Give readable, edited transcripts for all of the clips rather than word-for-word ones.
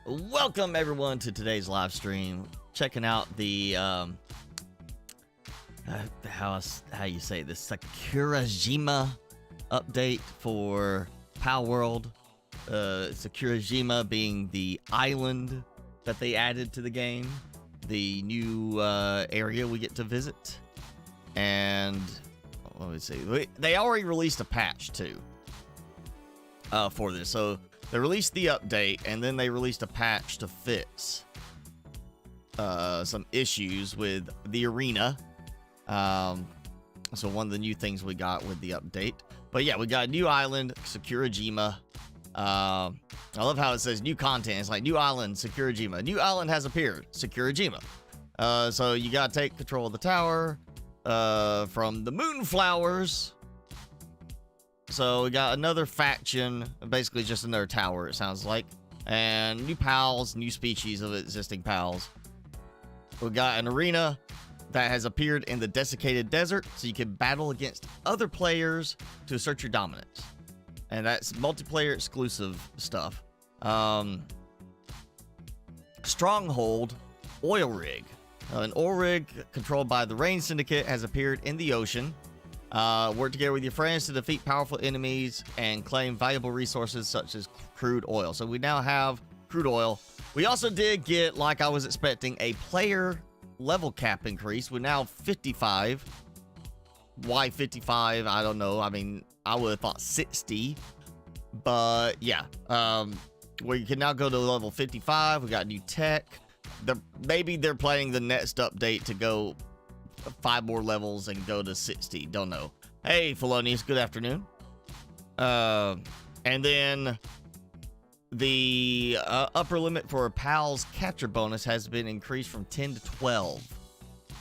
Welcome everyone to today's live stream. Checking out the how you say this, Sakurajima update for Palworld. Sakurajima being the island that they added to the game, the new area we get to visit. And let me see, they already released a patch too for this. So they released the update, and then they released a patch to fix some issues with the arena. So one of the new things we got with the update. But yeah, we got a new island, Sakurajima. I love how it says new content. It's like new island, Sakurajima. New island has appeared, Sakurajima. So you gotta take control of the tower from the Moonflowers. So we got another faction, basically just another tower, it sounds like. And new pals, new species of existing pals. We got an arena that has appeared in the desiccated desert, so you can battle against other players to assert your dominance. And that's multiplayer exclusive stuff. Stronghold oil rig. An oil rig controlled by the Rain Syndicate has appeared in the ocean. Work together with your friends to defeat powerful enemies and claim valuable resources such as crude oil. So we now have crude oil. We also did get, like I was expecting, a player level cap increase. We're now 55. Why 55? I don't know. I mean, I would have thought 60. But yeah, we can now go to level 55. We got new tech. Maybe they're planning the next update to go 5 more levels and go to 60. Don't know. Hey, Felonious, good afternoon. And then the upper limit for a pal's capture bonus has been increased from 10 to 12.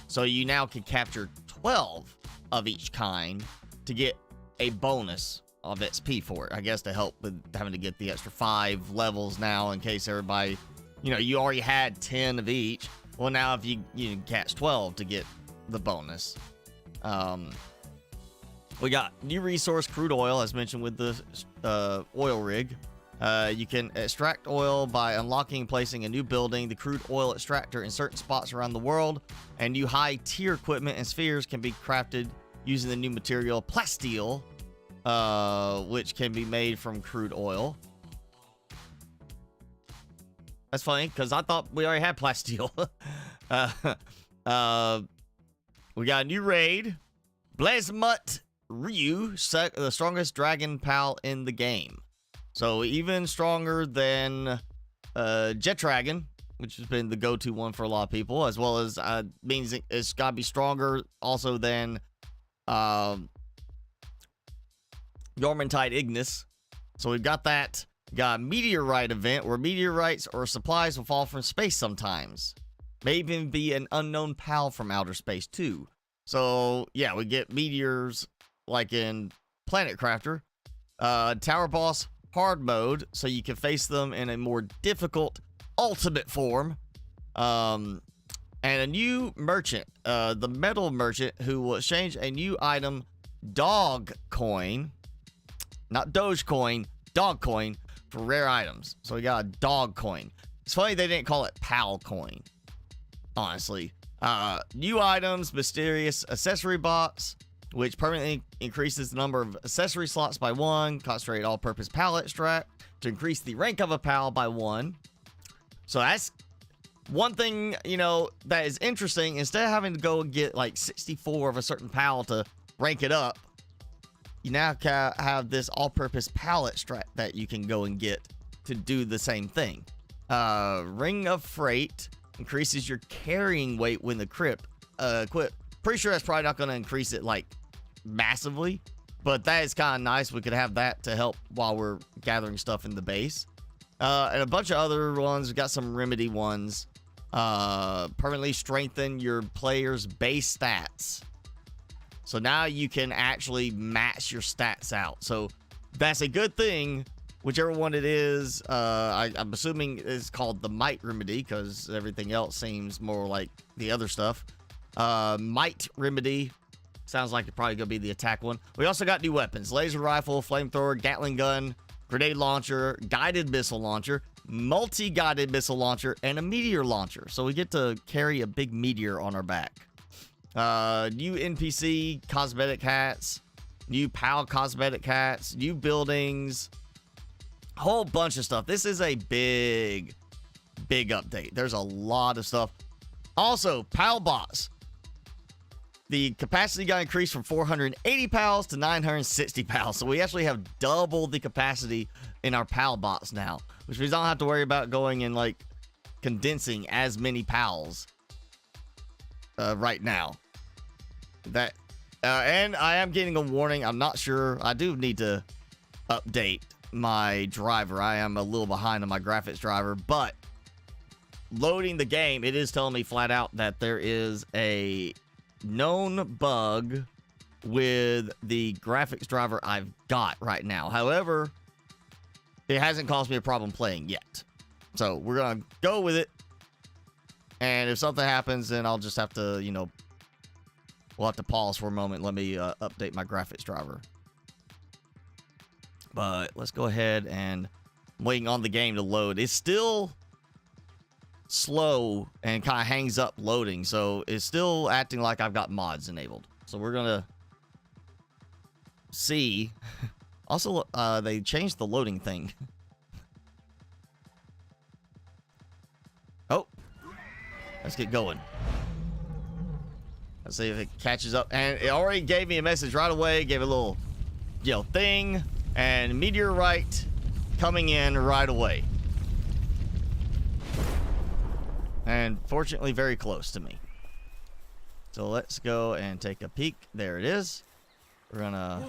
So you now can capture 12 of each kind to get a bonus of XP for it. I guess to help with having to get the extra 5 levels now in case everybody, you already had 10 of each. Well, now if you catch 12 to get the bonus. We got new resource, crude oil, as mentioned with the oil rig. You can extract oil by unlocking and placing a new building, the crude oil extractor, in certain spots around the world. And new high tier equipment and spheres can be crafted using the new material plasteel, which can be made from crude oil. That's funny because I thought we already had plasteel. We got a new raid, Blazmut Ryu, the strongest dragon pal in the game. So even stronger than Jet Dragon, which has been the go-to one for a lot of people, as well as means it's got to be stronger also than Yormantide Ignis. So we've got that. Got a meteorite event where meteorites or supplies will fall from space sometimes. May even be an unknown pal from outer space too. So yeah, we get meteors like in Planet Crafter. Tower boss hard mode, so you can face them in a more difficult ultimate form. And a new merchant, the metal merchant, who will exchange a new item, dog coin, not Dogecoin, dog coin, for rare items. So we got a dog coin. It's funny they didn't call it pal coin, honestly. New items, mysterious accessory box, which permanently increases the number of accessory slots by 1. Concentrate all-purpose pal extract to increase the rank of a pal by 1. So that's one thing, that is interesting. Instead of having to go and get like 64 of a certain pal to rank it up, you now have this all-purpose pal extract that you can go and get to do the same thing. Ring of Freight increases your carrying weight when the equip. Pretty sure that's probably not going to increase it like massively, but that is kind of nice. We could have that to help while we're gathering stuff in the base. And a bunch of other ones. We got some remedy ones. Permanently strengthen your player's base stats. So now you can actually match your stats out. So that's a good thing. Whichever one it is, I'm assuming it's called the Might Remedy because everything else seems more like the other stuff. Might Remedy sounds like it's probably going to be the attack one. We also got new weapons. Laser rifle, flamethrower, Gatling gun, grenade launcher, guided missile launcher. multi-guided missile launcher, and a meteor launcher. So we get to carry a big meteor on our back. New NPC cosmetic hats, new PAL cosmetic hats, new buildings, whole bunch of stuff. This is a big update. There's a lot of stuff. Also, PAL bots. The capacity got increased from 480 PALs to 960 PALs. So we actually have double the capacity in our PAL bots now, which means I don't have to worry about going and like condensing as many PALs right now. And I am getting a warning. I'm not sure. I do need to update my driver. I am a little behind on my graphics driver, but loading the game, it is telling me flat out that there is a known bug with the graphics driver I've got right now. However, it hasn't caused me a problem playing yet. So we're going to go with it. And if something happens, then I'll just have to, you know, we'll have to pause for a moment. Let me update my graphics driver. But let's go ahead and I'm waiting on the game to load. It's still slow and kind of hangs up loading. So it's still acting like I've got mods enabled. So we're going to see. Also, they changed the loading thing. Oh, let's get going. Let's see if it catches up. And it already gave me a message right away. Gave a little, you know, thing. And meteorite coming in right away. And fortunately, very close to me. So let's go and take a peek. There it is. We're gonna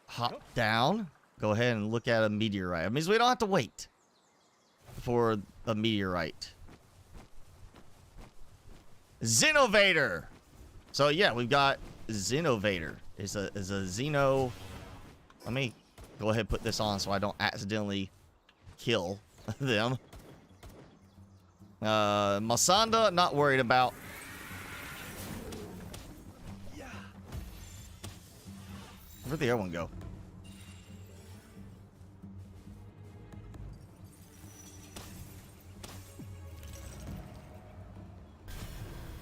hop down. Go ahead and look at a meteorite. It means we don't have to wait for a meteorite. Xenovator. So yeah, we've got Xenovator. It's a Xeno. Let me go ahead and put this on so I don't accidentally kill them. Masanda, not worried about. Where'd the other one go?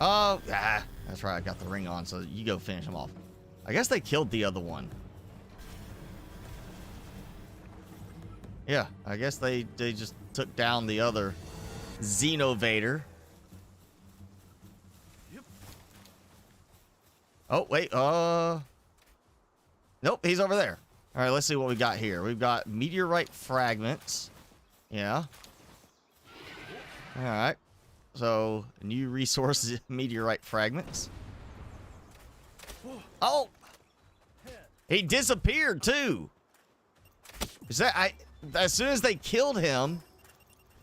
Oh, that's right. I got the ring on, so you go finish them off. I guess they killed the other one. Yeah, I guess they just took down the other Xenovator. Yep. Oh, wait. Nope, he's over there. All right, let's see what we got here. We've got meteorite fragments. Yeah. All right. So, new resource meteorite fragments. Oh! He disappeared too. Is that as soon as they killed him,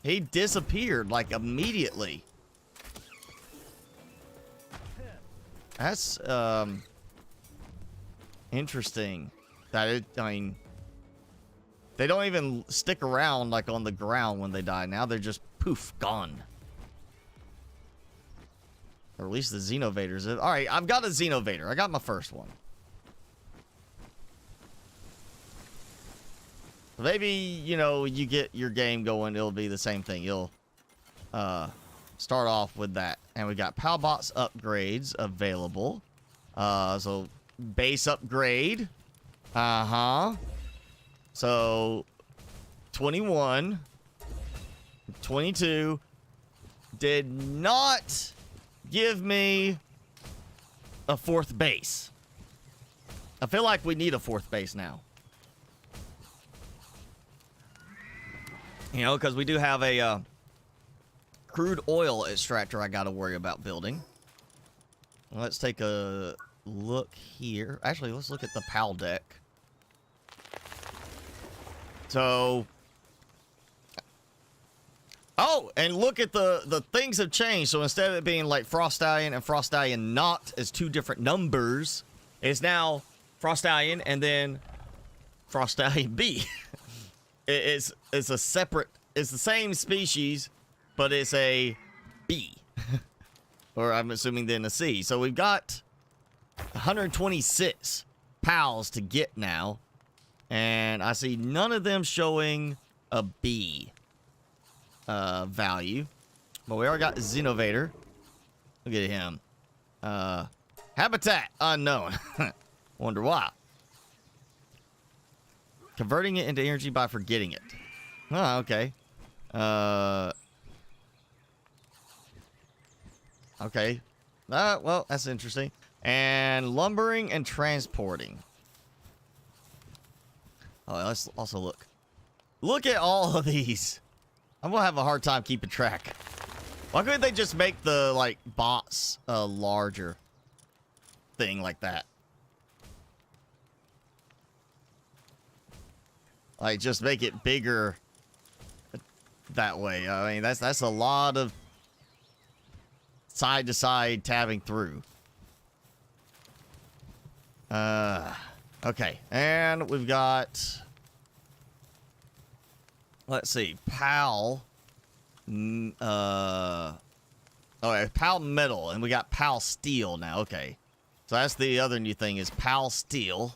he disappeared like immediately. That's interesting. I mean, they don't even stick around like on the ground when they die. Now they're just poof, gone. Or at least the Xenovators. All right, I've got a Xenovator. I got my first one. Maybe, you know, you get your game going, it'll be the same thing. You'll start off with that. And we got Palbots upgrades available. So, base upgrade. So, 21. 22. Did not give me a fourth base. I feel like we need a fourth base now. You know, because we do have a crude oil extractor I got to worry about building. Let's take a look here. Actually, let's look at the PAL deck. So, oh, and look at the things have changed. So instead of it being like Frost Stallion and Frost Stallion not as two different numbers, it's now Frost Stallion and then Frost Stallion B. It's a separate, it's the same species, but it's a B. Or I'm assuming then a C. So we've got 126 PALs to get now. And I see none of them showing a B value. But we already got Xenovator. Look at him. Habitat unknown. Wonder why. Converting it into energy by forgetting it. Oh, okay. Okay. Well, that's interesting. And lumbering and transporting. Oh, let's also look. Look at all of these. I'm gonna have a hard time keeping track. Why couldn't they just make the, like, bots a larger thing like that? Like, just make it bigger that way. I mean, that's a lot of side to side tabbing through. Okay, and we've got, let's see, PAL, PAL Metal, and we got PAL Steel now. Okay, so that's the other new thing is PAL Steel.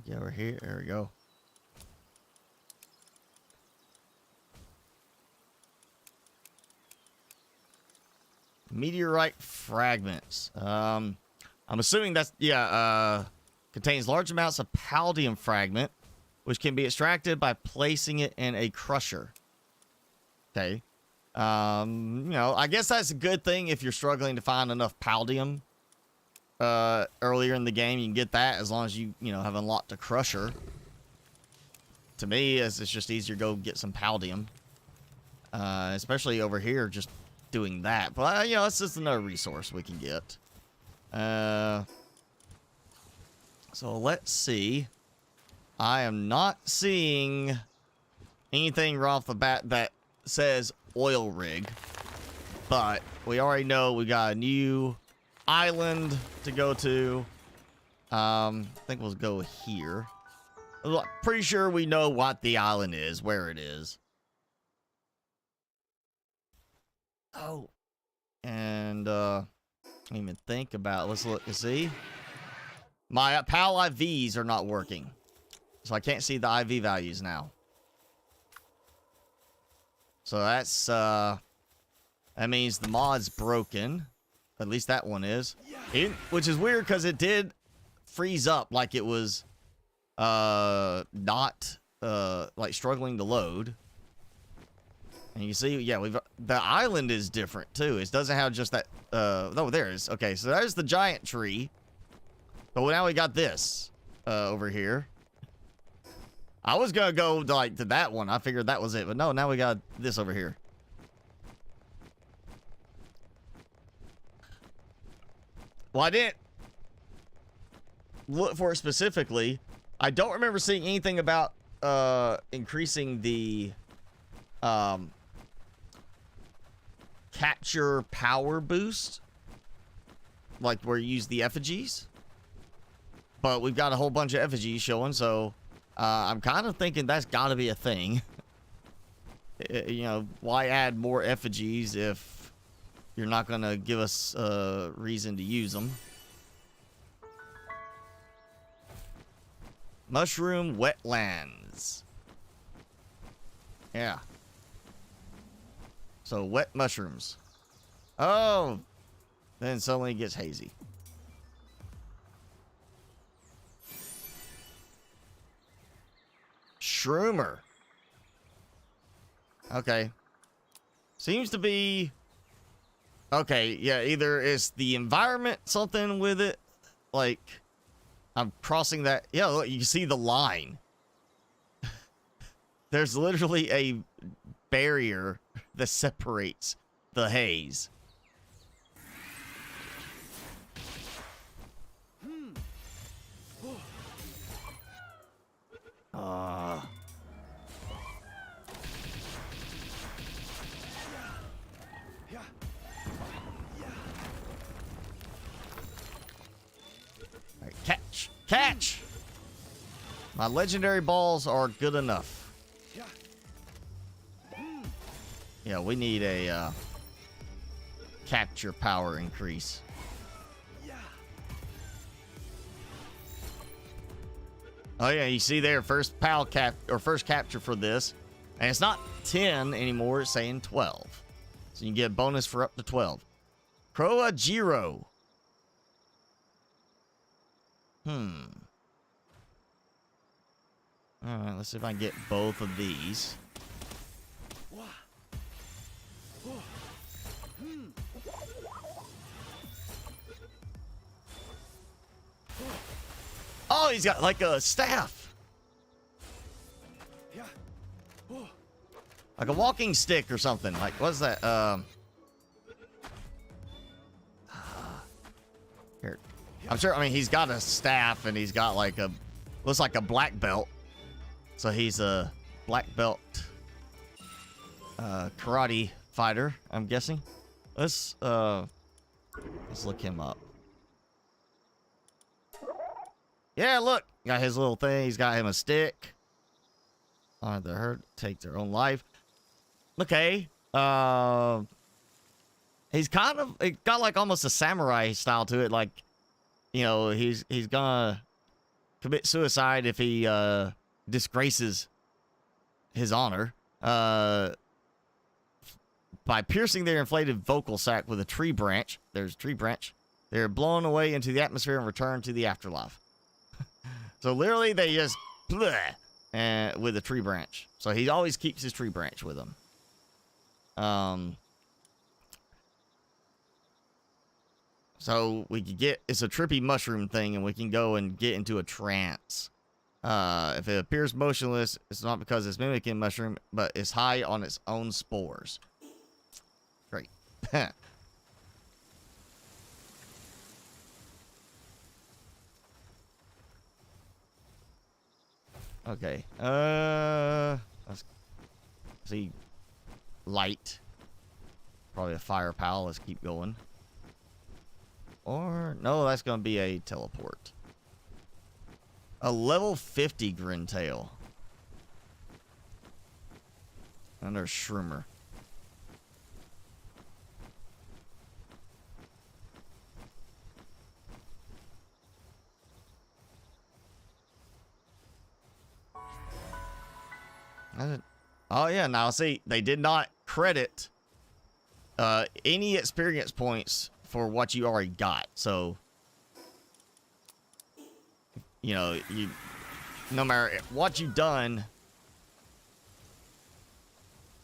Get over here. There we go. Meteorite fragments. I'm assuming that's, contains large amounts of paldium fragment, which can be extracted by placing it in a crusher. Okay. I guess that's a good thing if you're struggling to find enough paldium earlier in the game. You can get that as long as you have unlocked a crusher. To me, it's just easier to go get some paldium. Especially over here, just doing that. But, it's just another resource we can get. So let's see. I am not seeing anything right off the bat that says oil rig. But we already know we got a new island to go to. I think we'll go here. I'm pretty sure we know what the island is, where it is. Oh. And, I didn't even think about it. Let's look and see. My PAL IVs are not working. So I can't see the IV values now. So that's, that means the mod's broken. At least that one is. Which is weird because it did freeze up like it was, not, like struggling to load. And you can see, yeah, the island is different too. It doesn't have just that, oh, there it is. Okay, so there's the giant tree. But now we got this, over here. I was gonna go to that one. I figured that was it, but no, now we got this over here. Well, I didn't look for it specifically. I don't remember seeing anything about, increasing the, capture power boost, like where you use the effigies, but we've got a whole bunch of effigies showing, so I'm kind of thinking that's got to be a thing. Why add more effigies if you're not gonna give us a reason to use them? Mushroom wetlands. Yeah. So, wet mushrooms. Oh! Then suddenly it gets hazy. Shroomer. Okay. Seems to be... Okay, yeah, either it's the environment, something with it. Like, I'm crossing that... Yeah, look, you can see the line. There's literally a barrier that separates the haze. Right, catch! Catch! My legendary balls are good enough. Yeah, we need a capture power increase. Oh yeah, you see there, first first capture for this. And it's not 10 anymore, it's saying 12. So you can get a bonus for up to 12. Croagiro. Alright, let's see if I can get both of these. Oh, he's got like a staff. Like a walking stick or something. Like, what's that? Here. I'm sure, I mean, he's got a staff and he's got like looks like a black belt. So he's a black belt karate fighter, I'm guessing. Let's look him up. Yeah, look, got his little thing. He's got him a stick. The hurt take their own life. Okay. He's kind of, it got like almost a samurai style to it. Like, you know, he's gonna commit suicide if he disgraces his honor by piercing their inflated vocal sac with a tree branch. There's a tree branch. They're blown away into the atmosphere and return to the afterlife. So literally they just bleh, with a tree branch. So he always keeps his tree branch with him. So we could get, it's a trippy mushroom thing, and we can go and get into a trance. If it appears motionless, it's not because it's mimicking mushroom, but it's high on its own spores. Great. Okay. Let's see. Light. Probably a fire pal. Let's keep going. Or, no, that's going to be a teleport. A level 50 Grintail. And there's Shroomer. Oh yeah, now see, they did not credit any experience points for what you already got. So, you know, no matter what you've done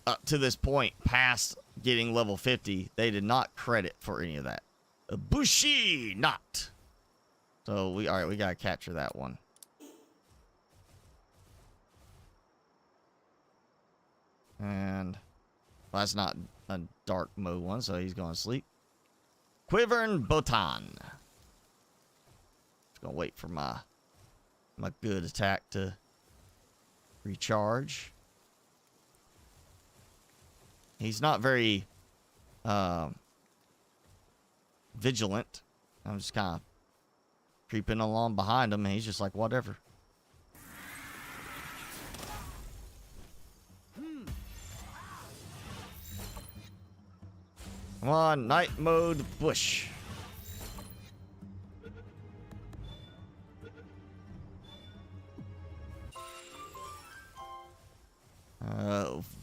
up to this point past getting level 50, they did not credit for any of that. Bushi not. So we gotta capture that one. And well, that's not a dark mode one, so he's going to sleep. Quivern Botan. Just going to wait for my good attack to recharge. He's not very vigilant. I'm just kind of creeping along behind him, and he's just like, whatever. Come on, night mode bush.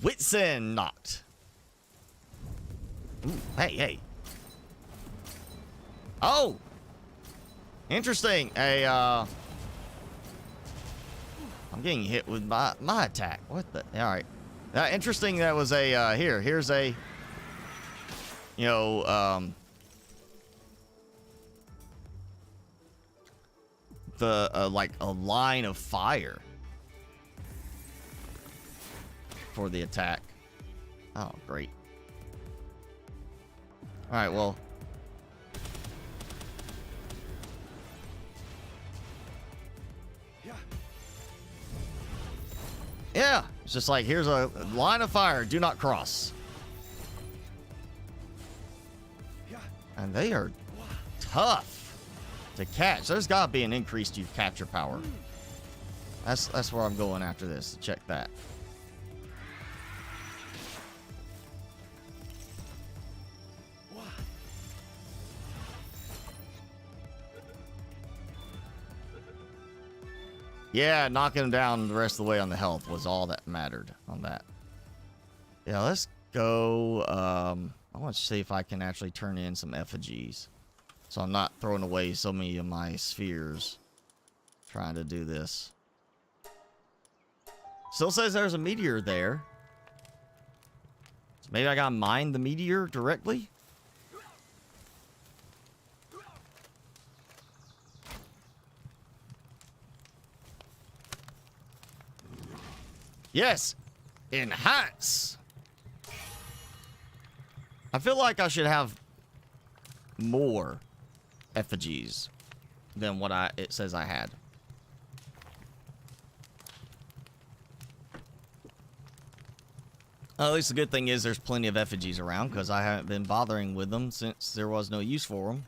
Whitson knocked. Ooh, hey. Oh! Interesting. I'm getting hit with my attack. What the? Alright. Interesting that was a, here's a, you know, like a line of fire for the attack. Oh, great. All right, well. Yeah, it's just like, here's a line of fire. Do not cross. And they are tough to catch. There's got to be an increased capture power. That's where I'm going after this. Check that. Yeah, knocking him down the rest of the way on the health was all that mattered on that. Yeah, let's go. I want to see if I can actually turn in some effigies. So I'm not throwing away so many of my spheres trying to do this. Still says there's a meteor there. So maybe I gotta mine the meteor directly? Yes! Enhance! I feel like I should have more effigies than what it says I had. At least the good thing is there's plenty of effigies around because I haven't been bothering with them since there was no use for them.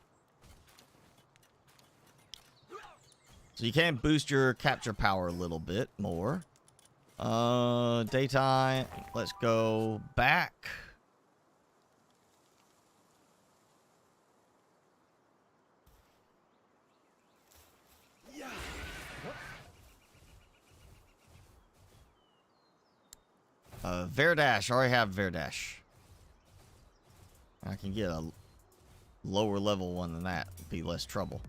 So you can boost your capture power a little bit more. Daytime. Let's go back. Verdash. I already have Verdash. I can get a lower level one than that. It'd be less trouble.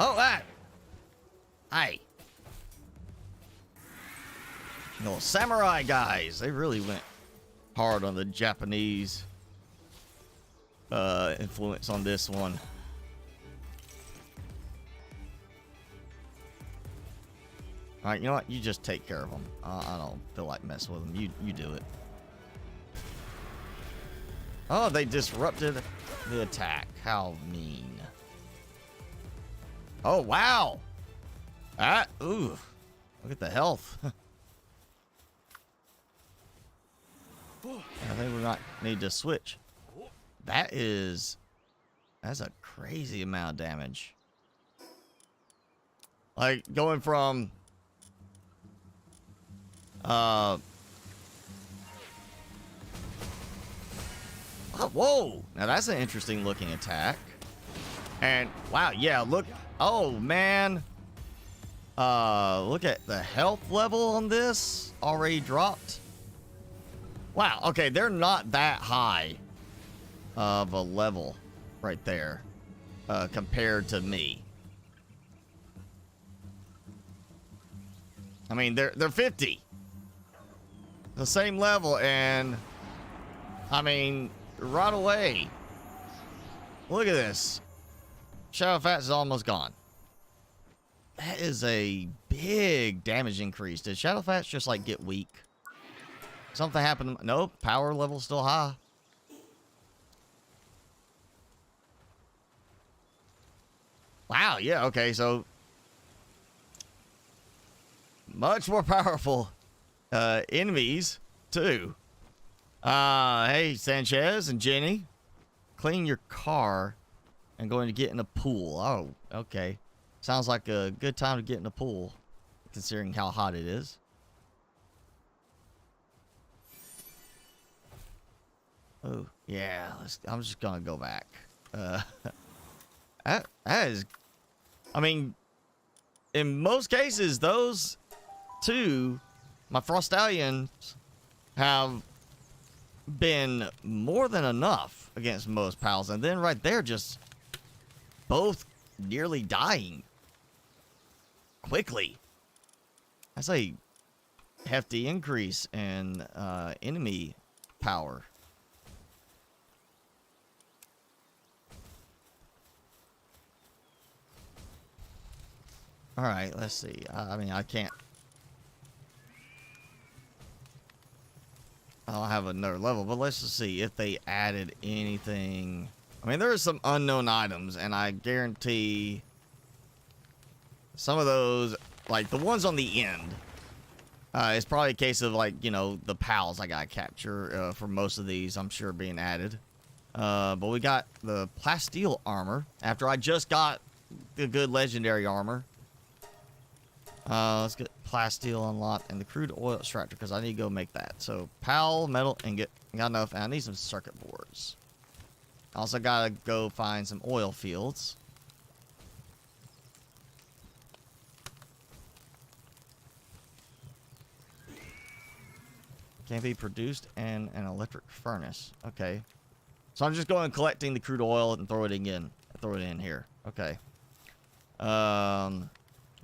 Oh, that! Hey! No, samurai guys. They really went hard on the Japanese influence on this one. Alright, you know what? You just take care of them. I don't feel like messing with them. You do it. Oh, they disrupted the attack. How mean. Oh, wow. Ooh. Look at the health. I think we might need to switch. That's a crazy amount of damage. Like, going from... Oh, whoa! Now that's an interesting looking attack. And wow, yeah, look. Oh man. Look at the health level on this already dropped. Wow, okay, they're not that high of a level right there compared to me. I mean, they're 50. The same level, and I mean, right away. Look at this. Shadow Fats is almost gone. That is a big damage increase. Did Shadow Fats just like get weak? Something happened? Nope. Power level's still high. Wow. Yeah. Okay. So much more powerful. Enemies too. Hey Sanchez and Jenny, clean your car and going to get in a pool. Oh, okay. Sounds like a good time to get in a pool, considering how hot it is. Oh yeah, I'm just gonna go back. That is, I mean, in most cases, those two. My Frostallions have been more than enough against most pals. And then right there, just both nearly dying quickly. That's a hefty increase in enemy power. All right, let's see. I mean, I can't. I don't have another level, but let's just see if they added anything. I mean, there are some unknown items, and I guarantee some of those, like the ones on the end, it's probably a case of, like, you know, the pals I gotta capture for most of these, I'm sure, being added. But we got the plasteel armor after I just got the good legendary armor. Let's get plasteel unlocked and the crude oil extractor because I need to go make that. So pal, metal, and got enough. And I need some circuit boards. Also gotta go find some oil fields. Can be produced in an electric furnace. Okay. So I'm just going and collecting the crude oil and throw it in. Throw it in here. Okay.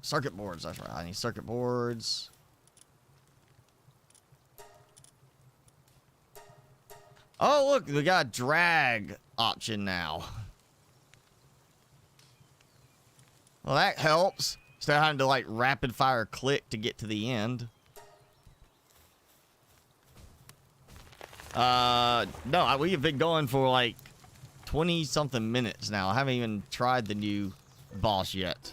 Circuit boards. That's right. I need circuit boards. Oh, look. We got a drag option now. Well, that helps. Instead of having to, like, rapid fire click to get to the end. No, we've been going for, like, 20-something minutes now. I haven't even tried the new boss yet.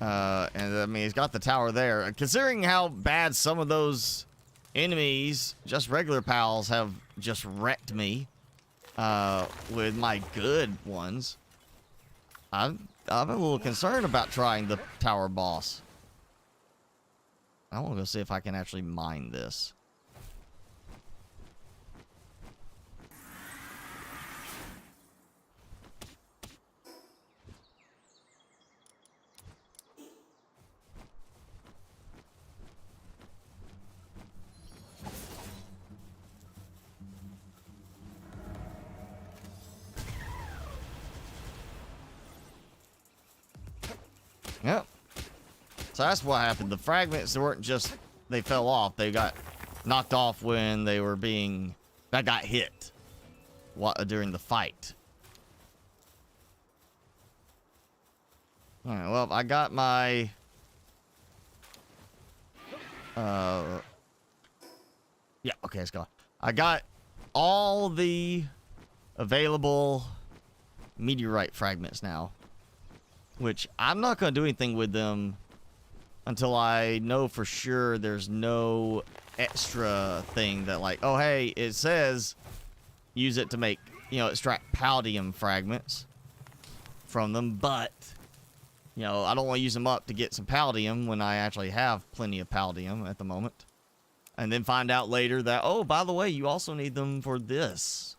And, I mean, it's got the tower there. Considering how bad some of those enemies, just regular pals, have just wrecked me, with my good ones, I'm a little concerned about trying the tower boss. I want to go see if I can actually mine this. Yep. So that's what happened. The fragments weren't just, they fell off. They got knocked off when they were being, that got hit during the fight. Alright, well, I got my, yeah, okay, let's go. I got all the available meteorite fragments now. Which, I'm not going to do anything with them until I know for sure there's no extra thing that, like, oh, hey, it says use it to make, you know, extract palladium fragments from them, but, you know, I don't want to use them up to get some palladium when I actually have plenty of palladium at the moment. And then find out later that, oh, by the way, you also need them for this.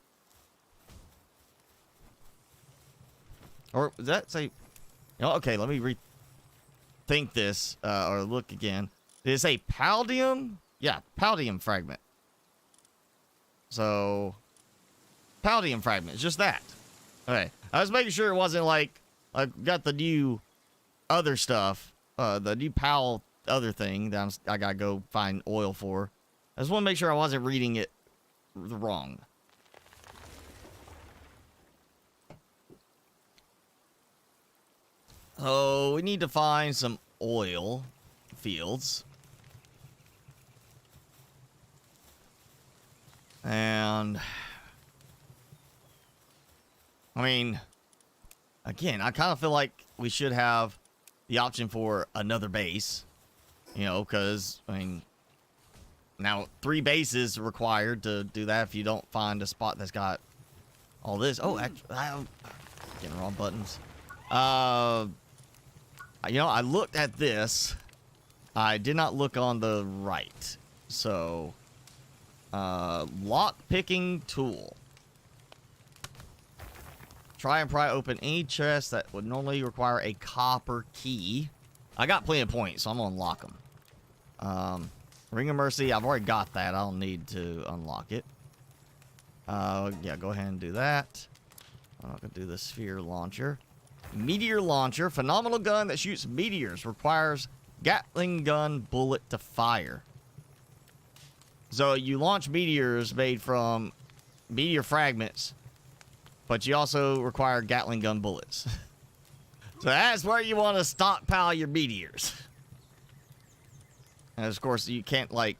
Or, does that say... You know, okay, let me rethink this, or look again. Did it say palladium? Yeah, palladium fragment. So, palladium fragment, just that. Okay, I was making sure it wasn't like, I got the new other stuff, the new pal other thing that I gotta go find oil for. I just want to make sure I wasn't reading it wrong. Oh, we need to find some oil fields. And, I mean, again, I kind of feel like we should have the option for another base. You know, because, I mean, now 3 bases required to do that if you don't find a spot that's got all this. Oh, actually, I'm getting the wrong buttons. You know, I looked at this. I did not look on the right. So, lock picking tool. Try and pry open any chest that would normally require a copper key. I got plenty of points, so I'm gonna unlock them. Ring of Mercy, I've already got that. I don't need to unlock it. Yeah, go ahead and do that. I'm not gonna do the sphere launcher. Meteor launcher, phenomenal gun that shoots meteors, requires Gatling gun bullet to fire. So you launch meteors made from meteor fragments, but you also require Gatling gun bullets. So that's where you want to stockpile your meteors. And of course, you can't, like,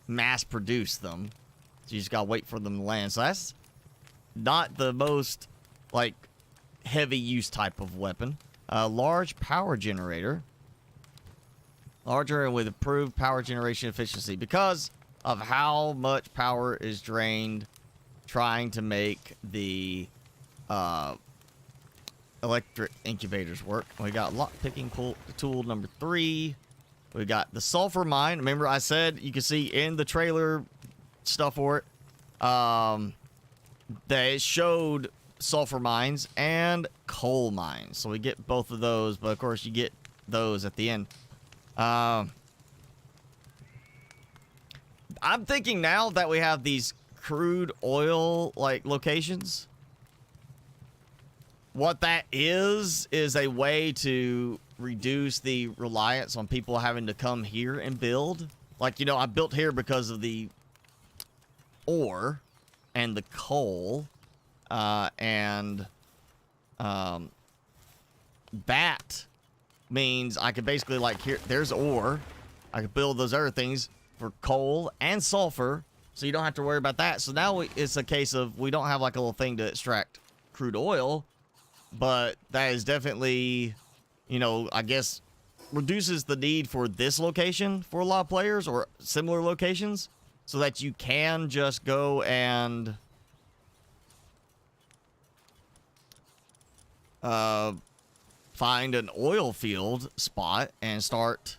mass produce them. So you just gotta wait for them to land. So that's not the most, like, heavy use type of weapon. Large power generator. Larger and with improved power generation efficiency. Because of how much power is drained trying to make the electric incubators work. We got lock picking tool number 3. We got the sulfur mine. Remember I said you can see in the trailer stuff for it. they showed sulfur mines and coal mines. So we get both of those, but of course you get those at the end. I'm thinking now that we have these crude oil like locations, what that is a way to reduce the reliance on people having to come here and build. Like, you know, I built here because of the ore and the coal, and that means I could basically, like, here, there's ore. I could build those other things for coal and sulfur, so you don't have to worry about that. So now it's a case of we don't have like a little thing to extract crude oil, but that is definitely, you know, I guess reduces the need for this location for a lot of players or similar locations, so that you can just go and find an oil field spot and start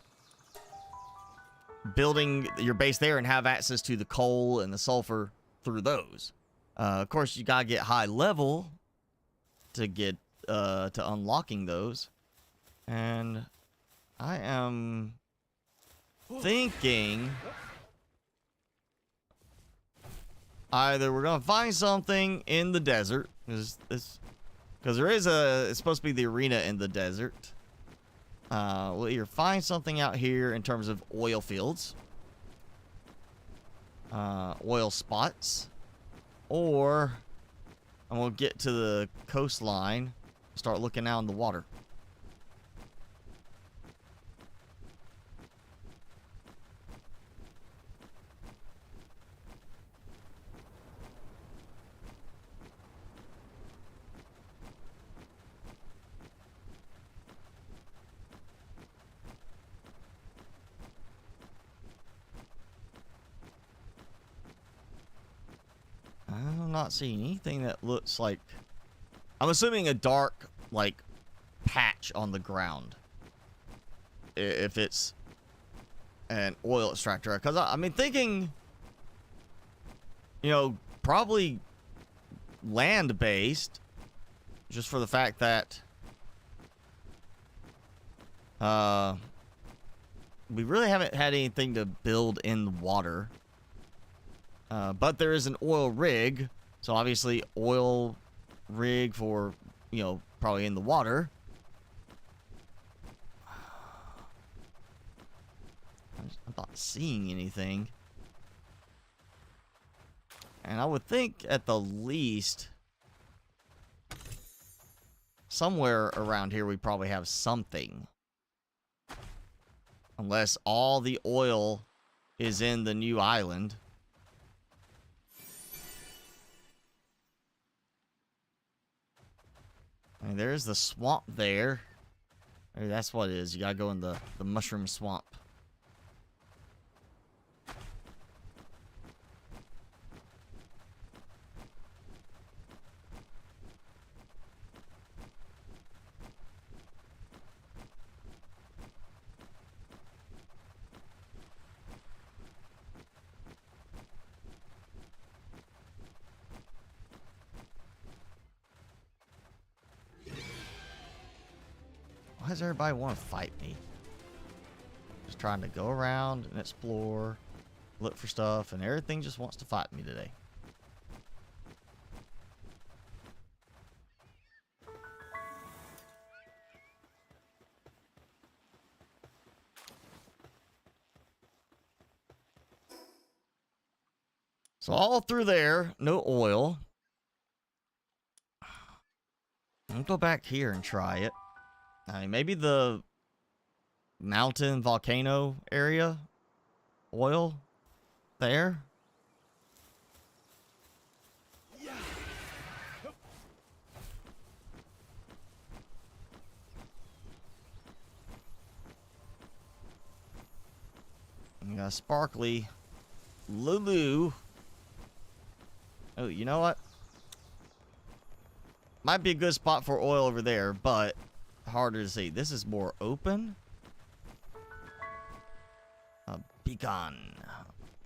building your base there and have access to the coal and the sulfur through those. Of course, you gotta get high level to get to unlocking those. And I am thinking either we're gonna find something in the desert, because there is it's supposed to be the arena in the desert. We'll either find something out here in terms of oil fields, oil spots, or and we'll get to the coastline, start looking out in the water. I'm not seeing anything that looks like... I'm assuming a dark, like, patch on the ground. If it's an oil extractor. Because, I mean, thinking... You know, probably land-based. Just for the fact that... we really haven't had anything to build in the water. But there is an oil rig, so obviously oil rig for, you know, probably in the water. I'm not seeing anything. And I would think at the least somewhere around here we probably have something. Unless all the oil is in the new island. I mean, there's the swamp there. Maybe that's what it is. You gotta go in the mushroom swamp. Why does everybody want to fight me? Just trying to go around and explore, look for stuff, and everything just wants to fight me today. So all through there, no oil. I'll go back here and try it. I mean, maybe the mountain volcano area oil there. We got a sparkly Lulu. Oh, you know what? Might be a good spot for oil over there, but harder to see. This is more open. Beacon.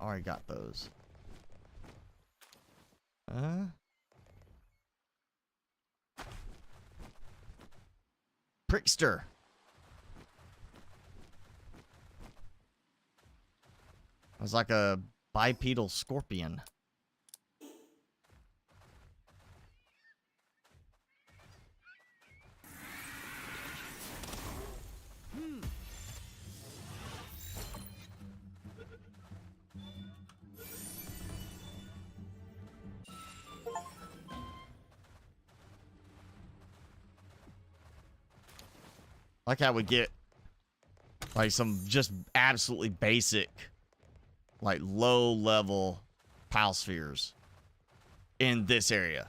Already got those. Prickster. It was like a bipedal scorpion. Like how we get like some just absolutely basic, like low level pal spheres in this area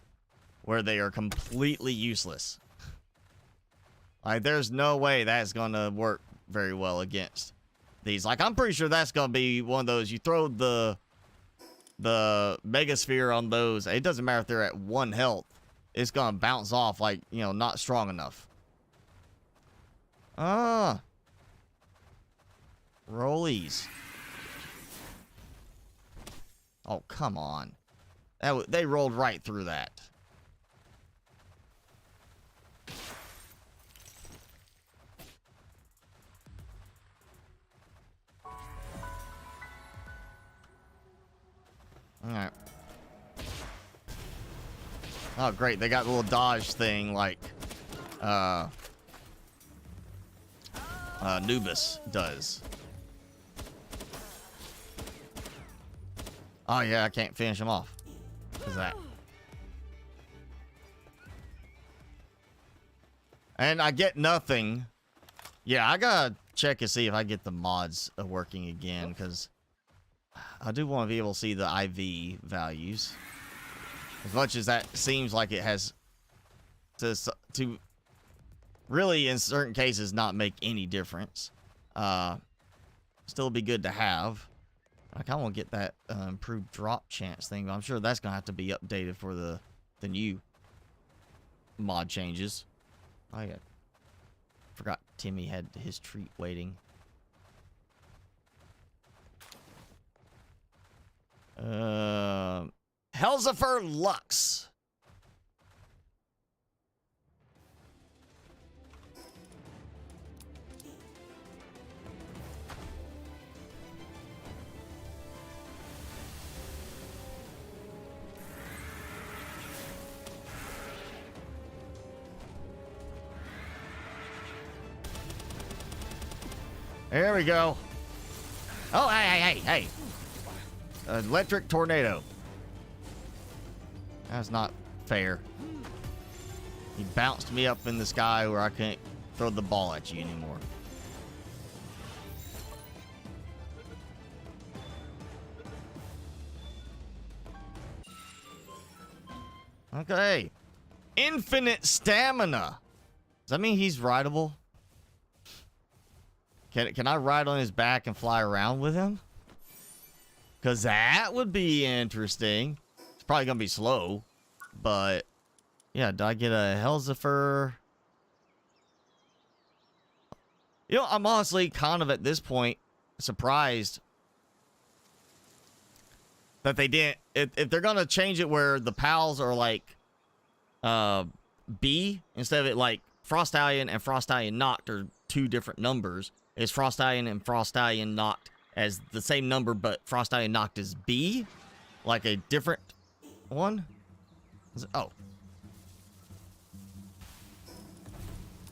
where they are completely useless. Like there's no way that's gonna work very well against these. Like I'm pretty sure that's gonna be one of those, you throw the mega sphere on those, it doesn't matter if they're at 1 health, it's gonna bounce off like, you know, not strong enough. Ah. Rollies. Oh, come on. They rolled right through that. Alright. Oh, great. They got the little dodge thing like, Anubis does. Oh yeah, I can't finish him off. What's that? And I get nothing. Yeah, I gotta check and see if I get the mods working again, because I do want to be able to see the IV values. As much as that seems like it has to really, in certain cases, not make any difference. Still be good to have. I kind of want to get that improved drop chance thing, but I'm sure that's going to have to be updated for the new mod changes. Oh, yeah. Forgot Timmy had his treat waiting. Helzifer Lux. There we go. Oh, hey. Electric tornado. That's not fair. He bounced me up in the sky where I can't throw the ball at you anymore. Okay. Infinite stamina. Does that mean he's rideable? Can I ride on his back and fly around with him? Because that would be interesting. It's probably going to be slow. But, yeah, do I get a Helzifer? You know, I'm honestly kind of, at this point, surprised that they didn't. If they're going to change it where the pals are like B, instead of it like Frostallion and Frostallion Noct are 2 different numbers. Is Frostallion and Frostallion Noct as the same number, but Frostallion Noct is B? Like a different one? Oh.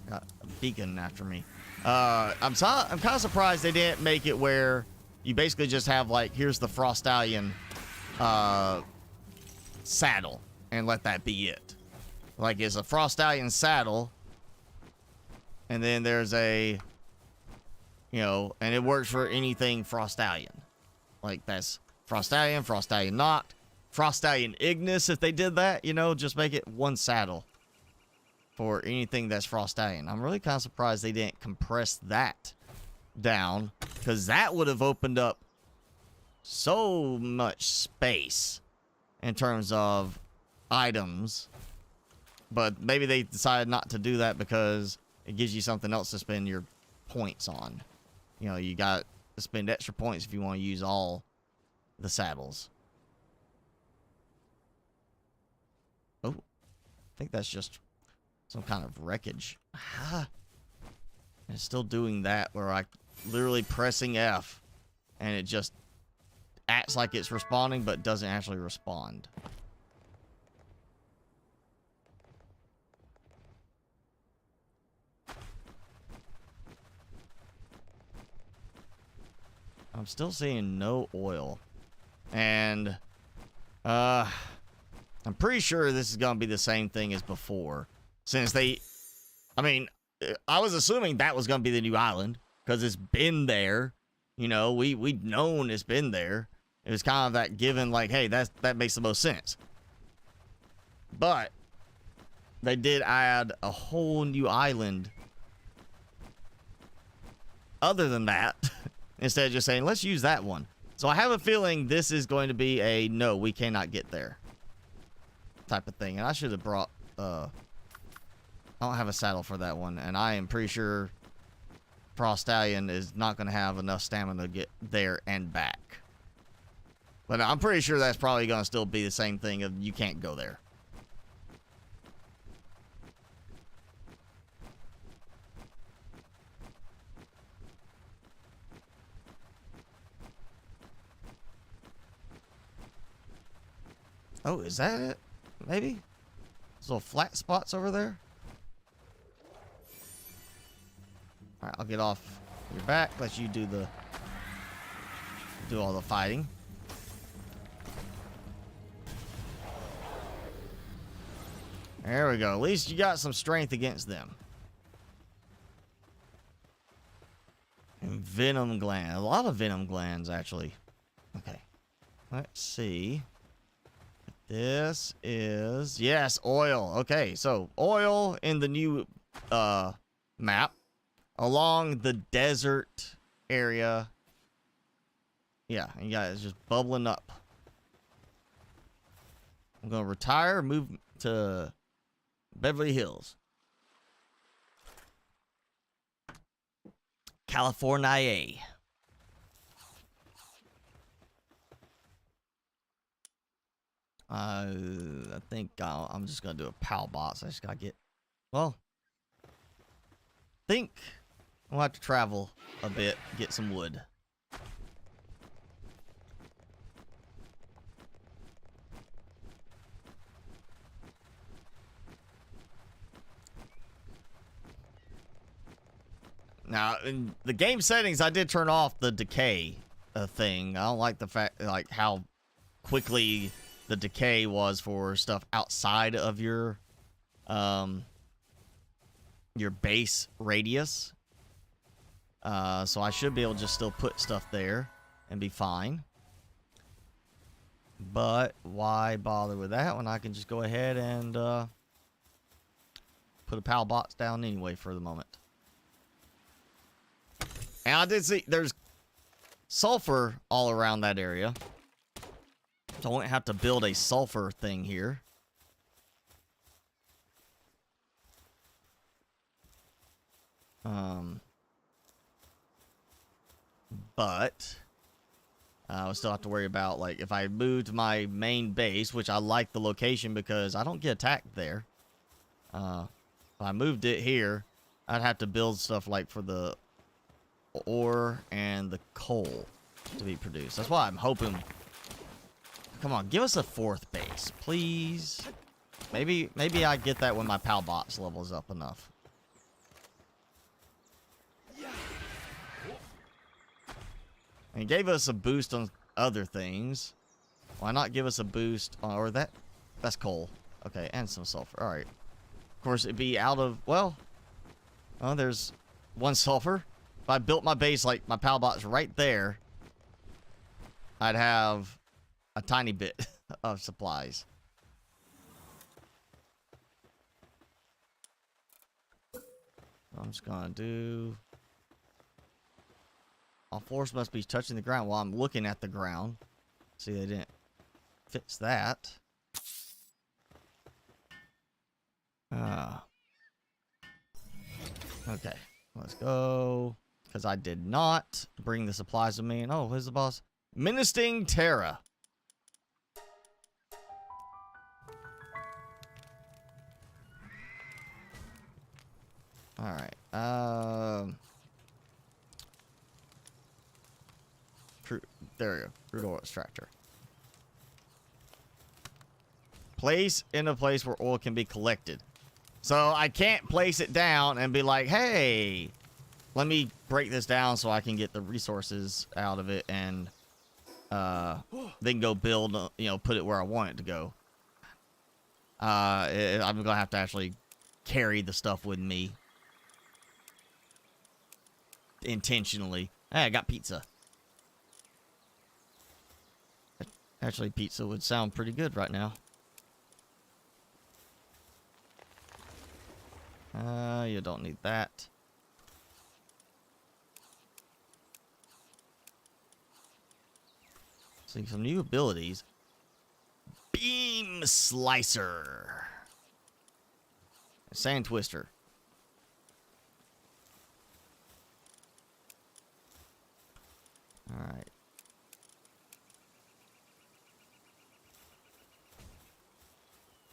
Got a beacon after me. I'm kind of surprised they didn't make it where you basically just have, like, here's the Frostallion saddle, and let that be it. Like, it's a Frostallion saddle, and then there's a... You know, and it works for anything Frostallion. Like, that's Frostallion, Frostallion Noct, Frostallion Ignis, if they did that, you know, just make it one saddle for anything that's Frostallion. I'm really kind of surprised they didn't compress that down, because that would have opened up so much space in terms of items. But maybe they decided not to do that because it gives you something else to spend your points on. You know, you got to spend extra points if you want to use all the saddles. Oh, I think that's just some kind of wreckage. It's still doing that where I literally pressing F and it just acts like it's responding but doesn't actually respond. I'm still seeing no oil. And I'm pretty sure this is going to be the same thing as before. Since I was assuming that was going to be the new island because it's been there. You know, we'd known it's been there. It was kind of that given, like, hey, that makes the most sense. But they did add a whole new island other than that. Instead of just saying, let's use that one. So I have a feeling this is going to be a no, we cannot get there type of thing. And I should have brought, I don't have a saddle for that one. And I am pretty sure Frost Stallion is not going to have enough stamina to get there and back. But I'm pretty sure that's probably going to still be the same thing of you can't go there. Oh, is that it? Maybe? Those little flat spots over there? Alright, I'll get off your back. Let you do all the fighting. There we go. At least you got some strength against them. And venom gland. A lot of venom glands, actually. Okay. Let's see. This is, yes, oil. Okay, so oil in the new map along the desert area. Yeah, you guys just bubbling up. I'm gonna retire, move to Beverly Hills, California. I think I'm just gonna do a PAL box. I just gotta get, well, think I'll have to travel a bit, get some wood. Now, in the game settings, I did turn off the decay thing. I don't like the fact, like, how quickly the decay was for stuff outside of your base radius. So I should be able to just still put stuff there and be fine. But why bother with that when I can just go ahead and put a PAL box down anyway for the moment. And I did see there's sulfur all around that area. So I won't have to build a sulfur thing here. But I would still have to worry about, like, if I moved my main base, which I like the location because I don't get attacked there. If I moved it here, I'd have to build stuff like for the ore and the coal to be produced. That's why I'm hoping. Come on, give us a fourth base, please. Maybe I get that when my PAL box levels up enough. And it gave us a boost on other things. Why not give us a boost on, or that's coal. Okay, and some sulfur. All right. Of course, it'd be out of, well, there's one sulfur. If I built my base, like my PAL box right there, I'd have a tiny bit of supplies. I'm just gonna do, all floors must be touching the ground while I'm looking at the ground. See, they didn't fix that. Okay, let's go. Because I did not bring the supplies with me. And oh, who's the boss? Menacing Terra. Alright. There we go. Crude oil extractor. Place in a place where oil can be collected. So I can't place it down and be like, hey, let me break this down so I can get the resources out of it and then go build, you know, put it where I want it to go. I'm going to have to actually carry the stuff with me. Intentionally. Hey, I got pizza. Actually, pizza would sound pretty good right now. You don't need that. See some new abilities. Beam Slicer. Sand Twister. Alright.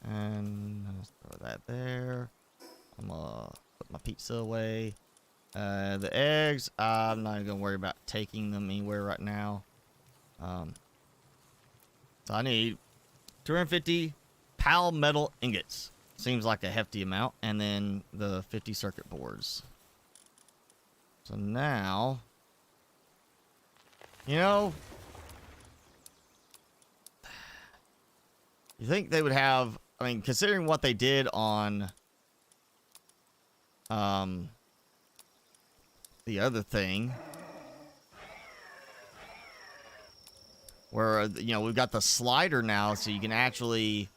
And let's throw that there. I'm gonna put my pizza away. The eggs, I'm not even gonna worry about taking them anywhere right now. So I need 250 PAL metal ingots. Seems like a hefty amount. And then the 50 circuit boards. So now, you know, you think they would have, I mean, considering what they did on the other thing, where, you know, we've got the slider now, so you can actually,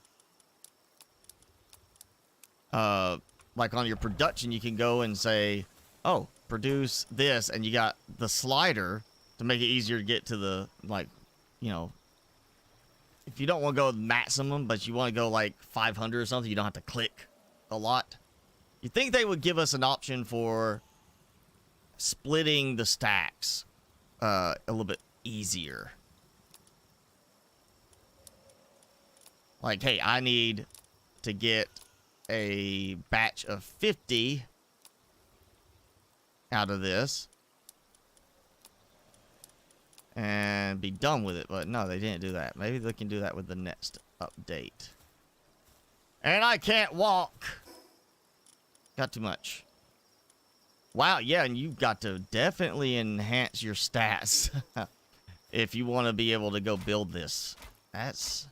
like on your production, you can go and say, oh, produce this, and you got the slider to make it easier to get to the, like, you know, if you don't want to go maximum, but you want to go like 500 or something, you don't have to click a lot. You think they would give us an option for splitting the stacks a little bit easier. Like, hey, I need to get a batch of 50 out of this and be done with it. But no, they didn't do that. Maybe they can do that with the next update. And I can't walk. Got too much. Wow, yeah, and you've got to definitely enhance your stats if you want to be able to go build this. That's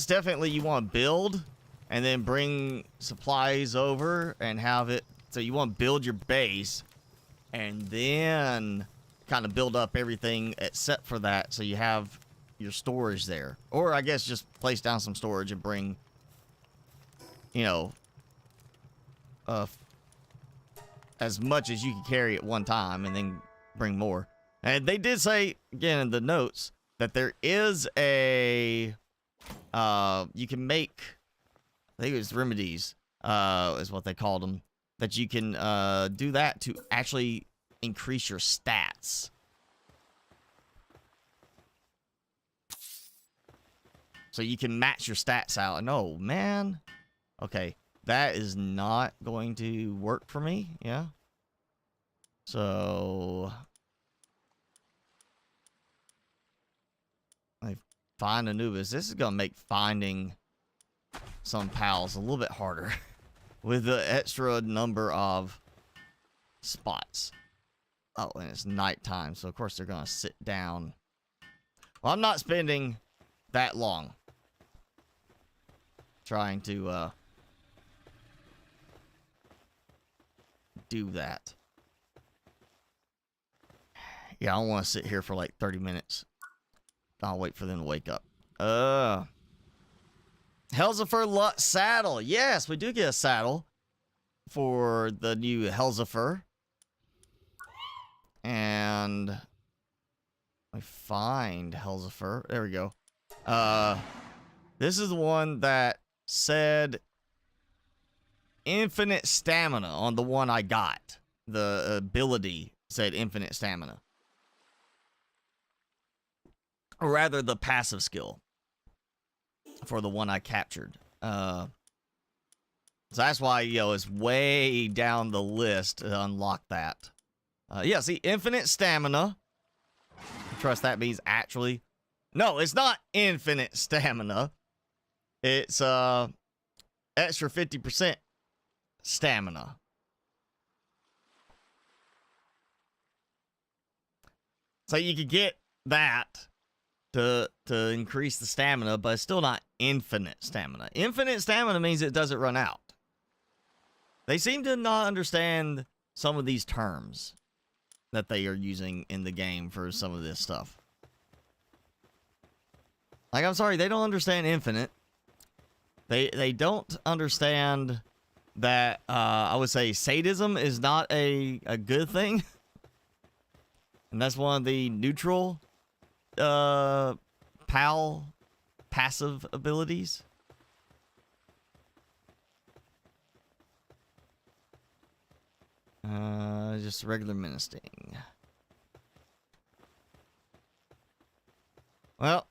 definitely, you want to build and then bring supplies over and have it. So you want to build your base and then kind of build up everything except for that, so you have your storage there. Or I guess just place down some storage and bring, you know, as much as you can carry at one time and then bring more. And they did say, again, in the notes, that there is a, you can make, I think it was remedies, is what they called them, that you can do that to actually increase your stats. So you can match your stats out. And oh, man. Okay. That is not going to work for me. Yeah. So I find Anubis. This is going to make finding some pals a little bit harder with the extra number of spots. Oh, and it's nighttime, so of course they're going to sit down. Well, I'm not spending that long trying to do that. Yeah, I don't want to sit here for like 30 minutes. I'll wait for them to wake up. Helzifer Lux saddle. Yes, we do get a saddle for the new Helzifer. And I find Helzifer. There we go. This is the one that said infinite stamina on the one I got. The ability said infinite stamina. Or rather, the passive skill for the one I captured. So that's why, you know, it's way down the list to unlock that. Yeah, see, infinite stamina. trust that means actually. No, it's not infinite stamina. It's extra 50% stamina. So you could get that to increase the stamina, but it's still not infinite stamina. Infinite stamina means it doesn't run out. They seem to not understand some of these terms that they are using in the game for some of this stuff. Like, I'm sorry, they don't understand infinite. They don't understand that, I would say sadism is not a good thing. And that's one of the neutral, passive abilities. Just regular menacing. Well,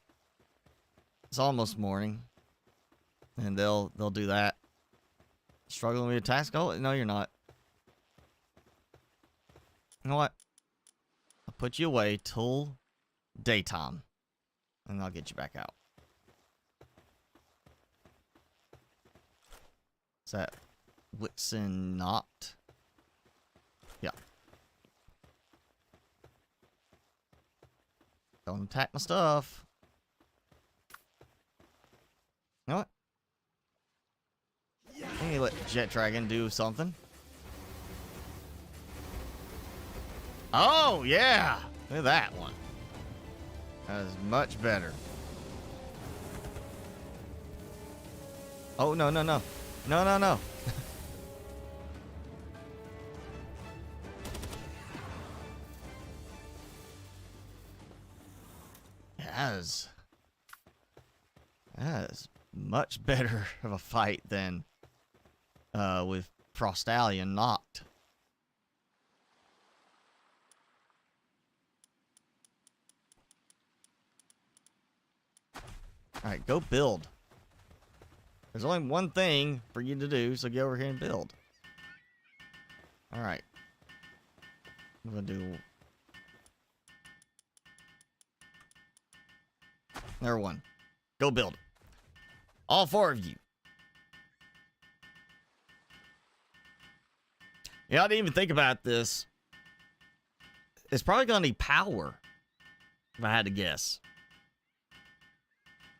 it's almost morning, and they'll do that. Struggling with a task? Oh, no, you're not. You know what? I'll put you away till daytime, and I'll get you back out. Is that Whitson not? Yeah. Don't attack my stuff. You know what? Let me let Jet Dragon do something. Oh, yeah. Look at that one. That is much better. Oh, no, no, no. No, no, no. That is much better of a fight than with Frostallion knocked. Alright, go build. There's only one thing for you to do, so get over here and build. Alright. I'm gonna do... Number one. Go build. All four of you. Yeah, I didn't even think about this. It's probably gonna need power, if I had to guess.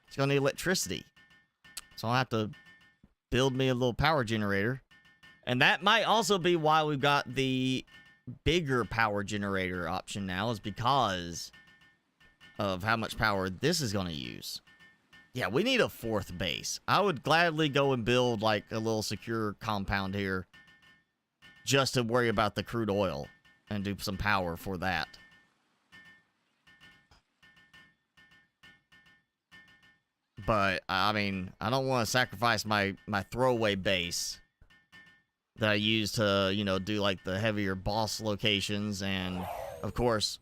It's gonna need electricity. So I'll have to build me a little power generator. And that might also be why we've got the bigger power generator option now, is because of how much power this is gonna use. Yeah, we need a fourth base. I would gladly go and build like a little secure compound here just to worry about the crude oil and do some power for that. But, I mean, I don't want to sacrifice my throwaway base that I use to, you know, do, like, the heavier boss locations and, of course,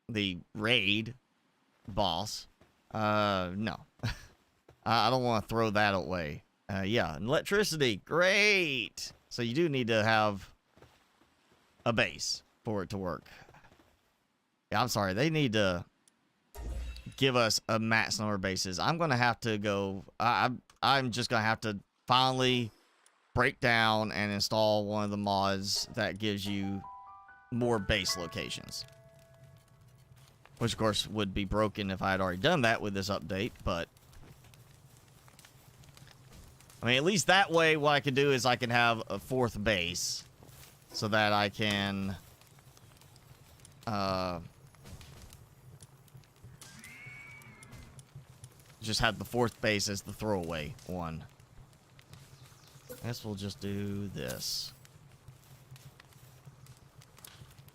the raid boss. No. I don't want to throw that away. Yeah, and electricity. Great! So you do need to have a base for it to work. Yeah, I'm sorry. They need to give us a max number of bases. I'm gonna have to go. I'm just gonna have to finally break down and install one of the mods that gives you more base locations, which of course would be broken if I had already done that with this update. But I mean, at least that way, what I can do is I can have a fourth base, so that I can just have the fourth base as the throwaway one. I guess we'll just do this.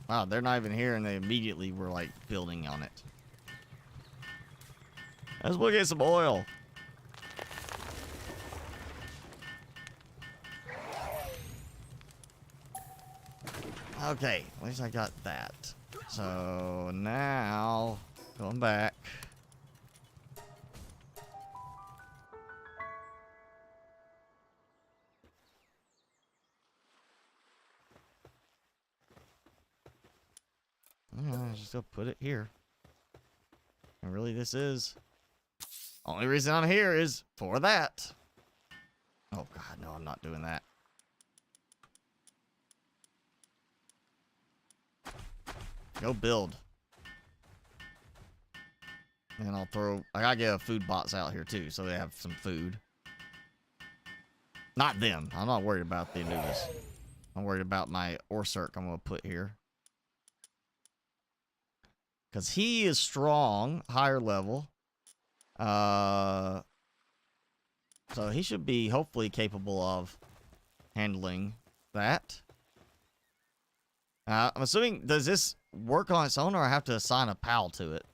Wow, they're not even here, and they immediately were, like, building on it. Let's look at some oil. Okay, at least I got that. So, now, going back. just gonna put it here. And really, this is... Only reason I'm here is for that. Oh, God, no, I'm not doing that. Go build. And I'll throw... I gotta get a food box out here, too, so they have some food. Not them. I'm not worried about the Anubis. I'm worried about my Orsurk I'm gonna put here. Because he is strong, higher level. So he should be hopefully capable of handling that. I'm assuming, does this work on its own, or I have to assign a pal to it?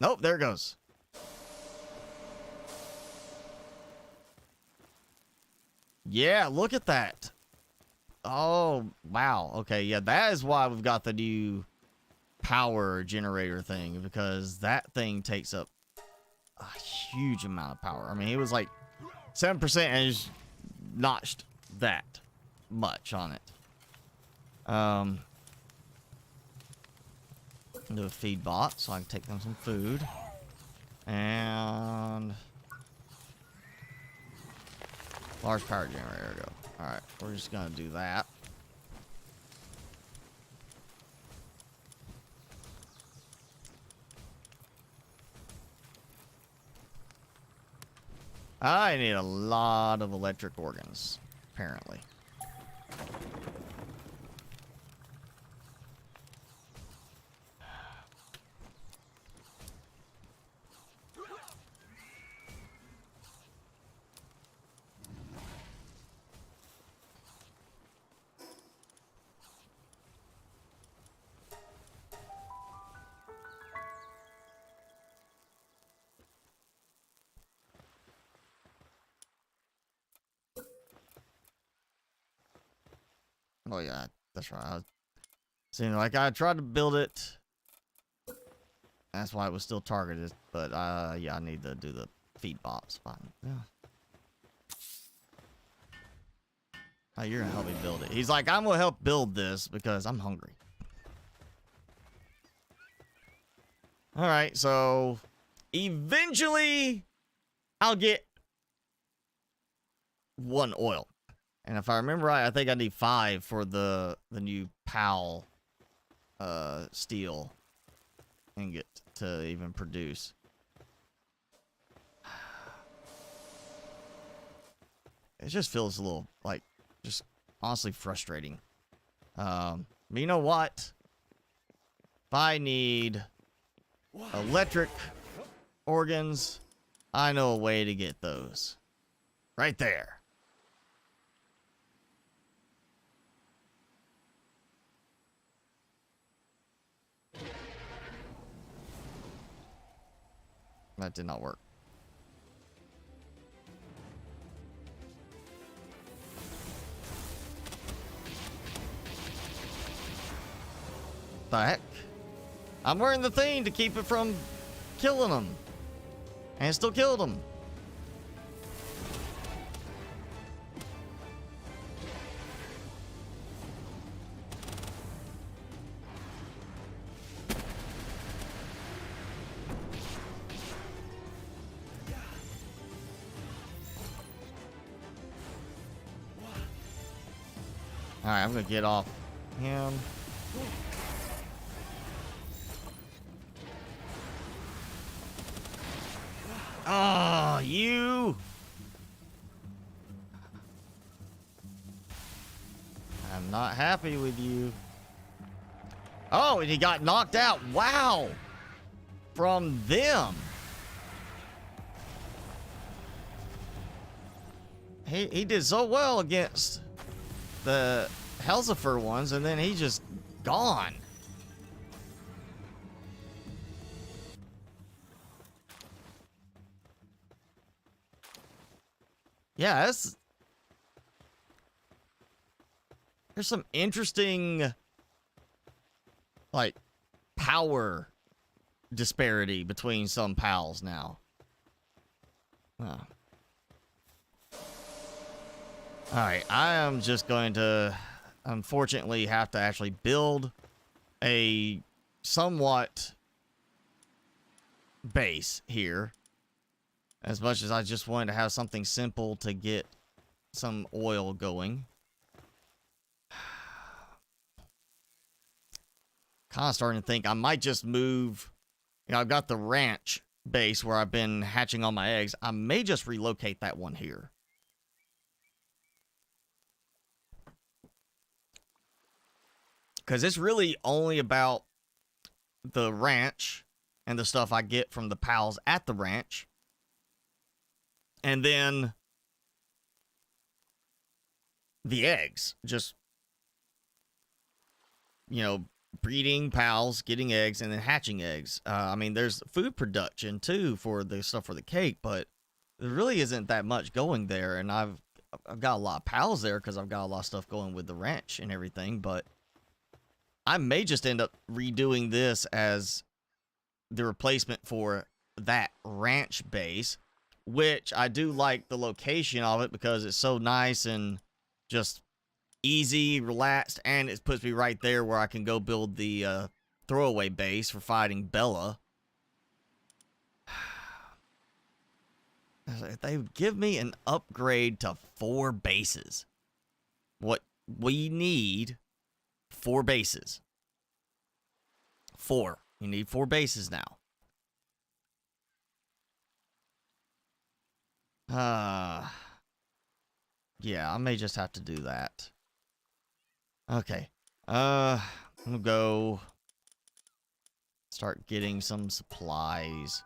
Nope, there it goes. Yeah, look at that. Oh, wow. Okay, yeah, that is why we've got the new power generator thing, because that thing takes up a huge amount of power. I mean, it was like 7% and just notched that much on it. Do a feed bot so I can take them some food. And large power generator, there we go. Alright, we're just gonna do that. I need a lot of electric organs, apparently. Oh yeah, that's right. I was seeing like I tried to build it. That's why it was still targeted. But yeah, I need to do the feed bots. Fine. Yeah. Oh, you're gonna help me build it. He's like, I'm gonna help build this because I'm hungry. All right, so eventually I'll get 1 oil. And if I remember right, I think I need 5 for the new PAL steel ingot to even produce. It just feels a little like just honestly frustrating. But you know what? If I need electric organs, I know a way to get those. Right there. That did not work. The heck? I'm wearing the thing to keep it from killing them. And it still killed them. Alright, I'm gonna get off him. Oh, you! I'm not happy with you. Oh, and he got knocked out. Wow! From them. He did so well against the Helsifer ones, and then he just gone. Yeah, there's some interesting, like, power disparity between some pals now. Oh. Alright, I am just going to unfortunately have to actually build a somewhat base here. As much as I just wanted to have something simple to get some oil going. Kind of starting to think I might just move. You know, I've got the ranch base where I've been hatching all my eggs. I may just relocate that one here. Because it's really only about the ranch and the stuff I get from the pals at the ranch. And then the eggs. Just, you know, breeding pals, getting eggs, and then hatching eggs. I mean, there's food production, too, for the stuff for the cake, but there really isn't that much going there. And I've got a lot of pals there because I've got a lot of stuff going with the ranch and everything, but I may just end up redoing this as the replacement for that ranch base, which I do like the location of it because it's so nice and just easy, relaxed, and it puts me right there where I can go build the throwaway base for fighting Bella. If they would give me an upgrade to 4 bases, what we need, 4 bases. 4. You need 4 bases now. Yeah, I may just have to do that. Okay. I'm gonna go start getting some supplies.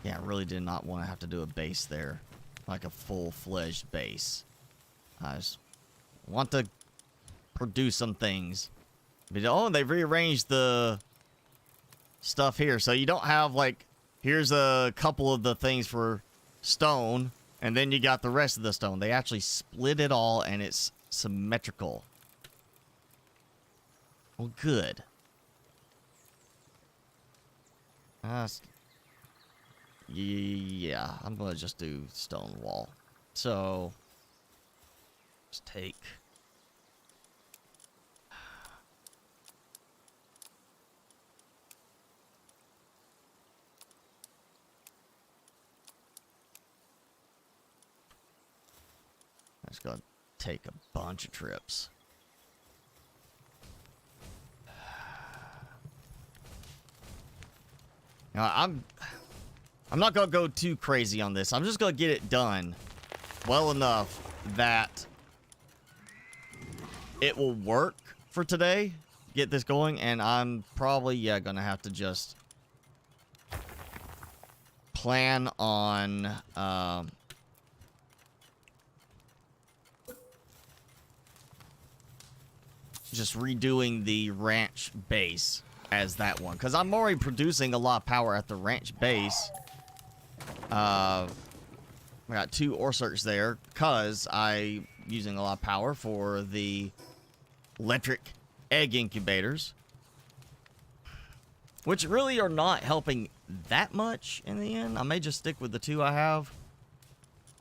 Yeah, I really did not want to have to do a base there. Like a full-fledged base. I just want to produce some things. But, oh, they've rearranged the stuff here. So you don't have, like, here's a couple of the things for stone, and then you got the rest of the stone. They actually split it all, and it's symmetrical. Well, good. Yeah, I'm going to just do stone wall. So, just take... I'm just going to take a bunch of trips. Now, I'm not going to go too crazy on this. I'm just going to get it done well enough that it will work for today. Get this going, and I'm probably, yeah, going to have to just plan on just redoing the ranch base as that one, because I'm already producing a lot of power at the ranch base. I got 2 ore circs there because I'm using a lot of power for the electric egg incubators, which really are not helping that much in the end. I may just stick with the 2 I have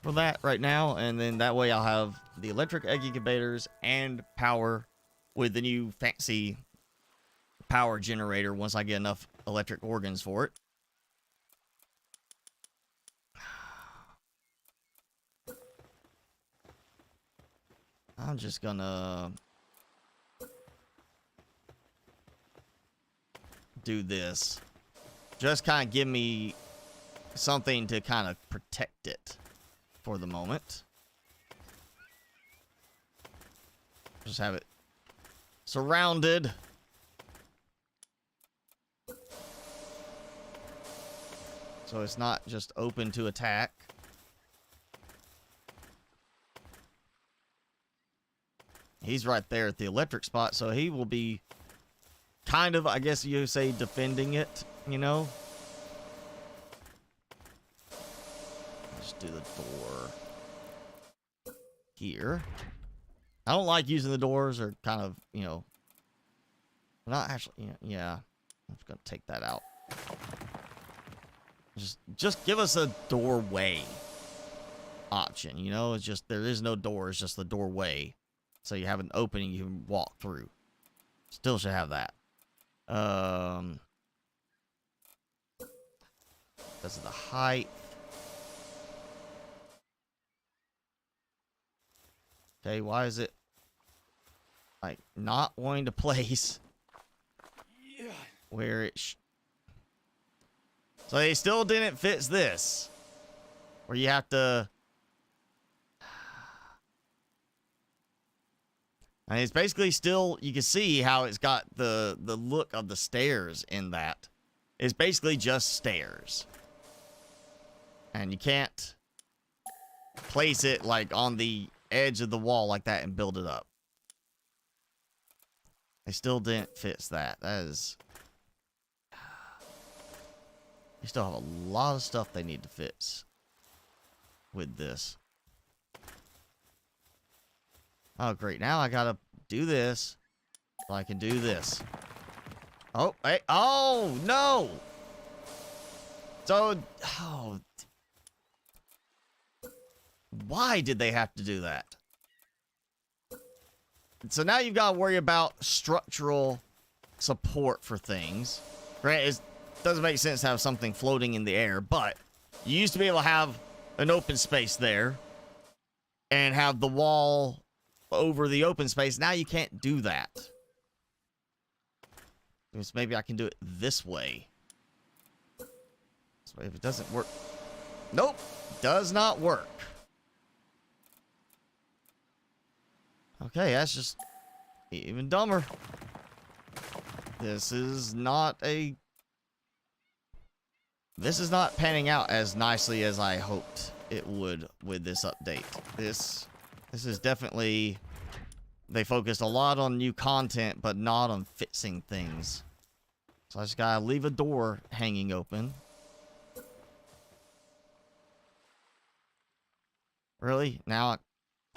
for that right now, and then that way I'll have the electric egg incubators and power with the new fancy power generator once I get enough electric organs for it. I'm just gonna do this. Just kind of give me something to kind of protect it for the moment. Just have it surrounded. So it's not just open to attack. He's right there at the electric spot, so he will be kind of, I guess you say, defending it, you know? Just do the door here. I don't like using the doors, or kind of, you know, not actually, yeah. I'm just gonna take that out. Just give us a doorway. option. You know, it's just, there is no door, it's just the doorway. So you have an opening you can walk through. Still should have that. That's the height. Okay, why is it like not wanting to place where it so they still didn't fix this, where you have to, and it's basically still, you can see how it's got the look of the stairs in that. It's basically just stairs, and you can't place it like on the edge of the wall like that and build it up. They still didn't fix that. That is, they still have a lot of stuff they need to fix with this. Oh, great. Now I gotta do this so I can do this. Oh, hey. Oh, no. So, oh. Why did they have to do that? So now you've got to worry about structural support for things. Right? It doesn't make sense to have something floating in the air, but you used to be able to have an open space there and have the wall over the open space. Now you can't do that. Because maybe I can do it this way. So if it doesn't work. Nope. Does not work. Okay, that's just even dumber. This is not panning out as nicely as I hoped it would with this update. This is definitely, they focused a lot on new content, but not on fixing things. So I just gotta leave a door hanging open. Really? Now,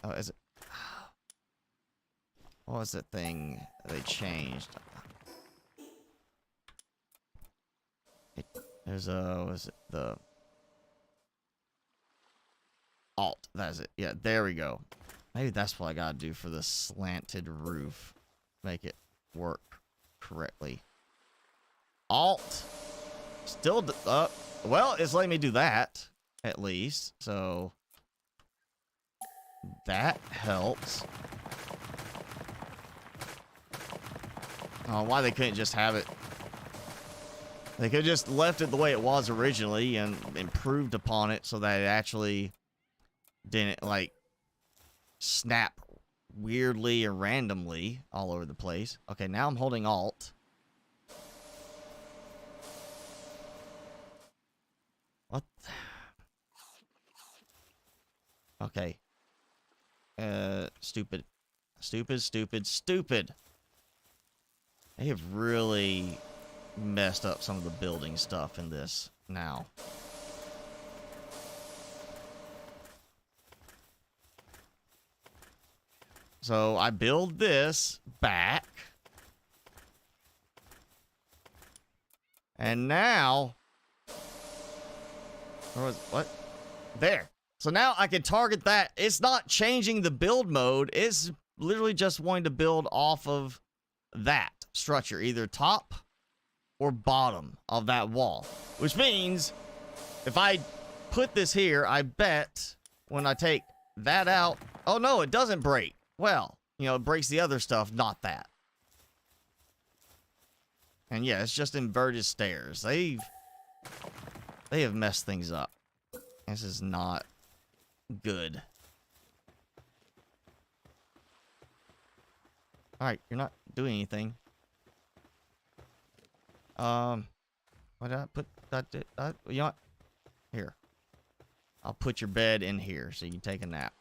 oh, is it? What was that thing they changed? There's a, was it the Alt? That's it. Yeah, there we go. Maybe that's what I gotta do for the slanted roof. Make it work correctly. Alt. Still up. Well, it's letting me do that at least. So that helps. Why they couldn't just have it. They could have just left it the way it was originally and improved upon it so that it actually didn't, like, snap weirdly or randomly all over the place. Okay, now I'm holding Alt. What? Okay. Stupid. Stupid. They have really messed up some of the building stuff in this now. So I build this back. And now, what? There. So now I can target that. It's not changing the build mode. It's literally just wanting to build off of that structure, either top or bottom of that wall. Which means if I put this here, I bet when I take that out, oh no, it doesn't break. Well, you know, it breaks the other stuff, not that. And yeah, it's just inverted stairs. They have messed things up. This is not good. Alright, you're not doing anything. What did I put? You know what? Here. I'll put your bed in here so you can take a nap.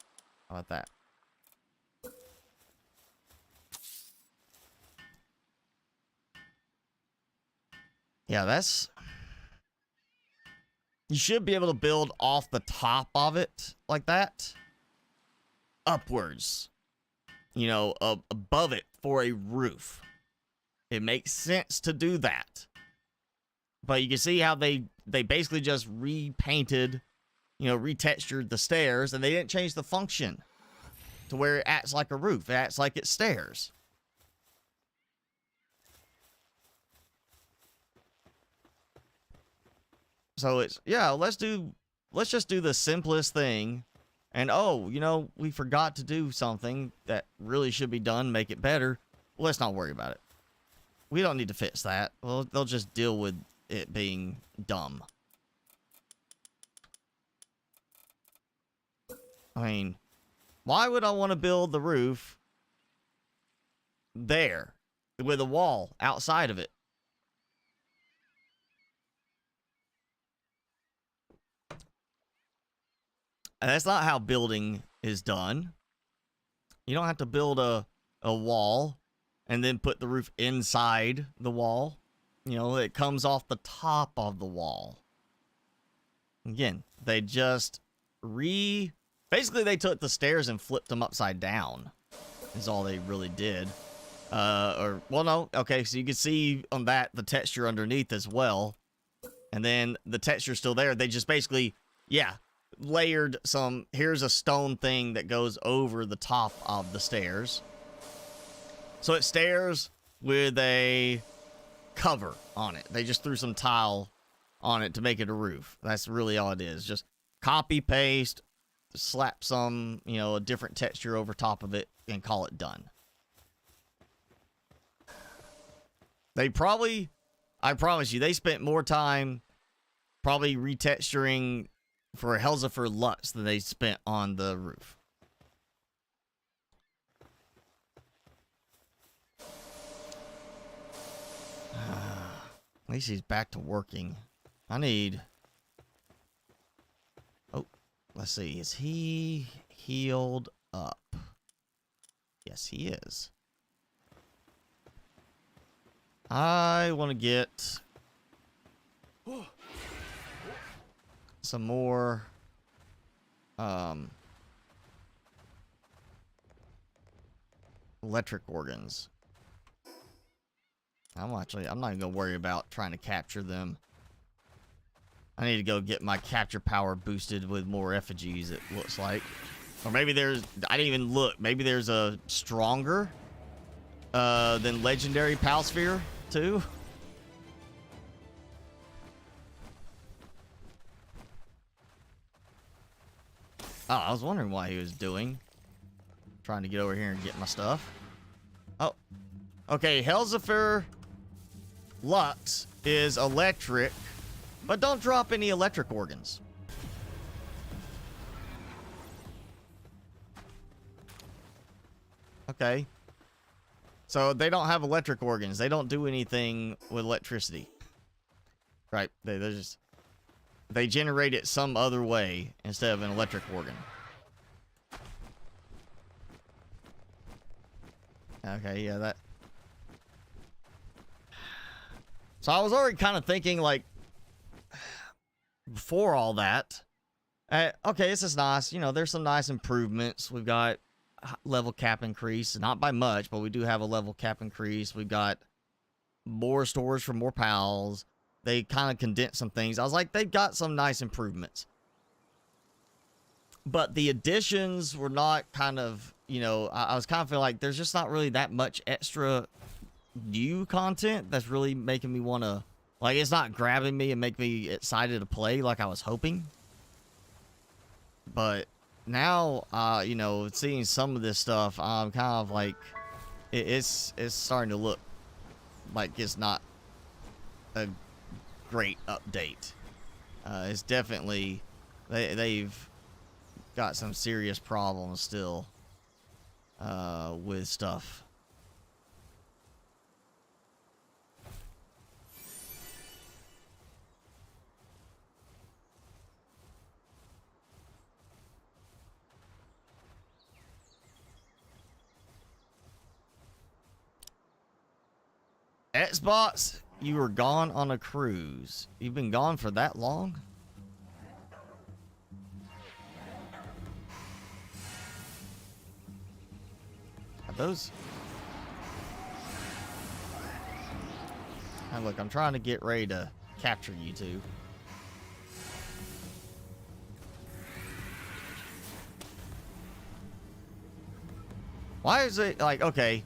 How about that? Yeah, that's... You should be able to build off the top of it like that. Upwards. You know, above it for a roof. It makes sense to do that. But you can see how they basically just repainted, retextured the stairs, and they didn't change the function to where it acts like a roof. It acts like it's stairs. So it's, yeah, let's just do the simplest thing. And oh, we forgot to do something that really should be done, make it better. Well, let's not worry about it. We don't need to fix that. Well, they'll just deal with it being dumb. I mean, why would I want to build the roof there with a wall outside of it? And that's not how building is done. You don't have to build a wall and then put the roof inside the wall. It comes off the top of the wall. Again, they just basically they took the stairs and flipped them upside down. Is all they really did. Well, no. Okay, so you can see on that the texture underneath as well. And then the texture's still there. They just basically, yeah, layered some, here's a stone thing that goes over the top of the stairs. So it's stairs with a cover on it. They just threw some tile on it to make it a roof. That's really all it is. Just copy, paste, slap some, a different texture over top of it and call it done. They probably, I promise you, they spent more time probably retexturing for Helsifer Lux than they spent on the roof. At least he's back to working. I need... Oh, let's see. Is he healed up? Yes, he is. I want to get some more electric organs. I'm not even gonna worry about trying to capture them. I need to go get my capture power boosted with more effigies, it looks like. Or maybe there's, I didn't even look, maybe there's a stronger than legendary Pal Sphere too. Oh, I was wondering why he was trying to get over here and get my stuff. Oh, okay, Helsifer Lux is electric, but don't drop any electric organs. Okay. So they don't have electric organs. They don't do anything with electricity. Right. They generate it some other way instead of an electric organ. Okay, yeah, that. So I was already kind of thinking, like, before all that, okay, this is nice. There's some nice improvements. We've got level cap increase, not by much, but we do have a level cap increase. We've got more storage for more pals. They kind of condensed some things. I was like, they've got some nice improvements. But the additions were not kind of, I was kind of feeling like there's just not really that much extra new content that's really making me want to, like, it's not grabbing me and making me excited to play like I was hoping. But now, seeing some of this stuff, I'm kind of like, it's starting to look like it's not a great update. It's definitely, they've got some serious problems still with stuff. Xbox, you were gone on a cruise. You've been gone for that long? Are those? Now look, I'm trying to get ready to capture you two. Why is it like, okay,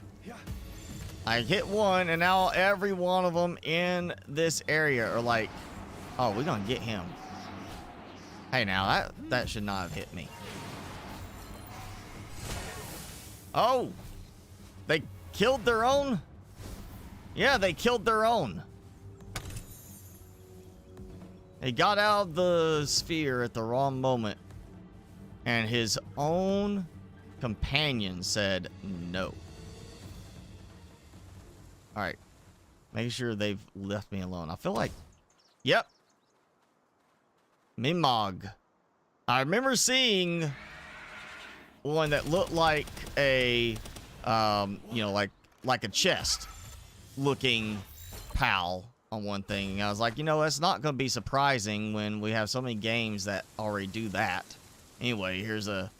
I hit one and now every one of them in this area are like, oh, we're gonna get him. Hey, now that should not have hit me. Oh, they killed their own? Yeah, they killed their own. He got out of the sphere at the wrong moment, and his own companion said no. All right, make sure they've left me alone. I feel like, yep, Mimog. I remember seeing one that looked like a, you know, like a chest looking pal on one thing. And I was like, you know, that's not going to be surprising when we have so many games that already do that. Anyway, here's a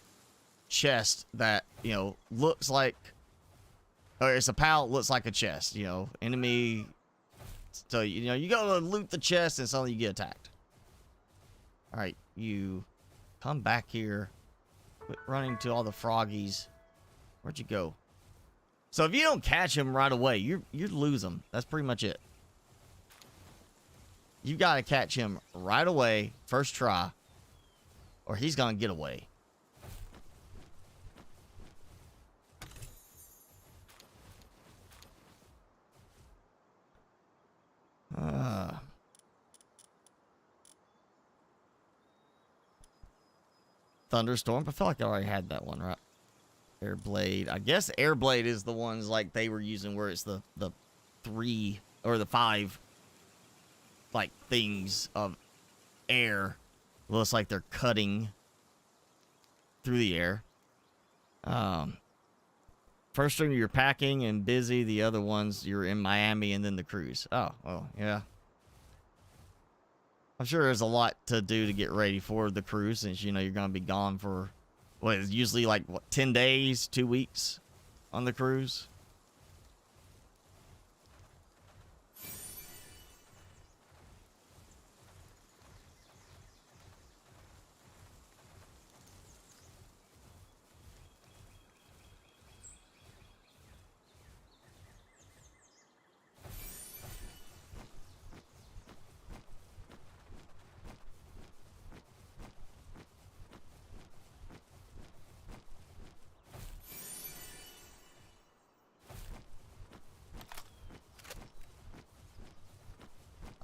chest that, you know, looks like, or it's a pal, looks like a chest, you know, enemy. So, you know, you go to loot the chest and suddenly you get attacked. All right, you come back here. Quit running to all the froggies. Where'd you go? So if you don't catch him right away, you lose him. That's pretty much it. You got to catch him right away, first try, or he's going to get away. Thunderstorm. I feel like I already had that one, right? Airblade. I guess Airblade is the ones like they were using where it's the 3 or the 5 like things of air. Looks like they're cutting through the air. First string you're packing and busy. The other ones you're in Miami and then the cruise. Oh, well, yeah. I'm sure there's a lot to do to get ready for the cruise, since, you know, you're going to be gone for, what, it's usually like, what, 10 days, 2 weeks on the cruise?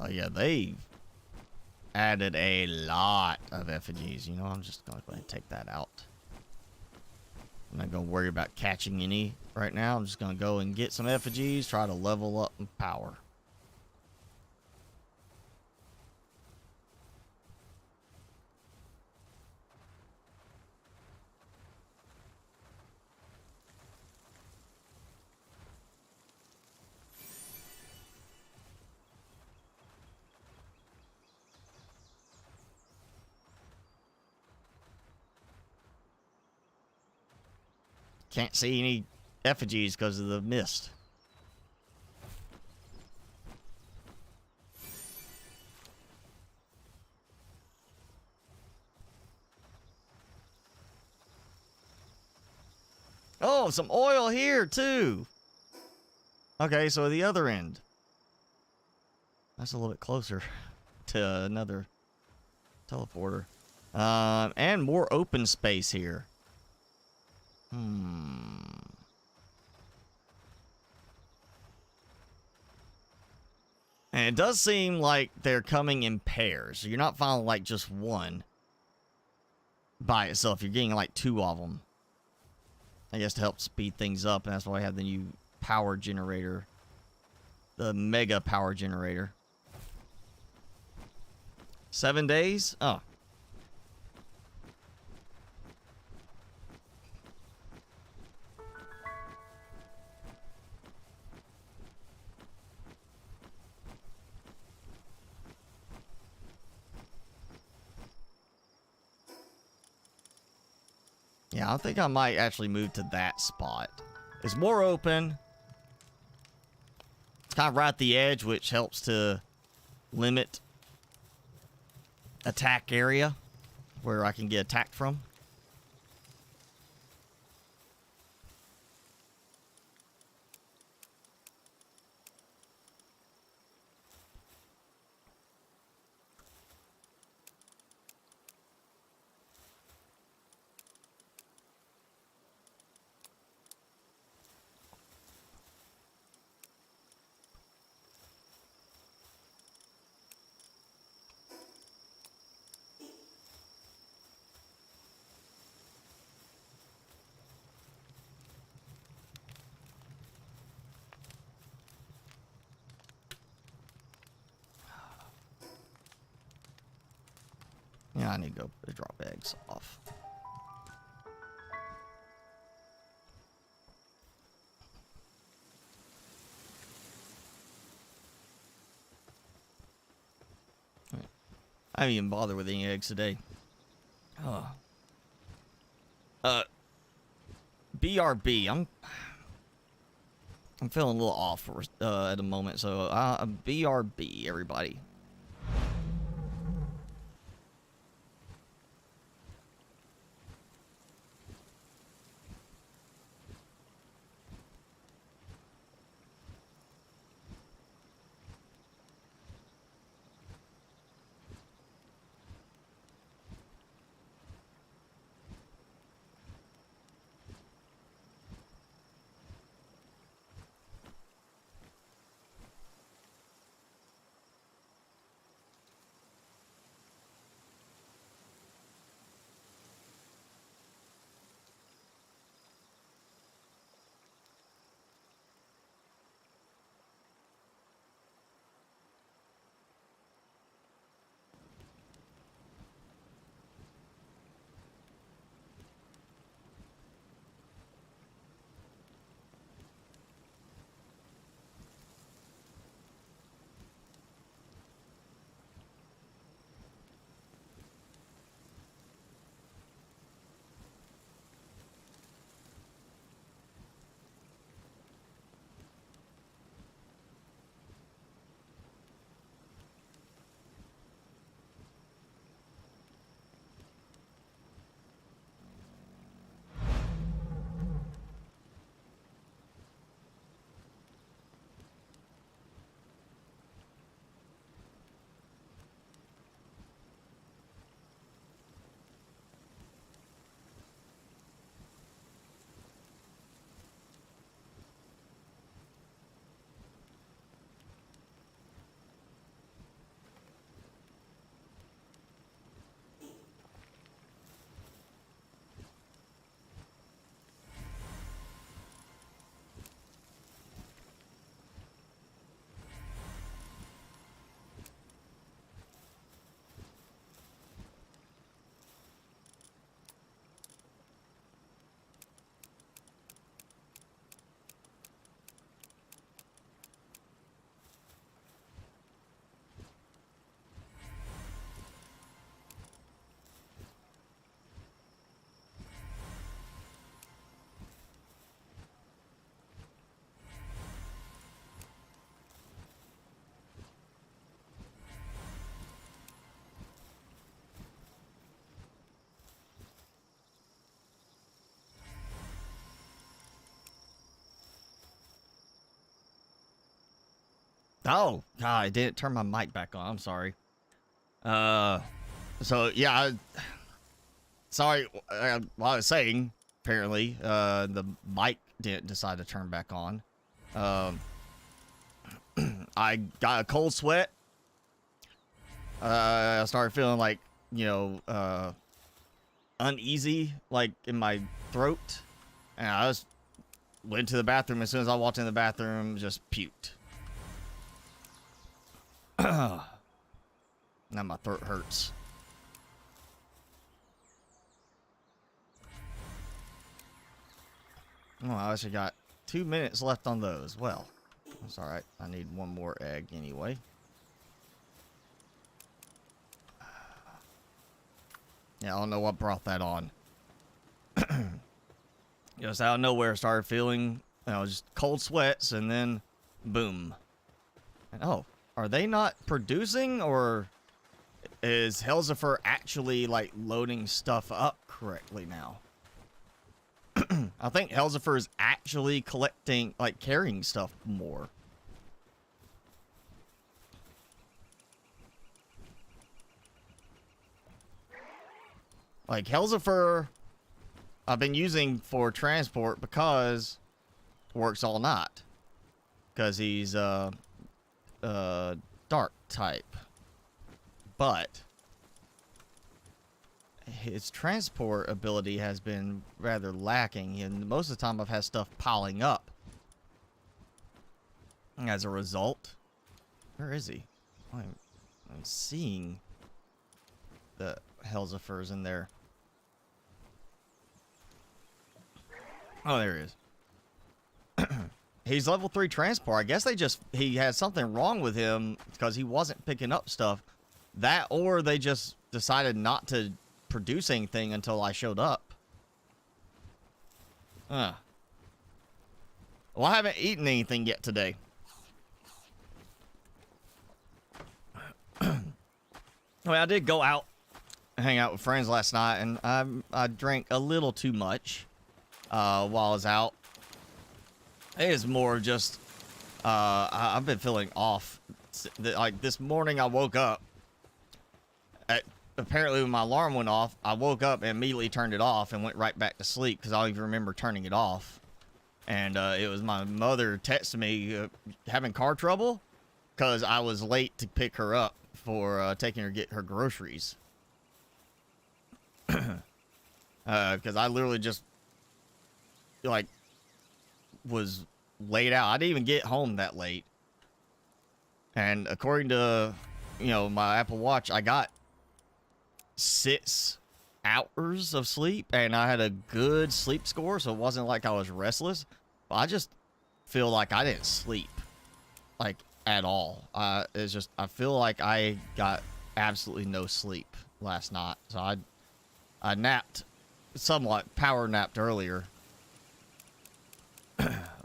Oh, yeah, they added a lot of effigies. You know, I'm just going to go ahead and take that out. I'm not going to worry about catching any right now. I'm just going to go and get some effigies, try to level up in power. Can't see any effigies because of the mist. Oh, some oil here too. Okay, so the other end. That's a little bit closer to another teleporter. And more open space here. And it does seem like they're coming in pairs. So you're not finding like just one by itself. You're getting like 2 of them. I guess to help speed things up. And that's why I have the new power generator. The mega power generator. 7 days? Oh. Yeah, I think I might actually move to that spot. It's more open. It's kind of right at the edge, which helps to limit attack area where I can get attacked from. I need to go drop eggs off. I haven't even bothered with any eggs today. Oh. BRB. I'm feeling a little off at the moment, so BRB, everybody. Oh, God, I didn't turn my mic back on. I'm sorry. So, yeah, sorry, what I was saying, apparently, the mic didn't decide to turn back on. I got a cold sweat. I started feeling like, you know, uneasy, like, in my throat. And I just went to the bathroom. As soon as I walked in the bathroom, just puked. Now my throat hurts. Oh, I actually got 2 minutes left on those. Well, that's alright. I need one more egg anyway. Yeah, I don't know what brought that on. Just out of nowhere, started feeling, you know, just cold sweats, and then boom. And oh, are they not producing, or is Helzifer actually like loading stuff up correctly now? I think Helzifer is actually collecting, like carrying stuff more. Like Helzifer, I've been using for transport because works all night. Because he's dark type, but his transport ability has been rather lacking, and most of the time I've had stuff piling up as a result. Where is he? I'm seeing the Helzifers in there. Oh, there he is. He's level 3 transport. I guess he had something wrong with him because he wasn't picking up stuff. That, or they just decided not to produce anything until I showed up. Well, I haven't eaten anything yet today. Well, I did go out and hang out with friends last night, and I drank a little too much while I was out. It is more just I've been feeling off. Like this morning, I woke up. Apparently, when my alarm went off, I woke up and immediately turned it off and went right back to sleep because I don't even remember turning it off. And it was my mother texting me having car trouble because I was late to pick her up for taking her to get her groceries. Because I literally just like was laid out. I didn't even get home that late. And according to, you know, my Apple Watch, I got 6 hours of sleep, and I had a good sleep score, so it wasn't like I was restless. But I just feel like I didn't sleep, like, at all. It's just, I feel like I got absolutely no sleep last night. So I napped, somewhat power napped earlier,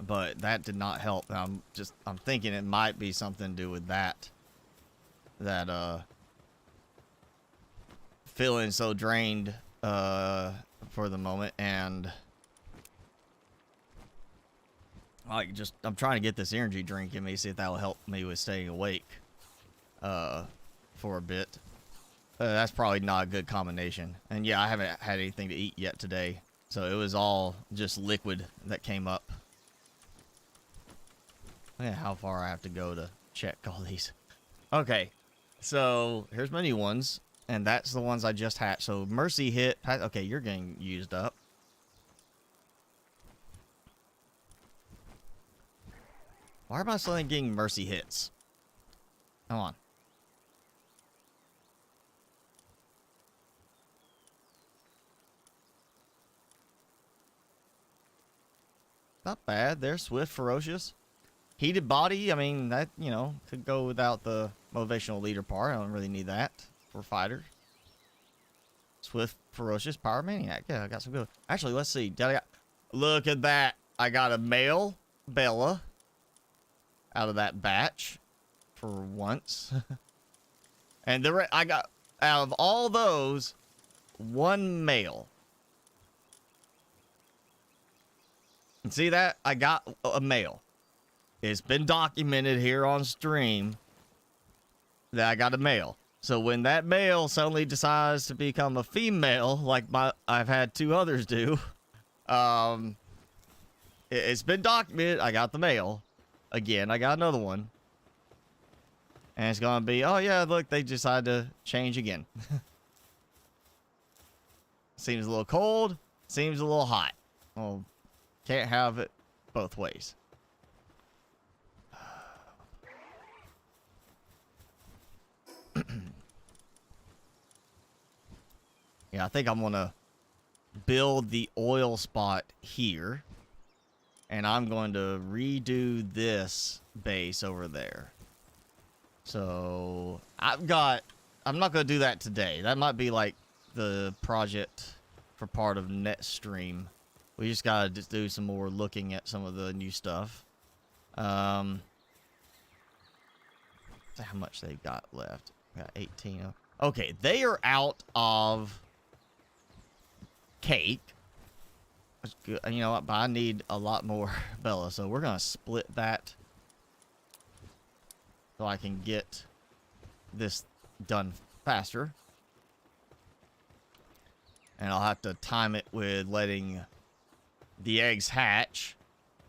but that did not help. I'm thinking it might be something to do with that feeling so drained for the moment, and like I'm trying to get this energy drink in me, see if that will help me with staying awake for a bit. That's probably not a good combination. And yeah, I haven't had anything to eat yet today, so it was all just liquid that came up. Yeah, how far I have to go to check all these. Okay, so here's my new ones, and that's the ones I just hatched. So Mercy hit. Okay, you're getting used up. Why am I suddenly getting Mercy hits? Come on. Not bad. They're swift, ferocious. Heated body, I mean, that, you know, could go without the motivational leader part. I don't really need that for fighters. Swift, ferocious, power maniac. Yeah, I got some good. Actually, let's see. Look at that. I got a male Bella out of that batch for once. And I got, out of all those, 1 male. And see that? I got a male. It's been documented here on stream that I got a male. So when that male suddenly decides to become a female, like I've had 2 others do, it's been documented. I got the male. Again, I got another one. And it's going to be, oh yeah, look, they decided to change again. Seems a little cold. Seems a little hot. Well, can't have it both ways. Yeah, I think I'm gonna build the oil spot here, and I'm going to redo this base over there. So I'm not gonna do that today. That might be like the project for part of next stream. We just gotta do some more looking at some of the new stuff. How much they've got left? Got 18. Okay, they are out of cake. That's good. You know what? But I need a lot more Bella, so we're gonna split that so I can get this done faster. And I'll have to time it with letting the eggs hatch.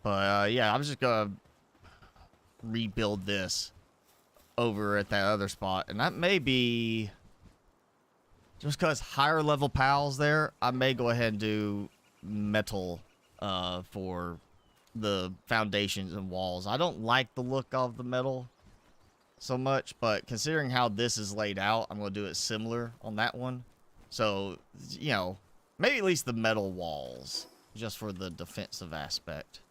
But yeah, I'm just gonna rebuild this over at that other spot, and that may be just because higher level pals there. I may go ahead and do metal for the foundations and walls. I don't like the look of the metal so much, but considering how this is laid out, I'm gonna do it similar on that one. So, you know, maybe at least the metal walls, just for the defensive aspect.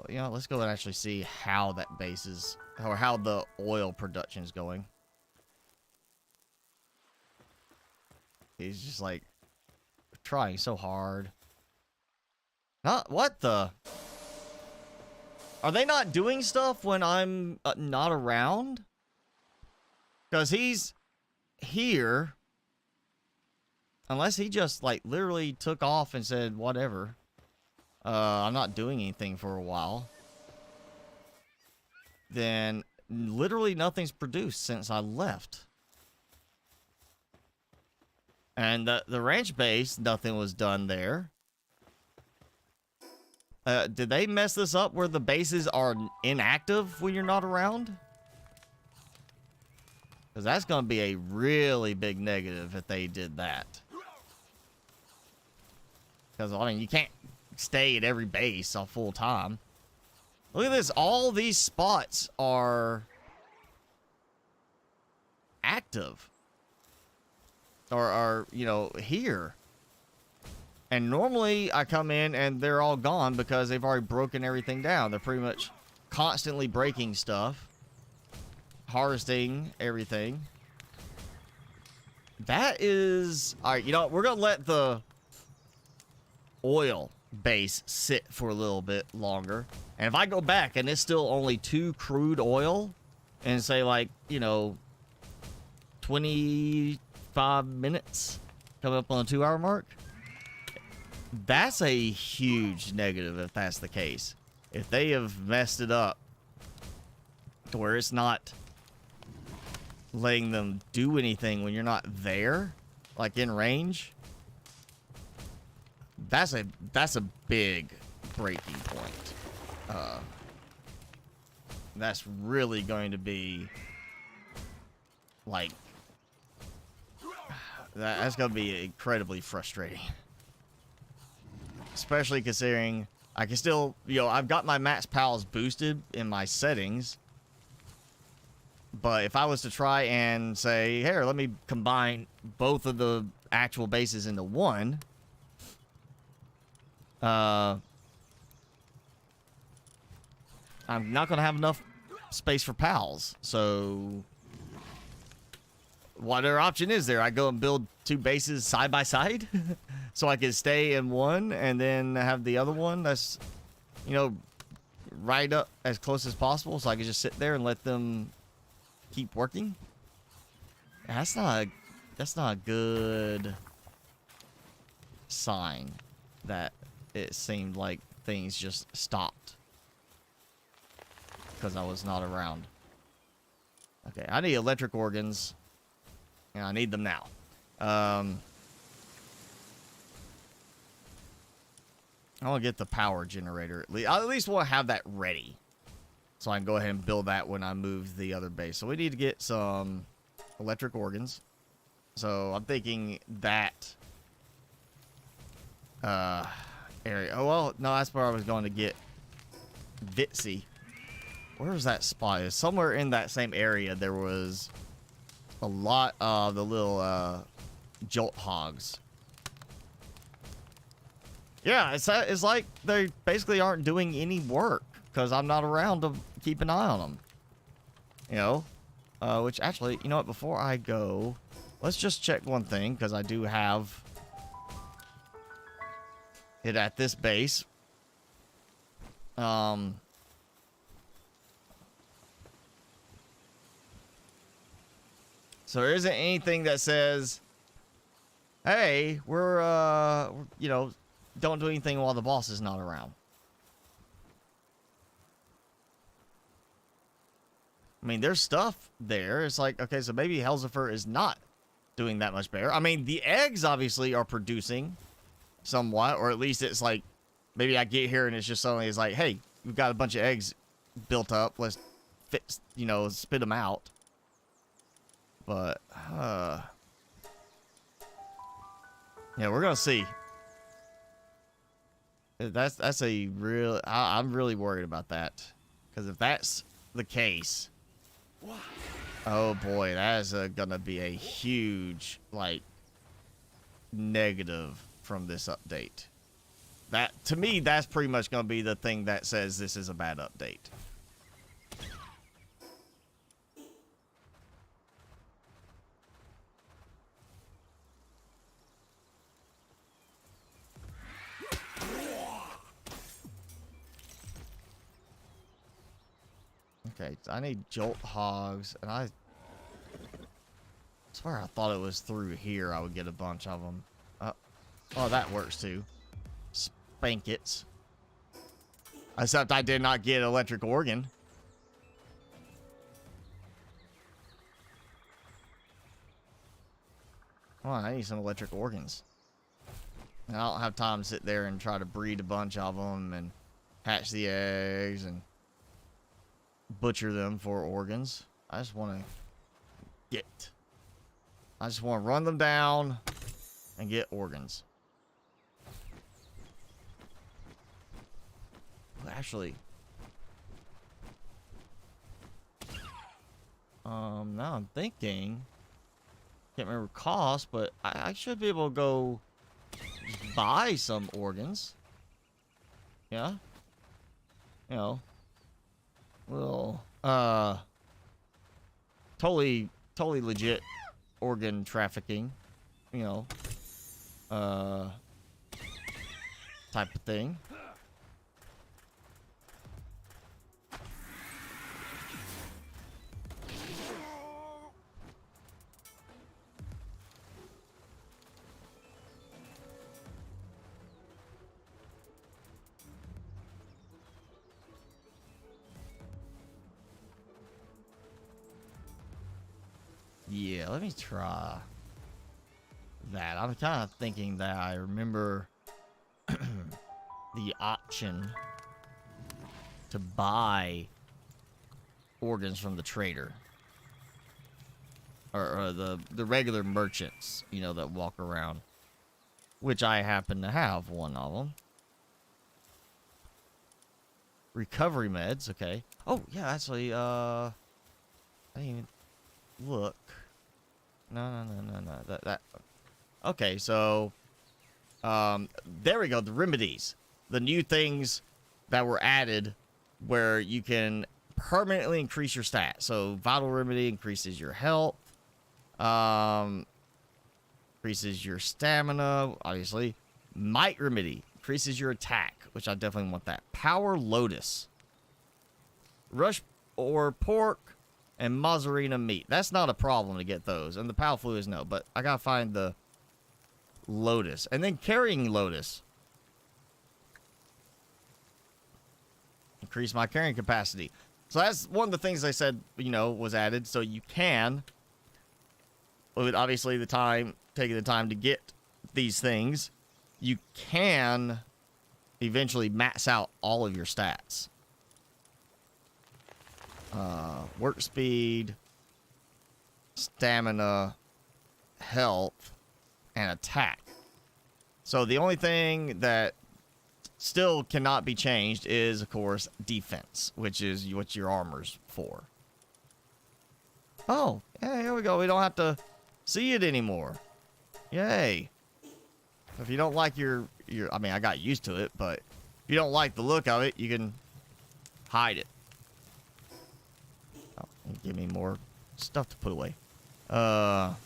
You know, let's go and actually see how that base is, or how the oil production is going. He's just like trying so hard. Not what the? Are they not doing stuff when I'm not around? Because he's here. Unless he just like literally took off and said whatever. I'm not doing anything for a while. Then literally nothing's produced since I left. And the ranch base, nothing was done there. Did they mess this up where the bases are inactive when you're not around? Because that's going to be a really big negative if they did that. Because, I mean, you can't stay at every base all full time. Look at this. All these spots are active. Or are, you know, here. And normally I come in and they're all gone because they've already broken everything down. They're pretty much constantly breaking stuff. Harvesting everything. That is... Alright, you know what? We're going to let the oil base sit for a little bit longer. And if I go back and it's still only 2 crude oil and say like, you know, 25 minutes coming up on the 2-hour mark, that's a huge negative if that's the case. If they have messed it up to where it's not letting them do anything when you're not there, like in range, that's a big breaking point. That's really going to be like that's going to be incredibly frustrating. Especially considering I can still, you know, I've got my max pals boosted in my settings. But if I was to try and say, here, let me combine both of the actual bases into one. I'm not going to have enough space for pals. So what other option is there? I go and build 2 bases side by side so I can stay in one and then have the other one that's, you know, right up as close as possible so I can just sit there and let them keep working. That's not a good sign that it seemed like things just stopped because I was not around. Okay, I need electric organs. And I need them now. I want to get the power generator. I at least want to have that ready. So I can go ahead and build that when I move the other base. So we need to get some electric organs. So I'm thinking that area. Oh, well, no, that's where I was going to get Vitsy. Where was that spot? Somewhere in that same area there was a lot of the little jolt hogs. Yeah, it's like they basically aren't doing any work because I'm not around to keep an eye on them. You know, which actually, you know what? Before I go, let's just check one thing because I do have it at this base. So there isn't anything that says, hey, we're you know, don't do anything while the boss is not around. I mean, there's stuff there. It's like, okay, so maybe Helsifer is not doing that much better. I mean, the eggs obviously are producing somewhat, or at least it's like, maybe I get here and it's just suddenly it's like, hey, we've got a bunch of eggs built up. Let's fix, you know, spit them out. But, yeah, we're gonna see. That's a real... I'm really worried about that. Because if that's the case... Oh boy, that is gonna be a huge, like, negative from this update. That, to me, that's pretty much gonna be the thing that says this is a bad update. Okay, I need jolt hogs, and I swear I thought it was through here I would get a bunch of them. Oh, that works too. Spankets. Except I did not get electric organ. Come on, I need some electric organs. And I don't have time to sit there and try to breed a bunch of them and hatch the eggs and butcher them for organs. I just want to I just want to run them down and get organs. Actually, now I'm thinking, can't remember cost, but I should be able to go just buy some organs. Yeah, you know, well, totally legit organ trafficking, you know, type of thing. Yeah, let me try that. I'm kind of thinking that I remember the option to buy organs from the trader. Or the regular merchants, you know, that walk around. Which I happen to have one of them. Recovery meds, okay. Oh, yeah, actually, I didn't even look. No. That. Okay, so, there we go. The remedies, the new things that were added, where you can permanently increase your stats. So, vital remedy increases your health, increases your stamina, obviously. Might remedy increases your attack, which I definitely want that. Power lotus, rush or pork, and mozzarella meat. That's not a problem to get those. And the Pal Fluids, no. But I gotta find the Lotus. And then carrying Lotus. Increase my carrying capacity. So that's one of the things I said, you know, was added. So you can, with obviously taking the time to get these things, you can eventually max out all of your stats. Work speed, stamina, health, and attack. So the only thing that still cannot be changed is, of course, defense, which is what your armor's for. Oh, yeah, here we go. We don't have to see it anymore. Yay. If you don't like your I mean, I got used to it, but if you don't like the look of it, you can hide it. Oh, give me more stuff to put away. Pal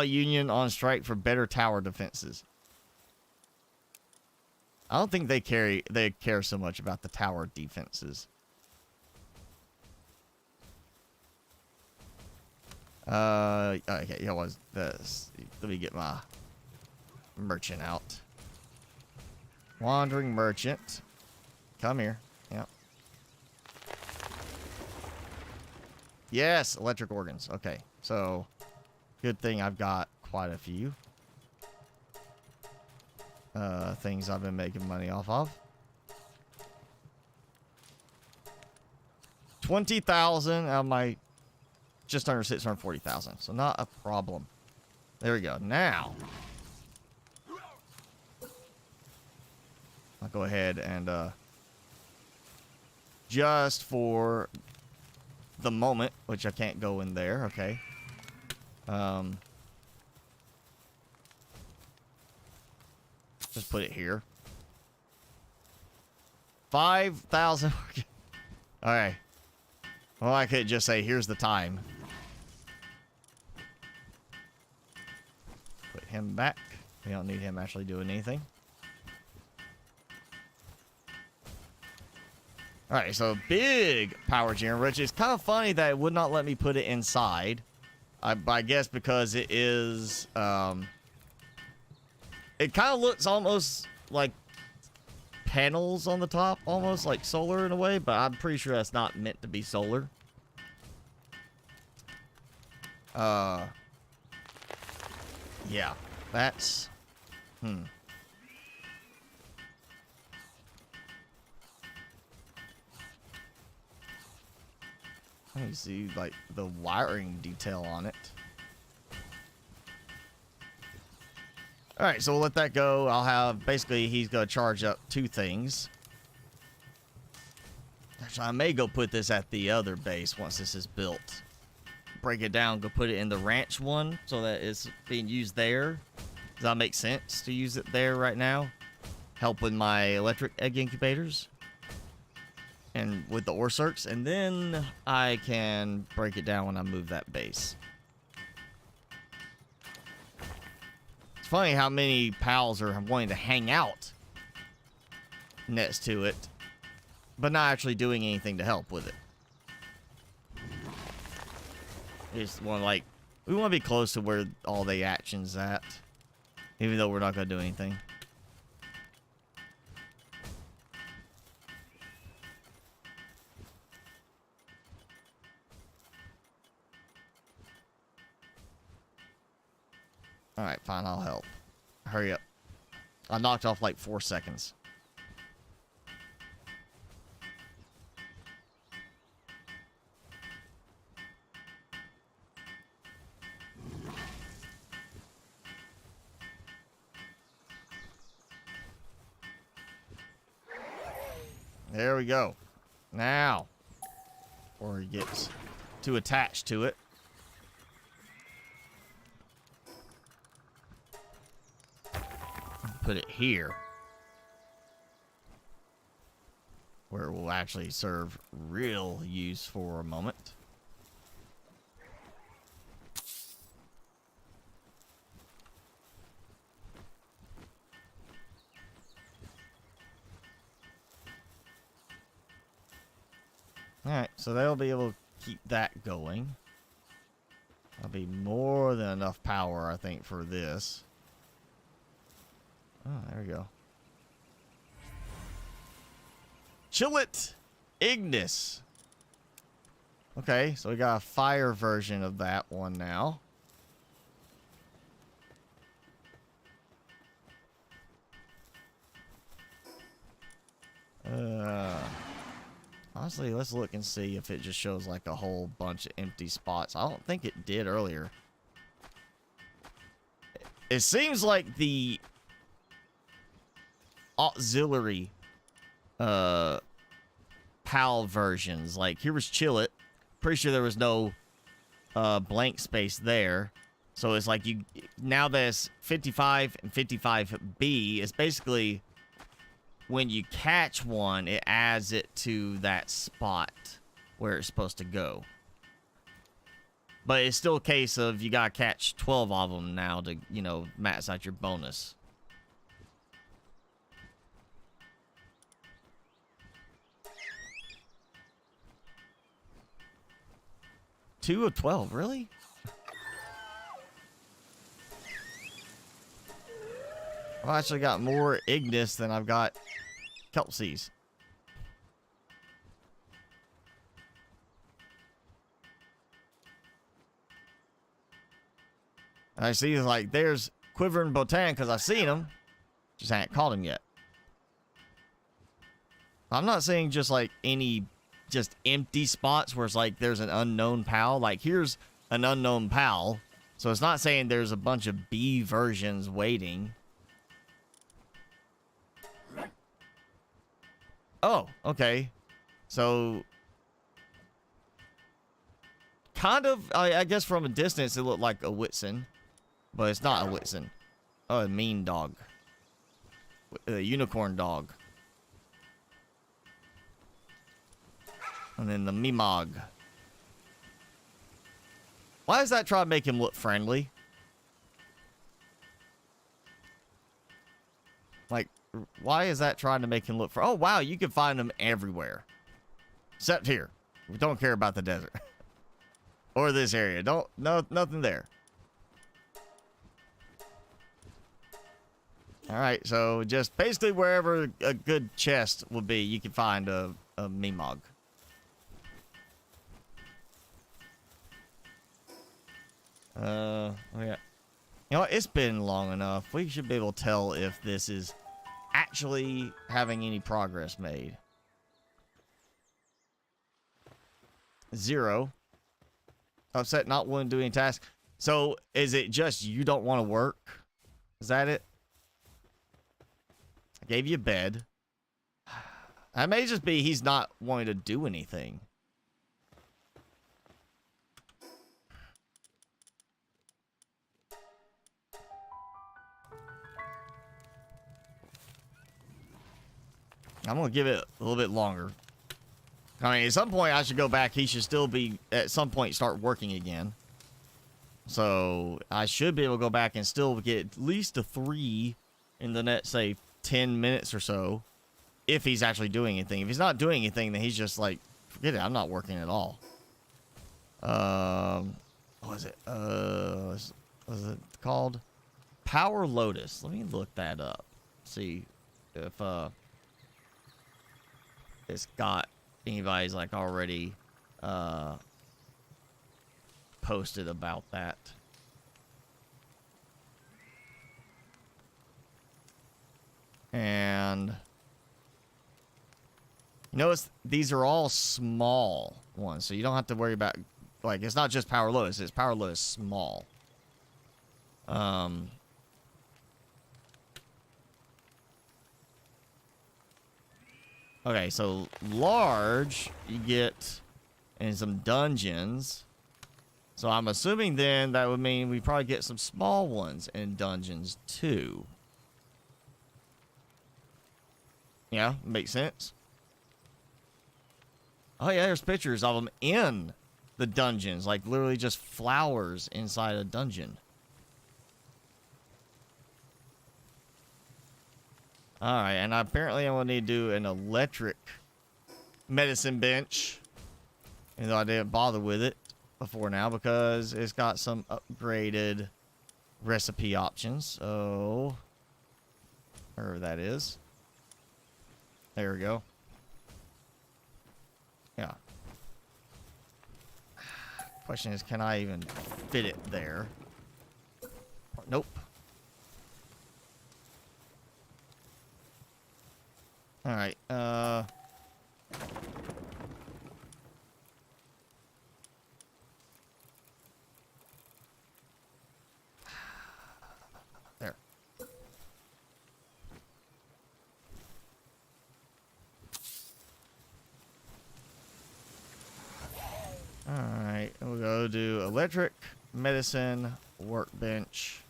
Union on strike for better tower defenses. I don't think they care so much about the tower defenses. Okay, yeah, was this? Let me get my merchant out. Wandering merchant, come here. Yep. Yes, electric organs. Okay, so good thing I've got quite a few things I've been making money off of. 20,000 out of my just under 640,000, so not a problem. There we go. Now I'll go ahead and just for the moment, which I can't go in there. Okay. Just put it here. 5,000. All right. Well, I could just say, here's the time. Put him back. We don't need him actually doing anything. All right, so big power generator, which is kind of funny that it would not let me put it inside. I guess because it is, it kind of looks almost like panels on the top, almost like solar in a way, but I'm pretty sure that's not meant to be solar. Yeah, that's, Let me see, like, the wiring detail on it. Alright, so we'll let that go. I'll have, basically, he's going to charge up 2 things. Actually, I may go put this at the other base once this is built. Break it down, go put it in the ranch one so that it's being used there. Does that make sense to use it there right now? Help with my electric egg incubators. And with the ore circs, and then I can break it down when I move that base. It's funny how many pals are wanting to hang out next to it, but not actually doing anything to help with it. We just want to, like, we want to be close to where all the action's at, even though we're not going to do anything. Alright, fine, I'll help. Hurry up. I knocked off like 4 seconds. There we go. Now, before he gets too attached to it. Put it here, where it will actually serve real use for a moment. Alright, so they'll be able to keep that going. That'll be more than enough power, I think, for this. Oh, there we go. Chillet Ignis. Okay, so we got a fire version of that one now. Honestly, let's look and see if it just shows like a whole bunch of empty spots. I don't think it did earlier. It seems like the auxiliary PAL versions, like here was Chillet, pretty sure there was no blank space there, so it's like you now there's 55 and 55B. It's basically when you catch one, it adds it to that spot where it's supposed to go, but it's still a case of you gotta catch 12 of them now to, you know, max out your bonus. 2 of 12, really? I've actually got more Ignis than I've got Kelpsies. I see, like, there's Quivering Botan because I've seen him. Just haven't caught him yet. I'm not saying just, like, any just empty spots where it's like there's an unknown pal. Like, here's an unknown pal. So it's not saying there's a bunch of B versions waiting. Oh, okay. So, kind of, I guess from a distance, it looked like a Whitson. But it's not a Whitson. Oh, a mean dog. A unicorn dog. And then the Mimog. Why does that try to make him look friendly? Like, why is that trying to make him look for? Oh, wow, you can find them everywhere. Except here. We don't care about the desert. Or this area. Nothing there. Alright, so just basically wherever a good chest would be, you can find a Mimog. Yeah. You know what? It's been long enough. We should be able to tell if this is actually having any progress made. 0. Upset, not willing to do any tasks. So, is it just you don't want to work? Is that it? I gave you a bed. That may just be he's not wanting to do anything. I'm going to give it a little bit longer. I mean, at some point I should go back. He should still be, at some point, start working again. So, I should be able to go back and still get at least a 3 in the next, say, 10 minutes or so. If he's actually doing anything. If he's not doing anything, then he's just like, forget it, I'm not working at all. What was it? Was it called? Power Lotus. Let me look that up. See if, it's got anybody's like already posted about that. And you notice these are all small ones, so you don't have to worry about, like, it's not just Power Lotus, it's Power Lotus small. Okay, so large you get in some dungeons. So I'm assuming then that would mean we probably get some small ones in dungeons too. Yeah, makes sense. Oh yeah, there's pictures of them in the dungeons, like literally just flowers inside a dungeon. Alright, and apparently I'm going to need to do an electric medicine bench. Even though I didn't bother with it before now because it's got some upgraded recipe options. So, wherever that is. There we go. Yeah. Question is, can I even fit it there? Nope. Alright, there. Alright, we'll go do electric, medicine, workbench.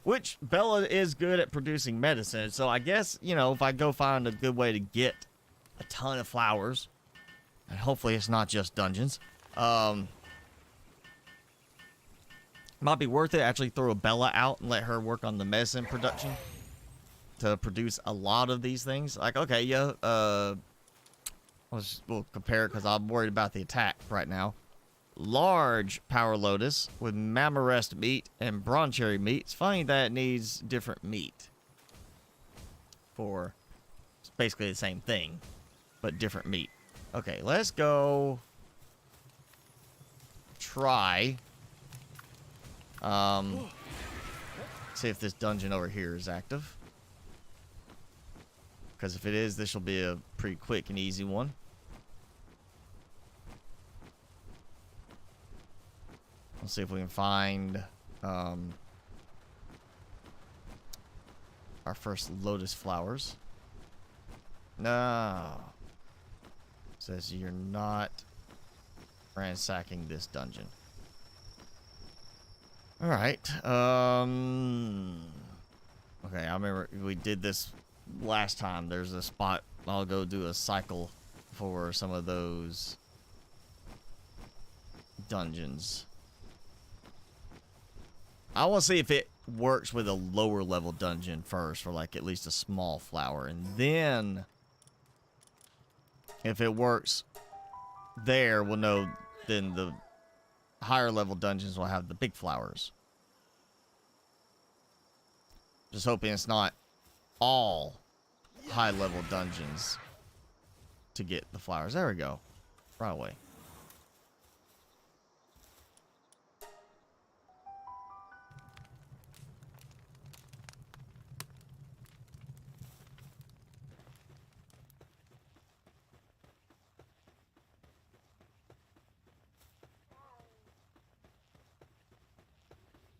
Which, Bella is good at producing medicine, so I guess, you know, if I go find a good way to get a ton of flowers, and hopefully it's not just dungeons, might be worth it. Actually throw Bella out and let her work on the medicine production to produce a lot of these things. Like, okay, yeah, we'll compare it because I'm worried about the attack right now. Large Power Lotus with Mamarest meat and Broncherry meat. It's funny that it needs different meat for it's basically the same thing, but different meat. Okay, let's go try. See if this dungeon over here is active. Because if it is, this will be a pretty quick and easy one. Let's see if we can find our first lotus flowers. No. Says you're not ransacking this dungeon. Alright. Okay, I remember we did this last time. There's a spot I'll go do a cycle for some of those dungeons. I want to see if it works with a lower level dungeon first, for like at least a small flower, and then if it works there, we'll know then the higher level dungeons will have the big flowers. Just hoping it's not all high level dungeons to get the flowers. There we go. Right away.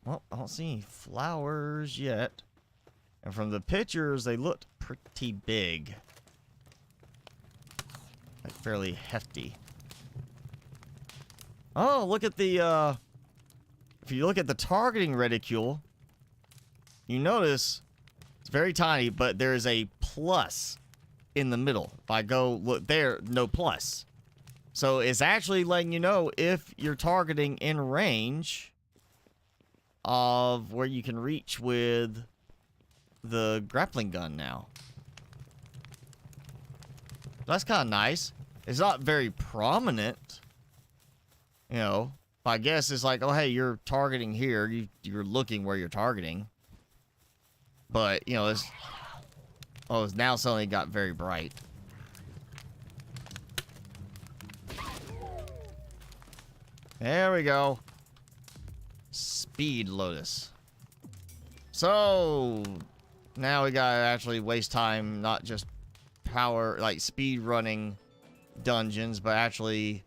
Well, I don't see any flowers yet. And from the pictures, they looked pretty big. Like fairly hefty. Oh, look at the, if you look at the targeting reticule, you notice it's very tiny, but there is a plus in the middle. If I go look there, no plus. So it's actually letting you know if you're targeting in range of where you can reach with the grappling gun now. That's kind of nice. It's not very prominent, you know. But I guess it's like, oh hey, you're targeting here. You're looking where you're targeting. But you know, it's now suddenly got very bright. There we go. Speed Lotus. So now we gotta actually waste time, not just power, like speed running dungeons, but actually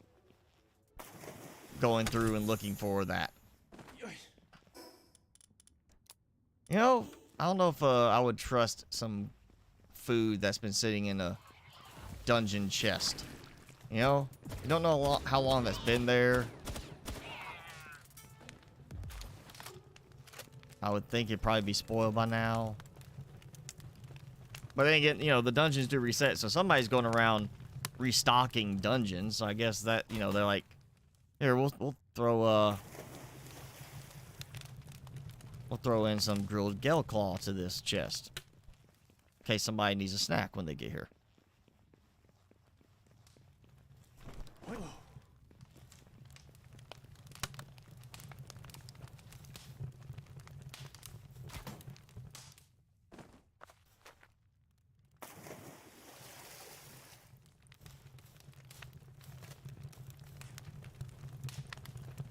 going through and looking for that. You know, I don't know if I would trust some food that's been sitting in a dungeon chest. You know, you don't know how long that's been there. I would think it'd probably be spoiled by now. But then again, you know, the dungeons do reset, so somebody's going around restocking dungeons. So I guess that, you know, they're like, here, we'll throw in some grilled gale claw to this chest, in case somebody needs a snack when they get here.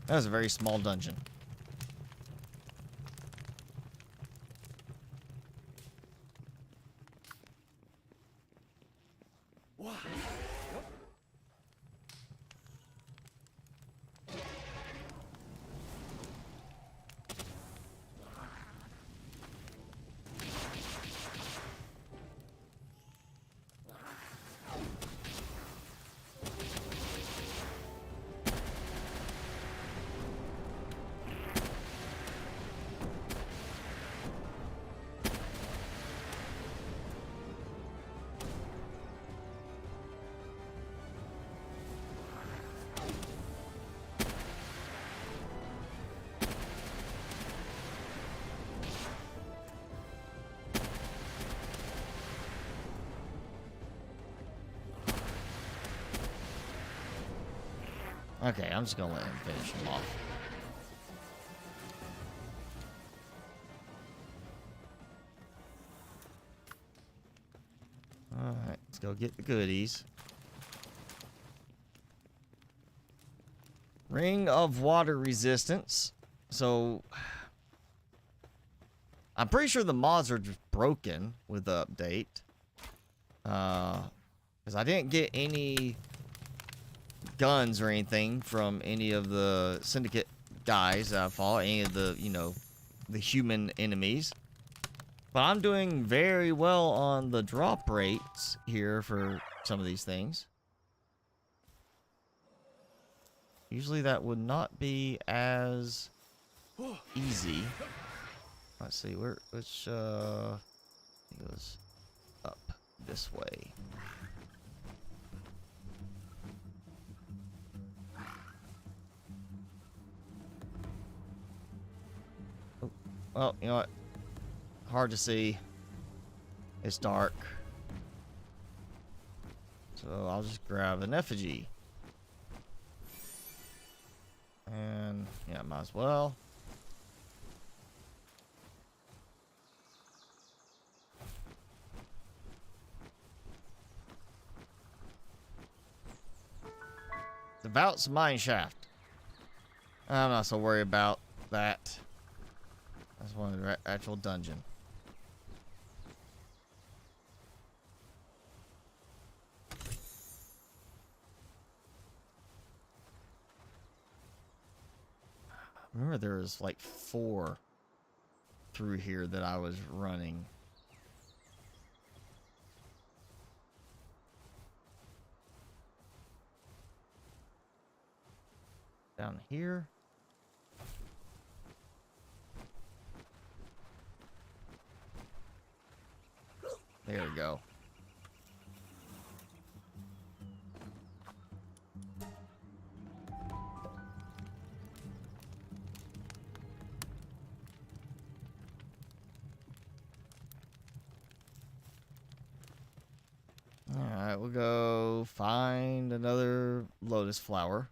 That was a very small dungeon. Okay, I'm just gonna let him finish him off. Alright, let's go get the goodies. Ring of Water Resistance. So, I'm pretty sure the mods are just broken with the update. Because I didn't get any guns or anything from any of the Syndicate guys that I fought, any of the, you know, the human enemies. But I'm doing very well on the drop rates here for some of these things. Usually that would not be as easy. Let's see, which it goes up this way. Oh, well, you know what? Hard to see. It's dark. So I'll just grab an effigy. And yeah, might as well. The Vought's mine shaft. I'm not so worried about that. That's one of the actual dungeon. Remember there was like 4 through here that I was running. Down here. There we go. Alright, we'll go find another lotus flower.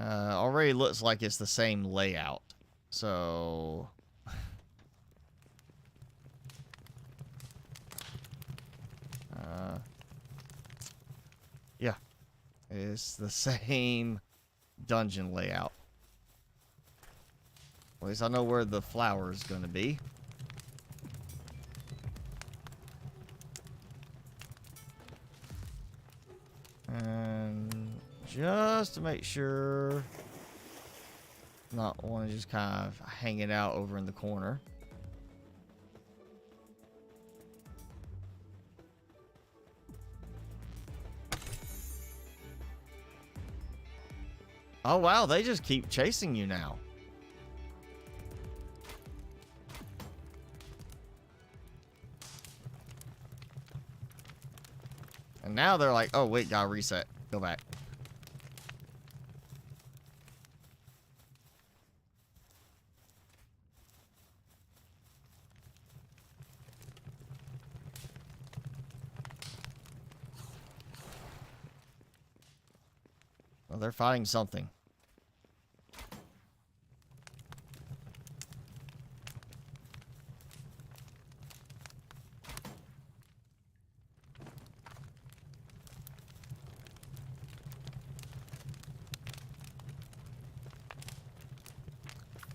Already looks like it's the same layout. So... yeah. It's the same dungeon layout. At least I know where the flower is going to be. And just to make sure, not want to just kind of hang it out over in the corner. Oh wow, they just keep chasing you now. And now they're like, oh wait, gotta reset. Go back. Well, they're fighting something.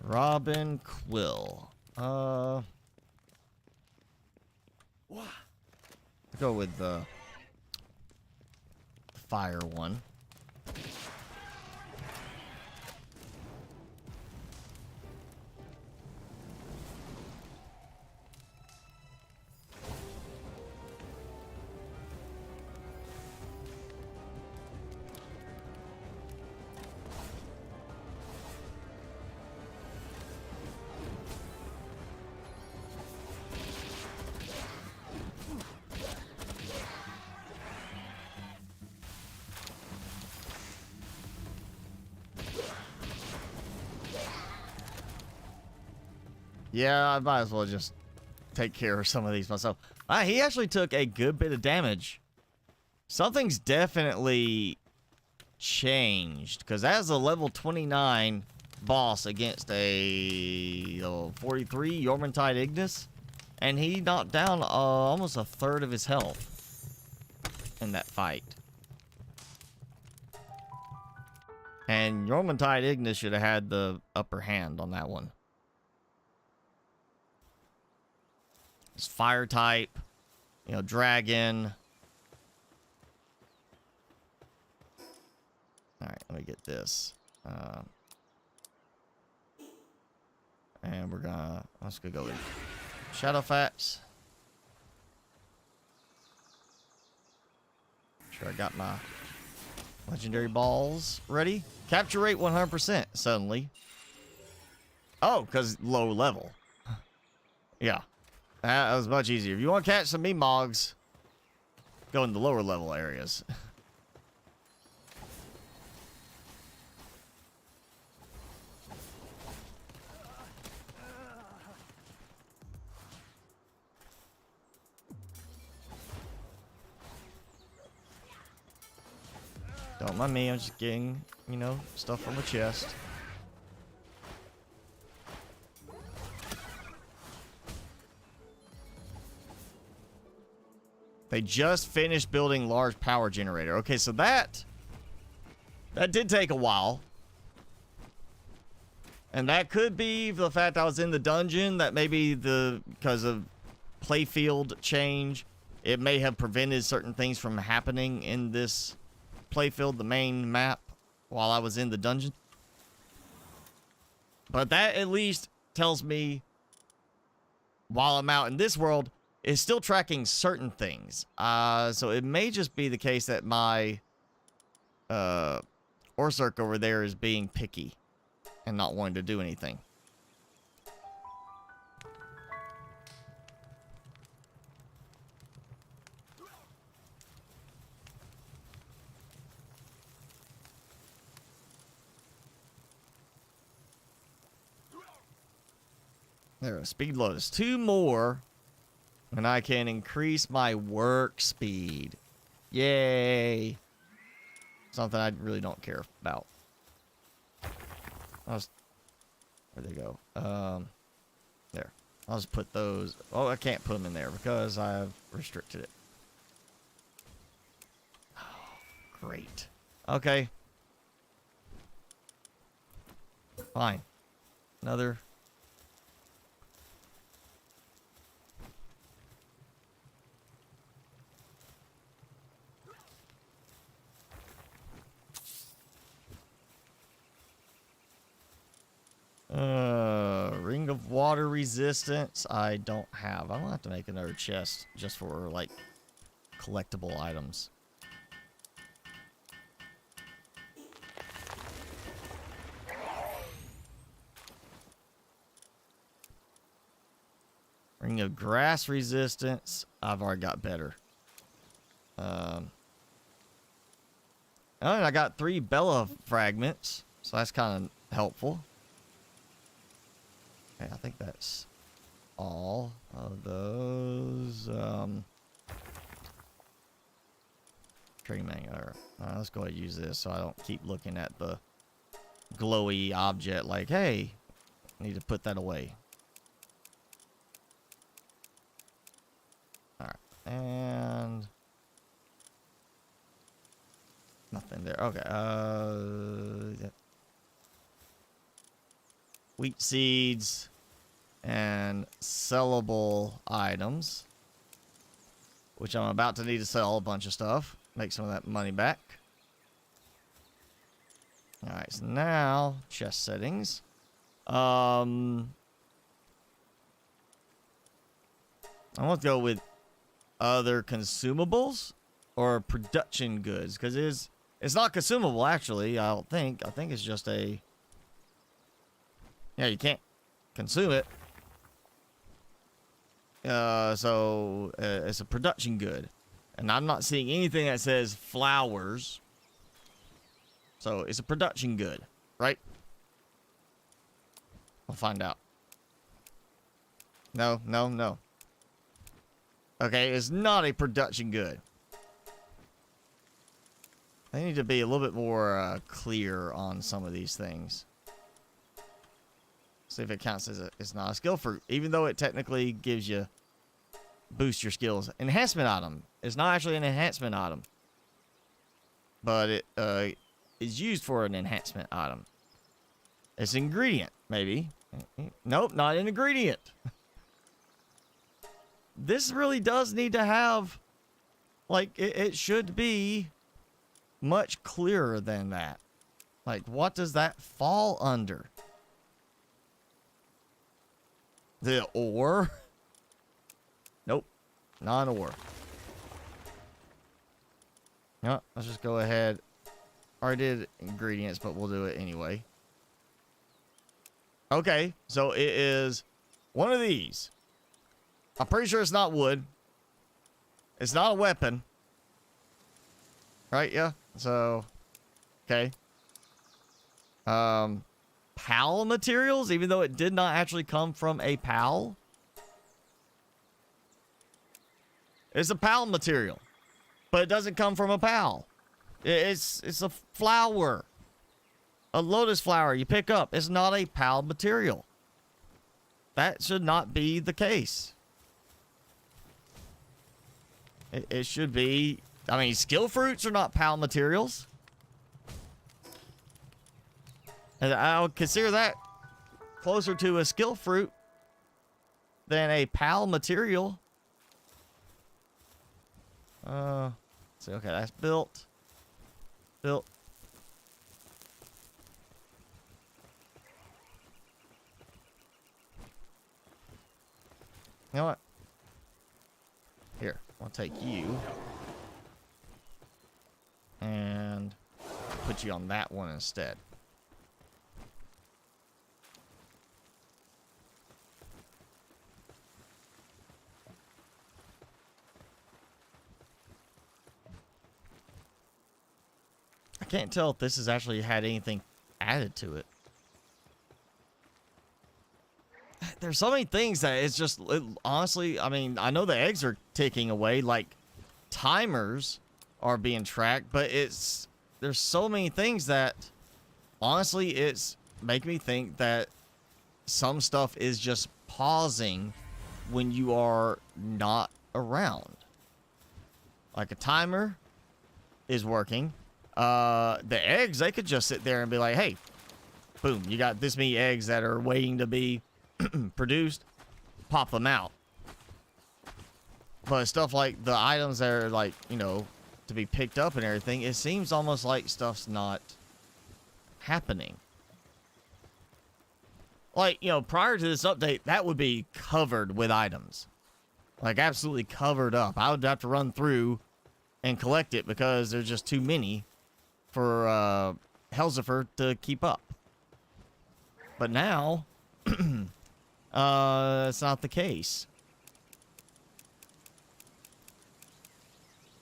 Robin Quill. I'll go with the fire one. Yeah, I might as well just take care of some of these myself. He actually took a good bit of damage. Something's definitely changed, because as a level 29 boss against a 43 Yormantide Ignis, and he knocked down almost a third of his health in that fight. And Yormantide Ignis should have had the upper hand on that one. It's fire type. You know, dragon. Alright, let me get this. And we're gonna... Let's go with Shadowfax. Sure, I got my legendary balls ready. Capture rate 100% suddenly. Oh, because low level. Yeah. That was much easier. If you want to catch some Memogs, go in the lower level areas. Don't mind me, I'm just getting, you know, stuff from the chest. They just finished building large power generator. Okay, so that did take a while. And that could be the fact I was in the dungeon, that maybe because of playfield change, it may have prevented certain things from happening in this playfield, the main map, while I was in the dungeon. But that at least tells me, while I'm out in this world, it's still tracking certain things. So it may just be the case that my Orsurk over there is being picky and not wanting to do anything. There, speed lotus. 2 more, and I can increase my work speed. Yay! Something I really don't care about. Where'd they go? There. I'll just put those. Oh, I can't put them in there because I've restricted it. Oh, great. Okay. Fine. Another. Ring of water resistance. I don't have. I'm gonna have to make another chest just for like collectible items. Ring of grass resistance. I've already got better. And I got 3 Bella fragments, so that's kind of helpful. Okay, I think that's all of those. Tree mango. Let's go ahead and use this so I don't keep looking at the glowy object like, hey, I need to put that away. Alright, and nothing there. Okay, wheat seeds and sellable items, which I'm about to need to sell a bunch of stuff, make some of that money back. All right, so now chest settings. I want to go with other consumables or production goods, because it's not consumable actually. I don't think. I think it's just a. Yeah, you can't consume it. So it's a production good. And I'm not seeing anything that says flowers. So it's a production good, right? We'll find out. No, no, no. Okay, it's not a production good. I need to be a little bit more clear on some of these things. See if it counts as it's not a skill fruit, even though it technically gives you boost your skills. Enhancement item. It's not actually an enhancement item, but it is used for an enhancement item. It's an ingredient, maybe. Nope, not an ingredient. this really does need to have, like, it should be much clearer than that. Like, what does that fall under? The ore? Nope. Not an ore. No, let's just go ahead. Already did ingredients, but we'll do it anyway. Okay, so it is one of these. I'm pretty sure it's not wood. It's not a weapon. Right, yeah. So, okay. PAL materials, even though it did not actually come from a PAL. It's a PAL material, but it doesn't come from a PAL. It's a flower. A lotus flower you pick up. It's not a PAL material. That should not be the case. It should be... I mean, skill fruits are not PAL materials. And I'll consider that closer to a skill fruit than a PAL material. So, okay, that's built. Built. You know what? Here, I'll take you. And put you on that one instead. I can't tell if this has actually had anything added to it. There's so many things that it's just, honestly, I mean, I know the eggs are ticking away, like timers are being tracked, but there's so many things that, honestly, it's making me think that some stuff is just pausing when you are not around. Like a timer is working. The eggs, they could just sit there and be like, hey, boom, you got this many eggs that are waiting to be produced, pop them out. But stuff like the items that are, like, you know, to be picked up and everything, it seems almost like stuff's not happening. Like, you know, prior to this update, that would be covered with items. Like, absolutely covered up. I would have to run through and collect it because there's just too many for Helsifer to keep up. But now, that's not the case.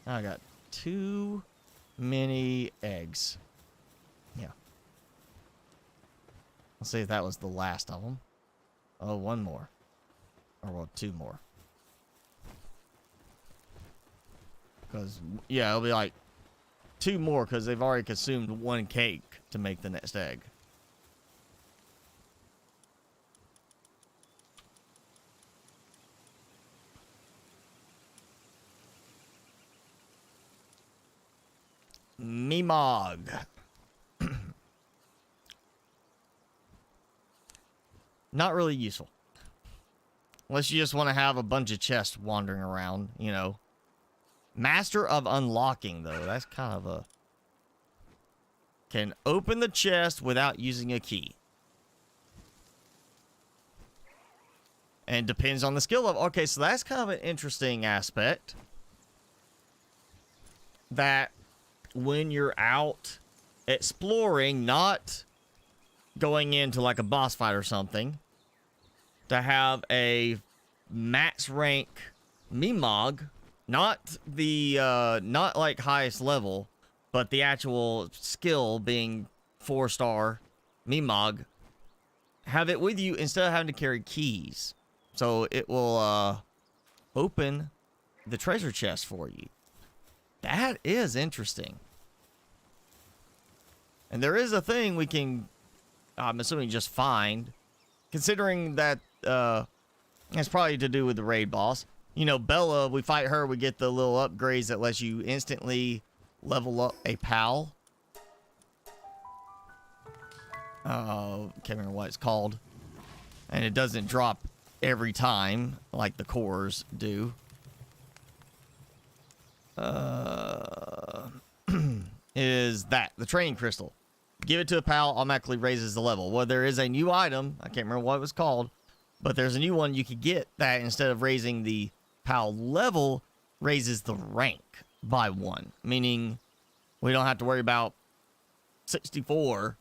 Now I got too many eggs. Yeah. Let's see if that was the last of them. Oh, one more. Or, well, two more. Because, yeah, it'll be like two more because they've already consumed one cake to make the next egg. Meemog. Not really useful. Unless you just want to have a bunch of chests wandering around, you know. Master of Unlocking, though. That's kind of a... Can open the chest without using a key. And depends on the skill level. Okay, so that's kind of an interesting aspect. That when you're out exploring, not going into like a boss fight or something, to have a max rank Meemog, not the not like highest level, but the actual skill being 4-star Meemog, have it with you instead of having to carry keys. So it will open the treasure chest for you. That is interesting. And there is a thing we can, I'm assuming, just find, considering that it's probably to do with the raid boss. You know, Bella, we fight her, we get the little upgrades that lets you instantly level up a PAL. Can't remember what it's called. And it doesn't drop every time like the cores do. Is that the training crystal? Give it to a pal, automatically raises the level. Well, there is a new item. I can't remember what it was called, but there's a new one you could get that instead of raising the pal level, raises the rank by 1. Meaning we don't have to worry about 64,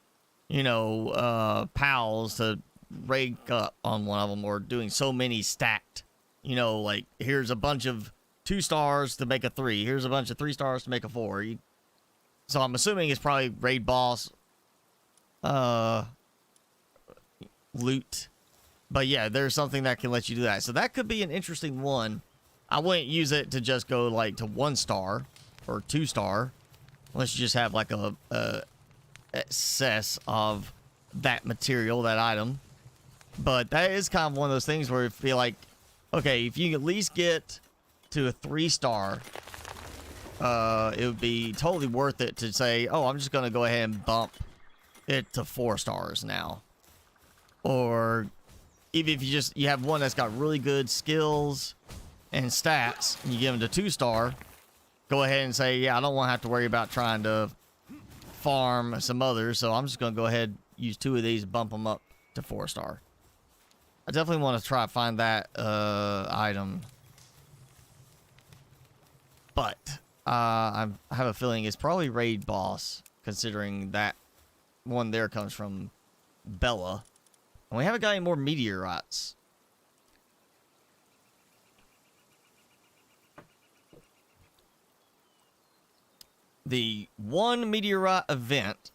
pals to rank up on one of them, or doing so many stacked. Like here's a bunch of 2 stars to make a 3. Here's a bunch of 3 stars to make a 4. So I'm assuming it's probably raid boss loot. But yeah, there's something that can let you do that. So that could be an interesting one. I wouldn't use it to just go like to 1 star or 2 star. Unless you just have like a excess of that material, that item. But that is kind of one of those things where you feel like, okay, if you can at least get to a 3 star, it would be totally worth it to say, oh, I'm just going to go ahead and bump it to 4 stars now. Or even if you have one that's got really good skills and stats, and you give them to 2 star, go ahead and say, yeah, I don't want to have to worry about trying to farm some others, so I'm just going to go ahead and use 2 of these, bump them up to 4 star. I definitely want to try to find that item. But I have a feeling it's probably raid boss, considering that one there comes from Bella. And we haven't got any more meteorites. The one meteorite event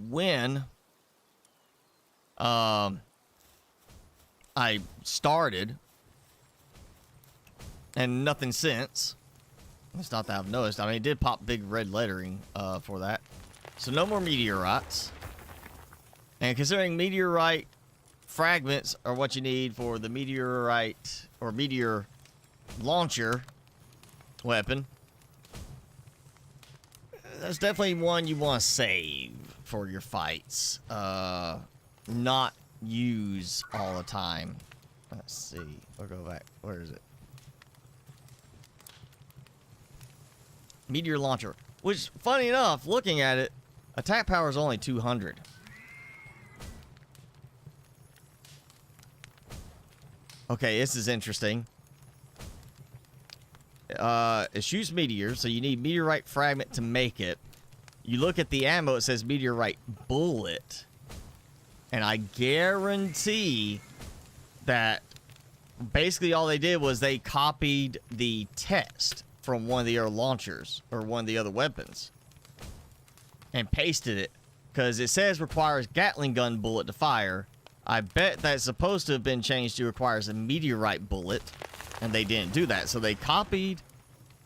when I started, and nothing since. It's not that I've noticed. I mean, it did pop big red lettering for that. So no more meteorites. And considering meteorite fragments are what you need for the meteorite or meteor launcher weapon, that's definitely one you want to save for your fights. Not use all the time. Let's see. We'll go back. Where is it? Meteor launcher. Which, funny enough, looking at it, attack power is only 200. Okay, this is interesting. It shoots meteors, so you need meteorite fragment to make it. You look at the ammo, it says meteorite bullet. And I guarantee that basically all they did was they copied the text from one of the other launchers or one of the other weapons and pasted it, because it says requires Gatling gun bullet to fire. I bet that's supposed to have been changed to requires a meteorite bullet, and they didn't do that. So they copied,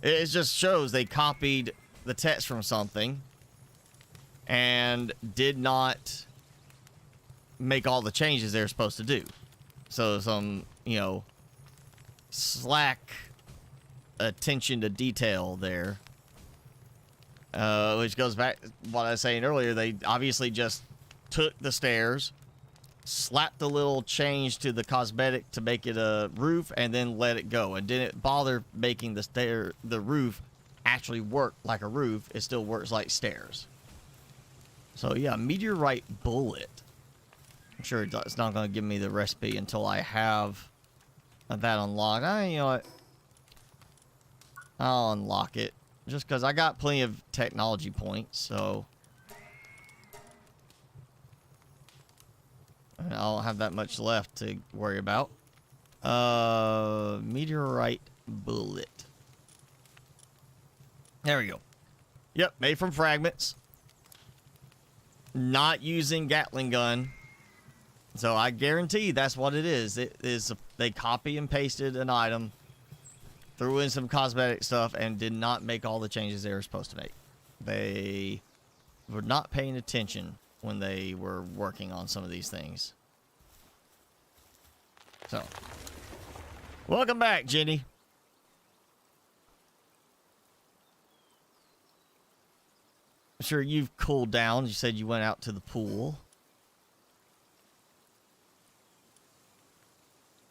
it just shows they copied the text from something and did not make all the changes they're supposed to do. So some, slack attention to detail there. Which goes back to what I was saying earlier. They obviously just took the stairs, slapped a little change to the cosmetic to make it a roof, and then let it go. And didn't bother making the roof actually work like a roof. It still works like stairs. So yeah, meteorite bullet. I'm sure it's not going to give me the recipe until I have that unlocked. You know what? I'll unlock it. Just because I got plenty of technology points, so I don't have that much left to worry about. Meteorite bullet. There we go. Yep, made from fragments. Not using Gatling gun. So I guarantee that's what it is. It is they copy and pasted an item, threw in some cosmetic stuff, and did not make all the changes they were supposed to make. They were not paying attention when they were working on some of these things. So, welcome back, Jenny. I'm sure you've cooled down. You said you went out to the pool.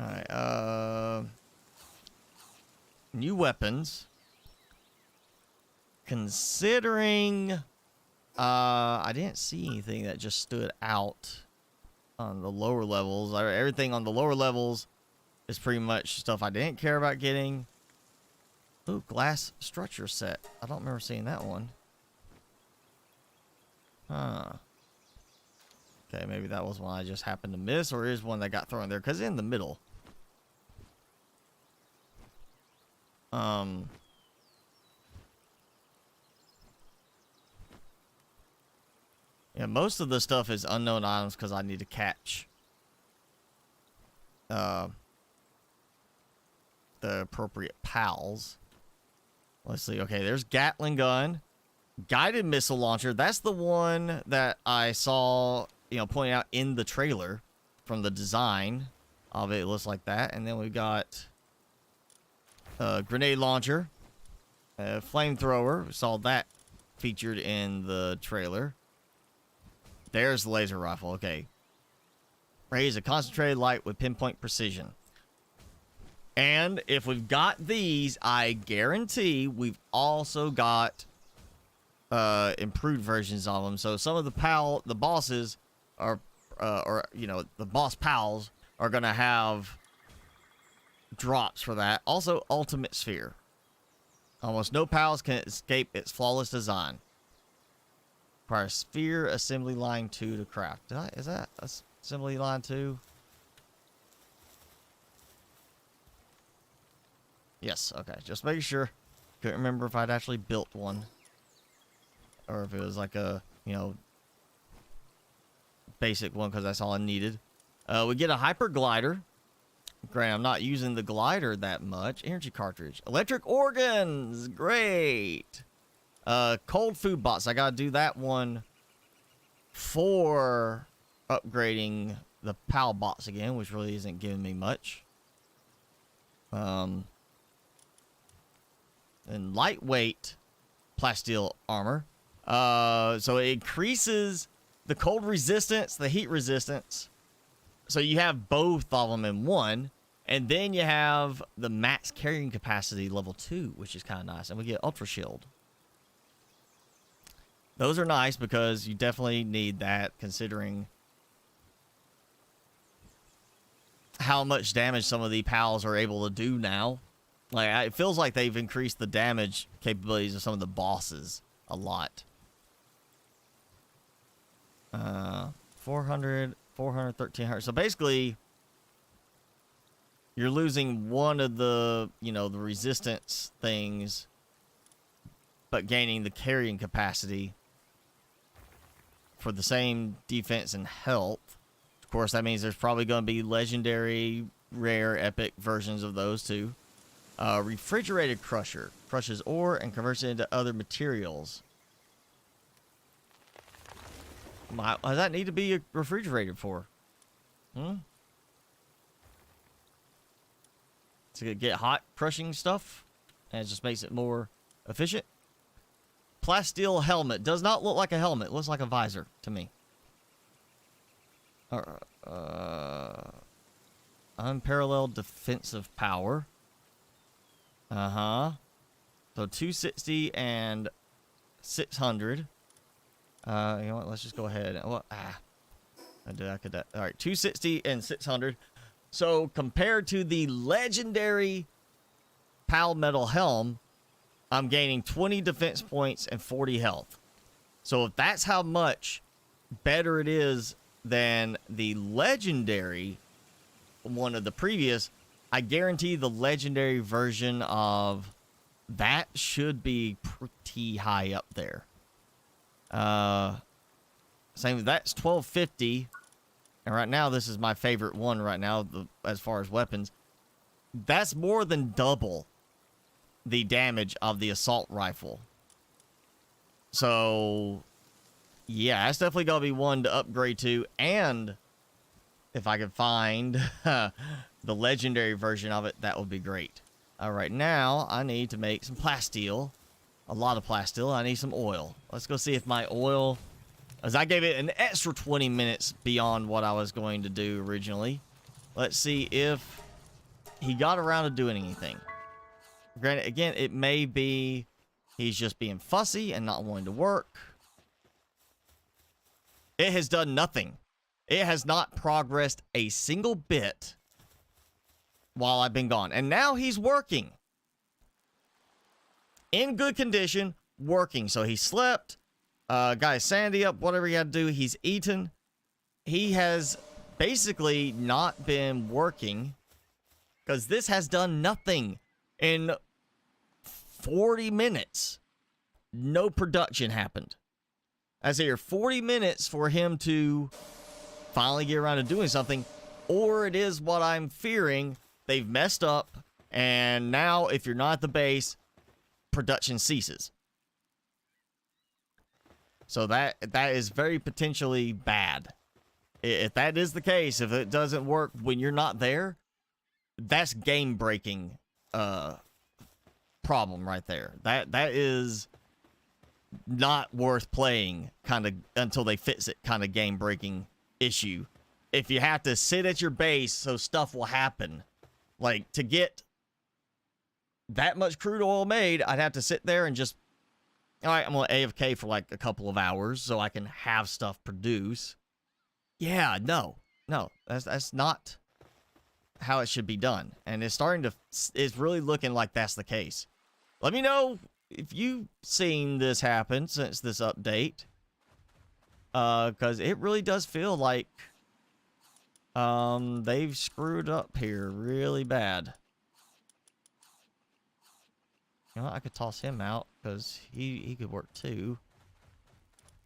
Alright, new weapons. Considering, I didn't see anything that just stood out on the lower levels. Everything on the lower levels is pretty much stuff I didn't care about getting. Ooh, glass structure set. I don't remember seeing that one. Huh. Okay, maybe that was one I just happened to miss, or is one that got thrown there, because it's in the middle. Yeah, most of the stuff is unknown items because I need to catch the appropriate pals. Let's see. Okay, there's Gatling gun. Guided missile launcher. That's the one that I saw, you know, pointing out in the trailer from the design of it. It looks like that. And then we've got grenade launcher, flamethrower. We saw that featured in the trailer. There's the laser rifle. Okay. Raise a concentrated light with pinpoint precision. And if we've got these, I guarantee we've also got improved versions of them. So some of the bosses are, or you know, the boss pals are gonna have drops for that. Also, ultimate sphere. Almost no pals can escape its flawless design. Require sphere assembly line 2 to craft. Is that assembly line 2? Yes, okay. Just making sure. Couldn't remember if I'd actually built one. Or if it was like a, you know, basic one because that's all I needed. We get a hyper glider. Granted, I'm not using the glider that much. Energy cartridge. Electric organs. Great. Cold food bots. I gotta do that one for upgrading the PAL bots again, which really isn't giving me much. And lightweight plasteel armor. So it increases the cold resistance, the heat resistance. So you have both of them in one. And then you have the max carrying capacity level 2, which is kind of nice. And we get ultra shield. Those are nice because you definitely need that, considering how much damage some of the pals are able to do now. Like, it feels like they've increased the damage capabilities of some of the bosses a lot. 400, 1300. So basically, you're losing one of the, you know, the resistance things, but gaining the carrying capacity for the same defense and health. Of course, that means there's probably going to be legendary, rare, epic versions of those too. Refrigerated crusher. Crushes ore and converts it into other materials. What does that need to be refrigerated for? To get hot crushing stuff? And it just makes it more efficient. Plasteel helmet. Does not look like a helmet. It looks like a visor to me. Unparalleled defensive power. So 260 and 600. You know what? Let's just go ahead. All right, 260 and 600. So compared to the legendary PAL metal helm, I'm gaining 20 defense points and 40 health. So if that's how much better it is than the legendary one of the previous, I guarantee the legendary version of that should be pretty high up there. Same, that's 1250. And right now, this is my favorite one right now, as far as weapons. That's more than double the damage of the assault rifle. So, yeah, that's definitely going to be one to upgrade to. And if I could find the legendary version of it, that would be great. All right, now I need to make some plasteel. A lot of plasteel. I need some oil. Let's go see if my oil... As I gave it an extra 20 minutes beyond what I was going to do originally. Let's see if he got around to doing anything. Granted, again, it may be he's just being fussy and not wanting to work. It has done nothing. It has not progressed a single bit while I've been gone. And now he's working. In good condition, working. So he slept, got his sanity up, whatever he had to do. He's eaten. He has basically not been working because this has done nothing. In 40 minutes, no production happened. I say here 40 minutes for him to finally get around to doing something, or it is what I'm fearing. They've messed up, and now if you're not at the base, production ceases. So that is very potentially bad. If that is the case, if it doesn't work when you're not there, that's game breaking problem right there. That is not worth playing kind of until they fix it kind of game breaking issue. If you have to sit at your base so stuff will happen, like to get that much crude oil made, I'd have to sit there and just, all right, I'm going to AFK for like a couple of hours so I can have stuff produce. Yeah, no, that's not how it should be done. And it's really looking like that's the case. Let me know if you've seen this happen since this update. Because it really does feel like they've screwed up here really bad. You know what? I could toss him out because he could work too.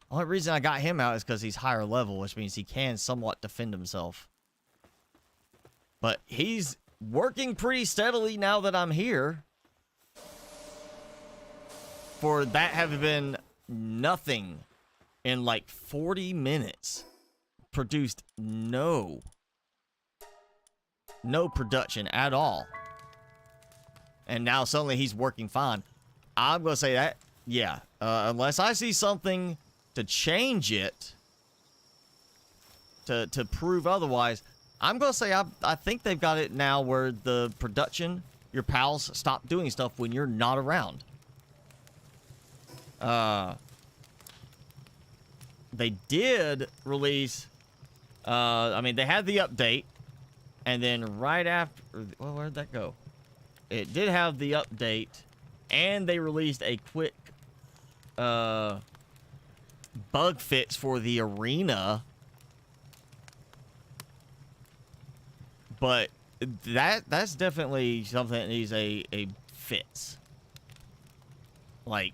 Only reason I got him out is because he's higher level, which means he can somewhat defend himself. But he's working pretty steadily now that I'm here. For that having been nothing in like 40 minutes. Produced no production at all. And now suddenly he's working fine. I'm going to say that, yeah. Unless I see something to change it, to prove otherwise, I'm going to say I think they've got it now where the production, your pals stop doing stuff when you're not around. They did release, I mean, they had the update, and then right after, well, where'd that go? It did have the update, and they released a quick, bug fix for the arena. But that's definitely something that needs a fix. Like,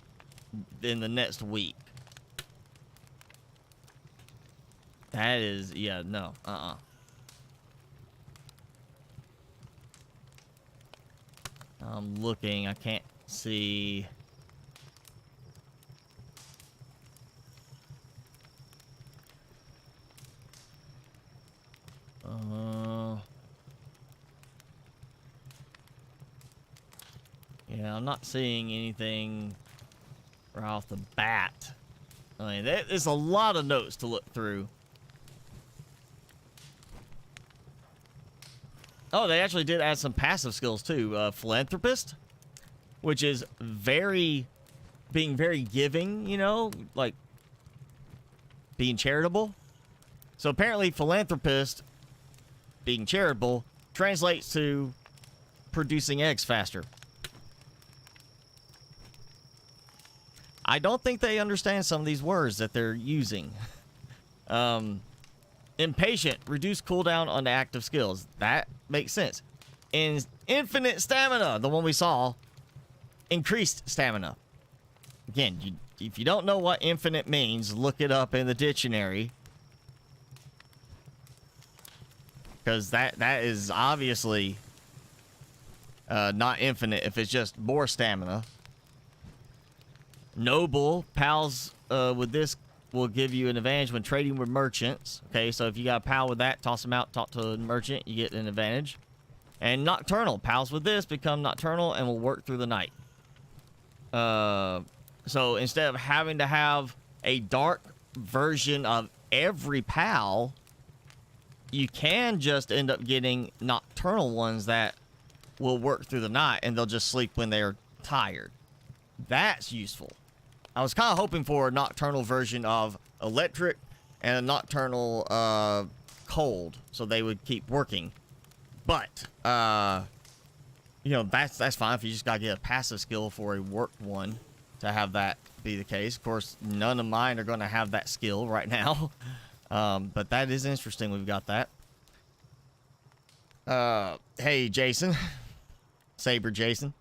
in the next week. That is, yeah, no, I'm looking, I can't see. Yeah, I'm not seeing anything right off the bat. I mean, there's a lot of notes to look through. Oh, they actually did add some passive skills too. Philanthropist, which is being very giving, you know, like being charitable. So apparently philanthropist, being charitable, translates to producing eggs faster. I don't think they understand some of these words that they're using. Impatient, reduce cooldown on the active skills. That makes sense. Infinite stamina, the one we saw, increased stamina. Again, if you don't know what infinite means, look it up in the dictionary. Because that is obviously not infinite if it's just more stamina. Noble, pals with this will give you an advantage when trading with merchants. Okay, so if you got a pal with that, toss them out, talk to a merchant, you get an advantage. And nocturnal, pals with this become nocturnal and will work through the night. So instead of having to have a dark version of every pal, you can just end up getting nocturnal ones that will work through the night and they'll just sleep when they're tired. That's useful. I was kind of hoping for a nocturnal version of electric and a nocturnal cold, so they would keep working. But you know, that's fine if you just gotta get a passive skill for a worked one to have that be the case. Of course, none of mine are gonna have that skill right now. But that is interesting. We've got that. Hey, Jason. Saber Jason.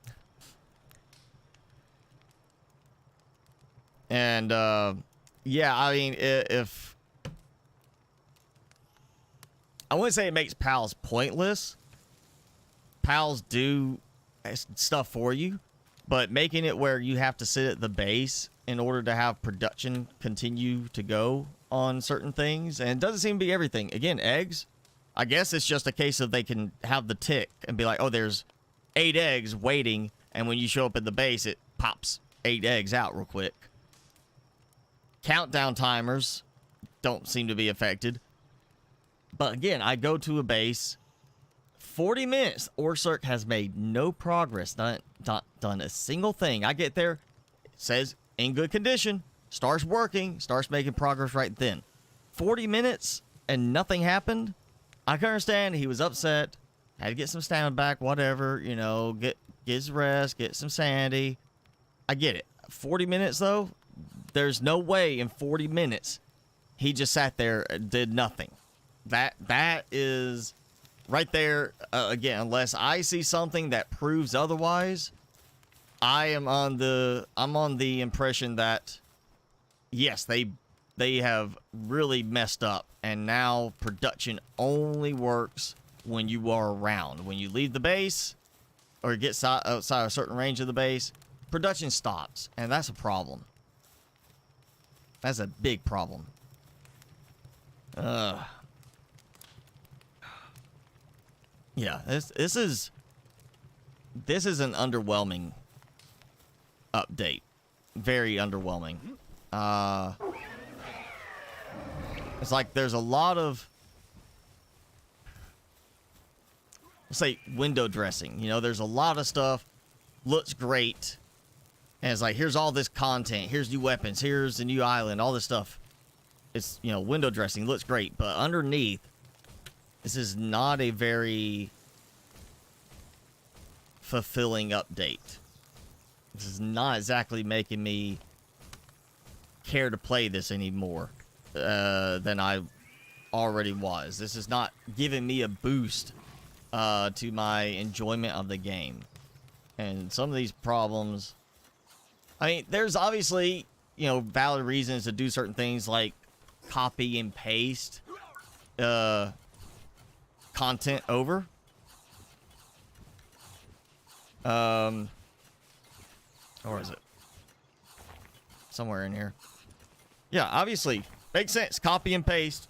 And, yeah, I mean, if... I wouldn't say it makes pals pointless. Pals do stuff for you. But making it where you have to sit at the base in order to have production continue to go on certain things. And it doesn't seem to be everything. Again, eggs. I guess it's just a case of they can have the tick and be like, oh, there's 8 eggs waiting. And when you show up at the base, it pops 8 eggs out real quick. Countdown timers don't seem to be affected. But again, I go to a base. 40 minutes. Orsurk has made no progress. Done a single thing. I get there. It says in good condition. Starts working. Starts making progress right then. 40 minutes and nothing happened. I can understand he was upset. Had to get some stamina back. Whatever. You know, get his rest. Get some sanity. I get it. 40 minutes though. There's no way in 40 minutes he just sat there and did nothing. That is right there. Again, unless I see something that proves otherwise, I'm on the impression that yes, they have really messed up, and now production only works when you are around. When you leave the base or get outside a certain range of the base, production stops, and that's a problem. That's a big problem. Yeah, this is an underwhelming update. Very underwhelming. It's like there's a lot of, let's say, window dressing. You know, there's a lot of stuff, looks great. And it's like, here's all this content. Here's new weapons. Here's the new island. All this stuff. It's, you know, window dressing. Looks great. But underneath, this is not a very fulfilling update. This is not exactly making me care to play this anymore than I already was. This is not giving me a boost to my enjoyment of the game. And some of these problems... I mean, there's obviously, you know, valid reasons to do certain things like copy and paste content over. Or is it? Somewhere in here. Yeah, obviously, makes sense. Copy and paste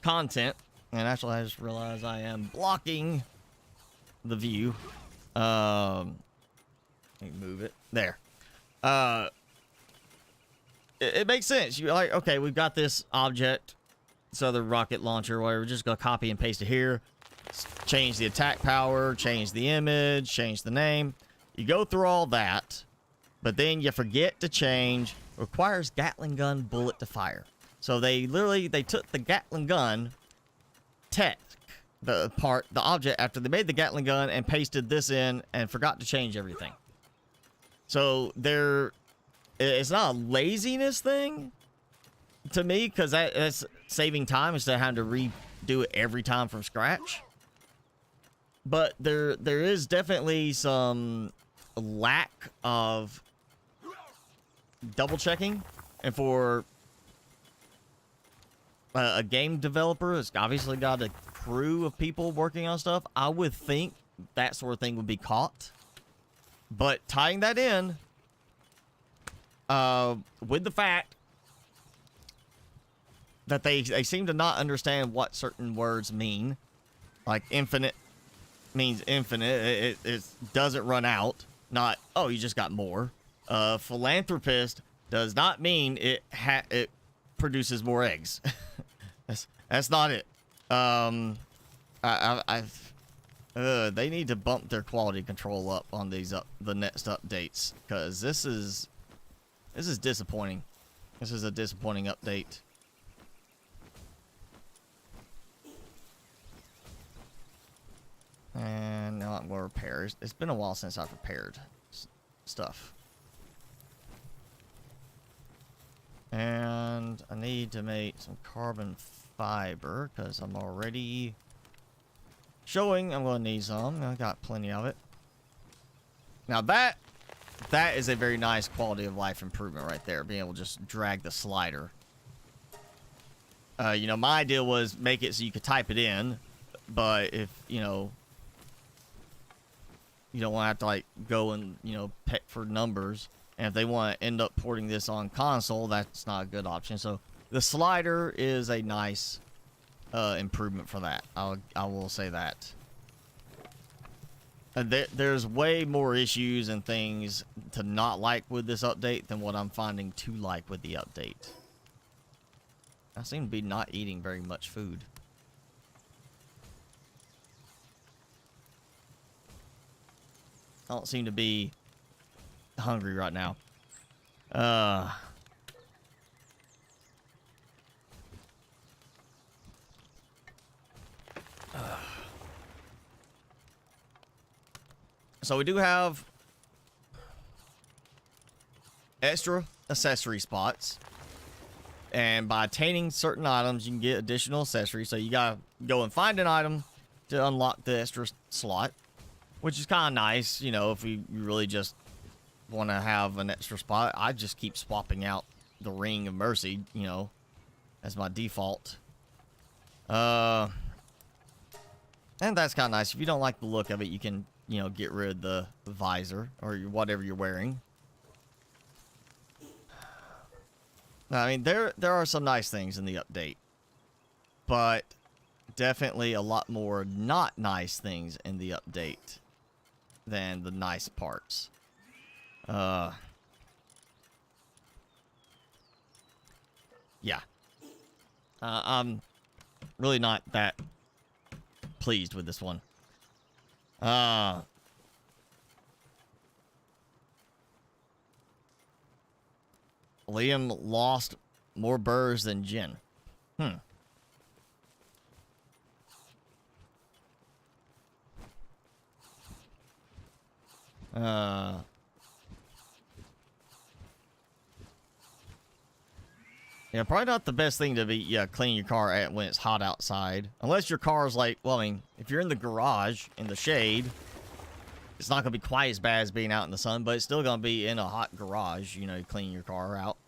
content. And actually, I just realized I am blocking the view. Let me move it. There. It makes sense. You're like, okay, we've got this object, this other rocket launcher, whatever. We're just gonna copy and paste it here. Change the attack power, change the image, change the name. You go through all that, but then you forget to change. Requires Gatling gun bullet to fire. So they took the Gatling gun tech, the object after they made the Gatling gun and pasted this in and forgot to change everything. So it's not a laziness thing to me, because that's saving time instead of having to redo it every time from scratch. But there is definitely some lack of double checking, and for a game developer that's obviously got a crew of people working on stuff, I would think that sort of thing would be caught. But tying that in with the fact that they seem to not understand what certain words mean, like infinite means infinite. It doesn't run out. Not, oh, you just got more. Philanthropist does not mean it produces more eggs. That's not it. They need to bump their quality control up on these the next updates, because this is disappointing. This is a disappointing update. And now I'm going to repair. It's been a while since I've repaired stuff. And I need to make some carbon fiber, because I'm already showing I'm going to need some. I got plenty of it. Now that is a very nice quality of life improvement right there. Being able to just drag the slider. You know, my idea was make it so you could type it in. But if, you know, you don't want to have to, like, go and, you know, pick for numbers. And if they want to end up porting this on console, that's not a good option. So the slider is a nice improvement for that. I will say that. There's way more issues and things to not like with this update than what I'm finding to like with the update. I seem to be not eating very much food. I don't seem to be hungry right now. So we do have extra accessory spots. And by attaining certain items, you can get additional accessories. So you gotta go and find an item to unlock the extra slot. Which is kind of nice, you know, if you really just want to have an extra spot. I just keep swapping out the Ring of Mercy, you know, as my default. And that's kind of nice. If you don't like the look of it, you can, you know, get rid of the visor or whatever you're wearing. I mean, there are some nice things in the update, but definitely a lot more not nice things in the update than the nice parts. Yeah. I'm really not that pleased with this one. Liam lost more burrs than Jin. Yeah, probably not the best thing to be, cleaning your car when it's hot outside. Unless your car's like, well, I mean, if you're in the garage, in the shade, it's not going to be quite as bad as being out in the sun, but it's still going to be in a hot garage, you know, cleaning your car out.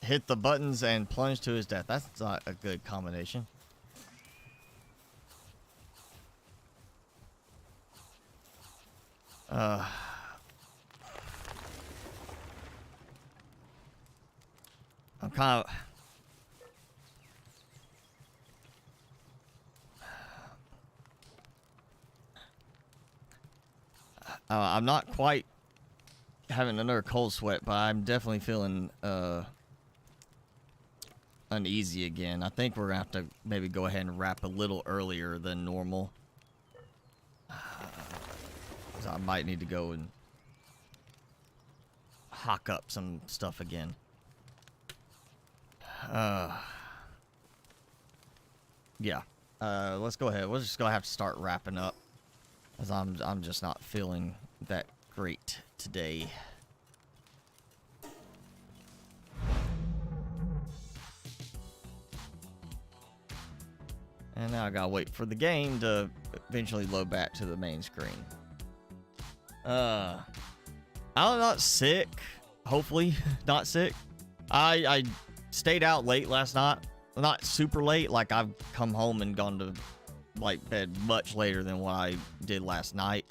Hit the buttons and plunge to his death. That's not a good combination. I'm kind of... I'm not quite having another cold sweat, but I'm definitely feeling uneasy again. I think we're gonna have to maybe go ahead and wrap a little earlier than normal. So I might need to go and hock up some stuff again. Yeah. Let's go ahead. We're just gonna have to start wrapping up, as I'm just not feeling that great today. And now I gotta wait for the game to eventually load back to the main screen. I'm not sick. Hopefully not sick. I stayed out late last night. Not super late. Like, I've come home and gone to, like, bed much later than what I did last night.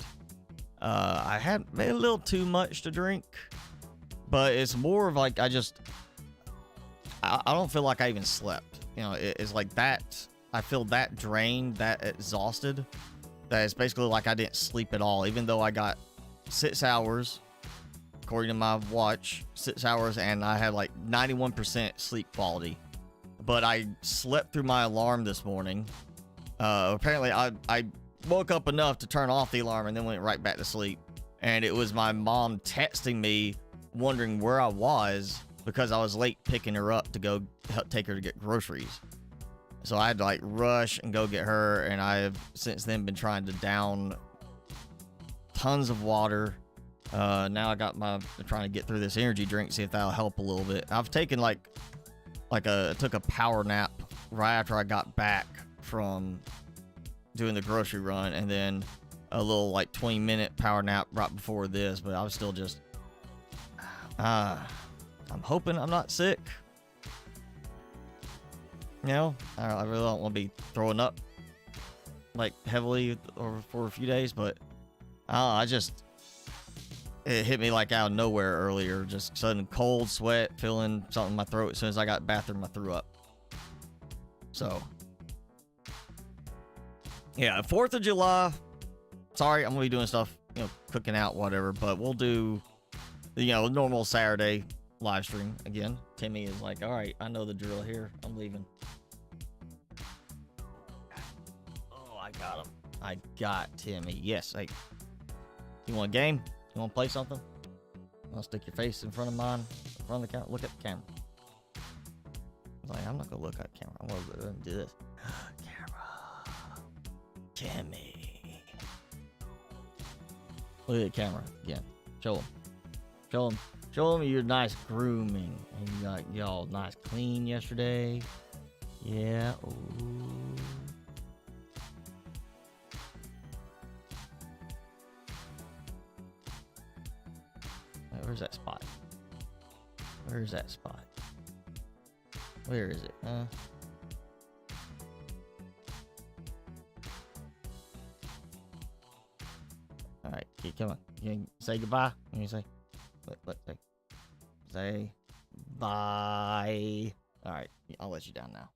I had made a little too much to drink. But it's more of like, I don't feel like I even slept. You know, it's like that. I feel that drained, that exhausted. that it's basically like I didn't sleep at all, even though I got 6 hours, according to my watch, 6 hours, and I had like 91% sleep quality. But I slept through my alarm this morning. Apparently, I woke up enough to turn off the alarm and then went right back to sleep. And it was my mom texting me, wondering where I was because I was late picking her up to go help take her to get groceries. So I had to like rush and go get her, and I have since then been trying to down tons of water. Now I got trying to get through this energy drink, see if that'll help a little bit. I've taken took a power nap right after I got back from doing the grocery run, and then a little like 20-minute power nap right before this, but I was still just I'm hoping I'm not sick. You know, I really don't want to be throwing up like heavily for a few days, but it hit me like out of nowhere earlier. Just sudden cold sweat, feeling something in my throat. As soon as I got bathroom, I threw up. So, yeah, 4th of July. Sorry, I'm going to be doing stuff, cooking out, whatever. But we'll do, normal Saturday live stream again. Timmy is like, all right, I know the drill here. I'm leaving. Oh, I got him. I got Timmy. Yes. Hey, you want a game? You want to play something? You want to stick your face in front of mine? In front of the camera? Look at the camera. I was like, I'm not going to look at the camera. I'm going to do this. Camera. Timmy. Look at the camera again. Show him. Show him. Show him your nice grooming. And you got y'all nice clean yesterday. Yeah. Ooh. Where's that spot? Where's that spot? Where is it? All right, okay, come on. You can say goodbye. You can say, say bye. All right, I'll let you down now.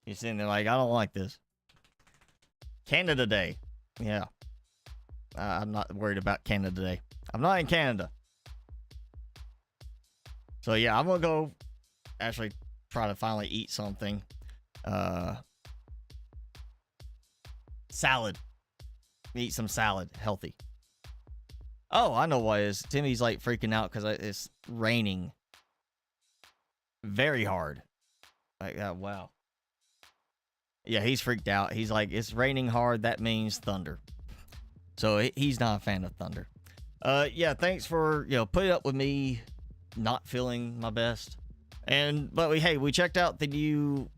You're sitting there like, I don't like this. Canada Day. Yeah. I'm not worried about Canada Day. I'm not in Canada. So yeah, I'm gonna go actually try to finally eat something. Salad. Eat some salad. Healthy. Oh, I know why it is. Timmy's like freaking out because it's raining very hard. Like, wow. Yeah, he's freaked out. He's like, it's raining hard. That means thunder. So he's not a fan of thunder. Yeah, thanks for, putting up with me not feeling my best. But we checked out the new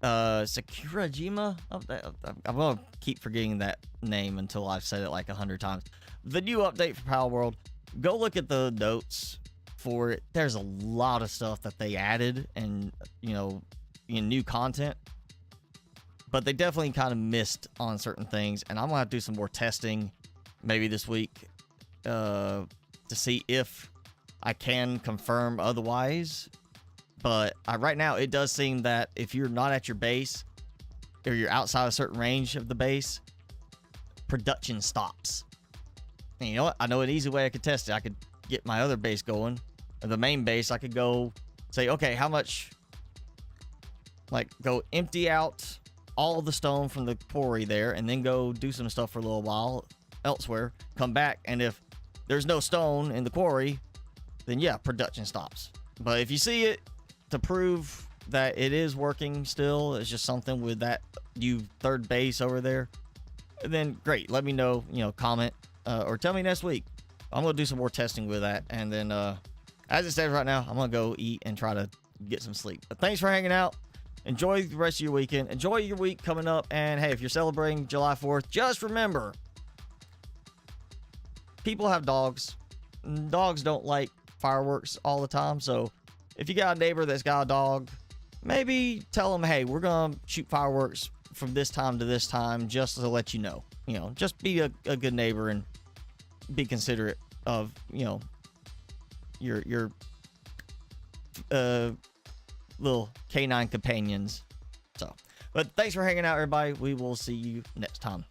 Sakurajima. I'm going to keep forgetting that name until I've said it like 100 times. The new update for Palworld. Go look at the notes for it. There's a lot of stuff that they added and, in new content. But they definitely kind of missed on certain things. And I'm going to have to do some more testing maybe this week to see if I can confirm otherwise. But right now, it does seem that if you're not at your base or you're outside a certain range of the base, production stops. And you know what? I know an easy way I could test it. I could get my other base going, or the main base. I could go say, okay, how much? Like, go empty out all the stone from the quarry there, and then go do some stuff for a little while elsewhere. Come back, and if there's no stone in the quarry, then yeah, production stops. But if you see it, to prove that it is working still, it's just something with that new third base over there, then great. Let me know, comment, or tell me next week. I'm going to do some more testing with that. And then, as it stands right now, I'm going to go eat and try to get some sleep. But thanks for hanging out. Enjoy the rest of your weekend. Enjoy your week coming up. And hey, if you're celebrating July 4th, just remember, people have dogs. Dogs don't like fireworks all the time. So if you got a neighbor that's got a dog, maybe tell them, hey, we're going to shoot fireworks from this time to this time, just to let you know. Just be a good neighbor and be considerate of, your little canine companions. But thanks for hanging out, everybody. We will see you next time.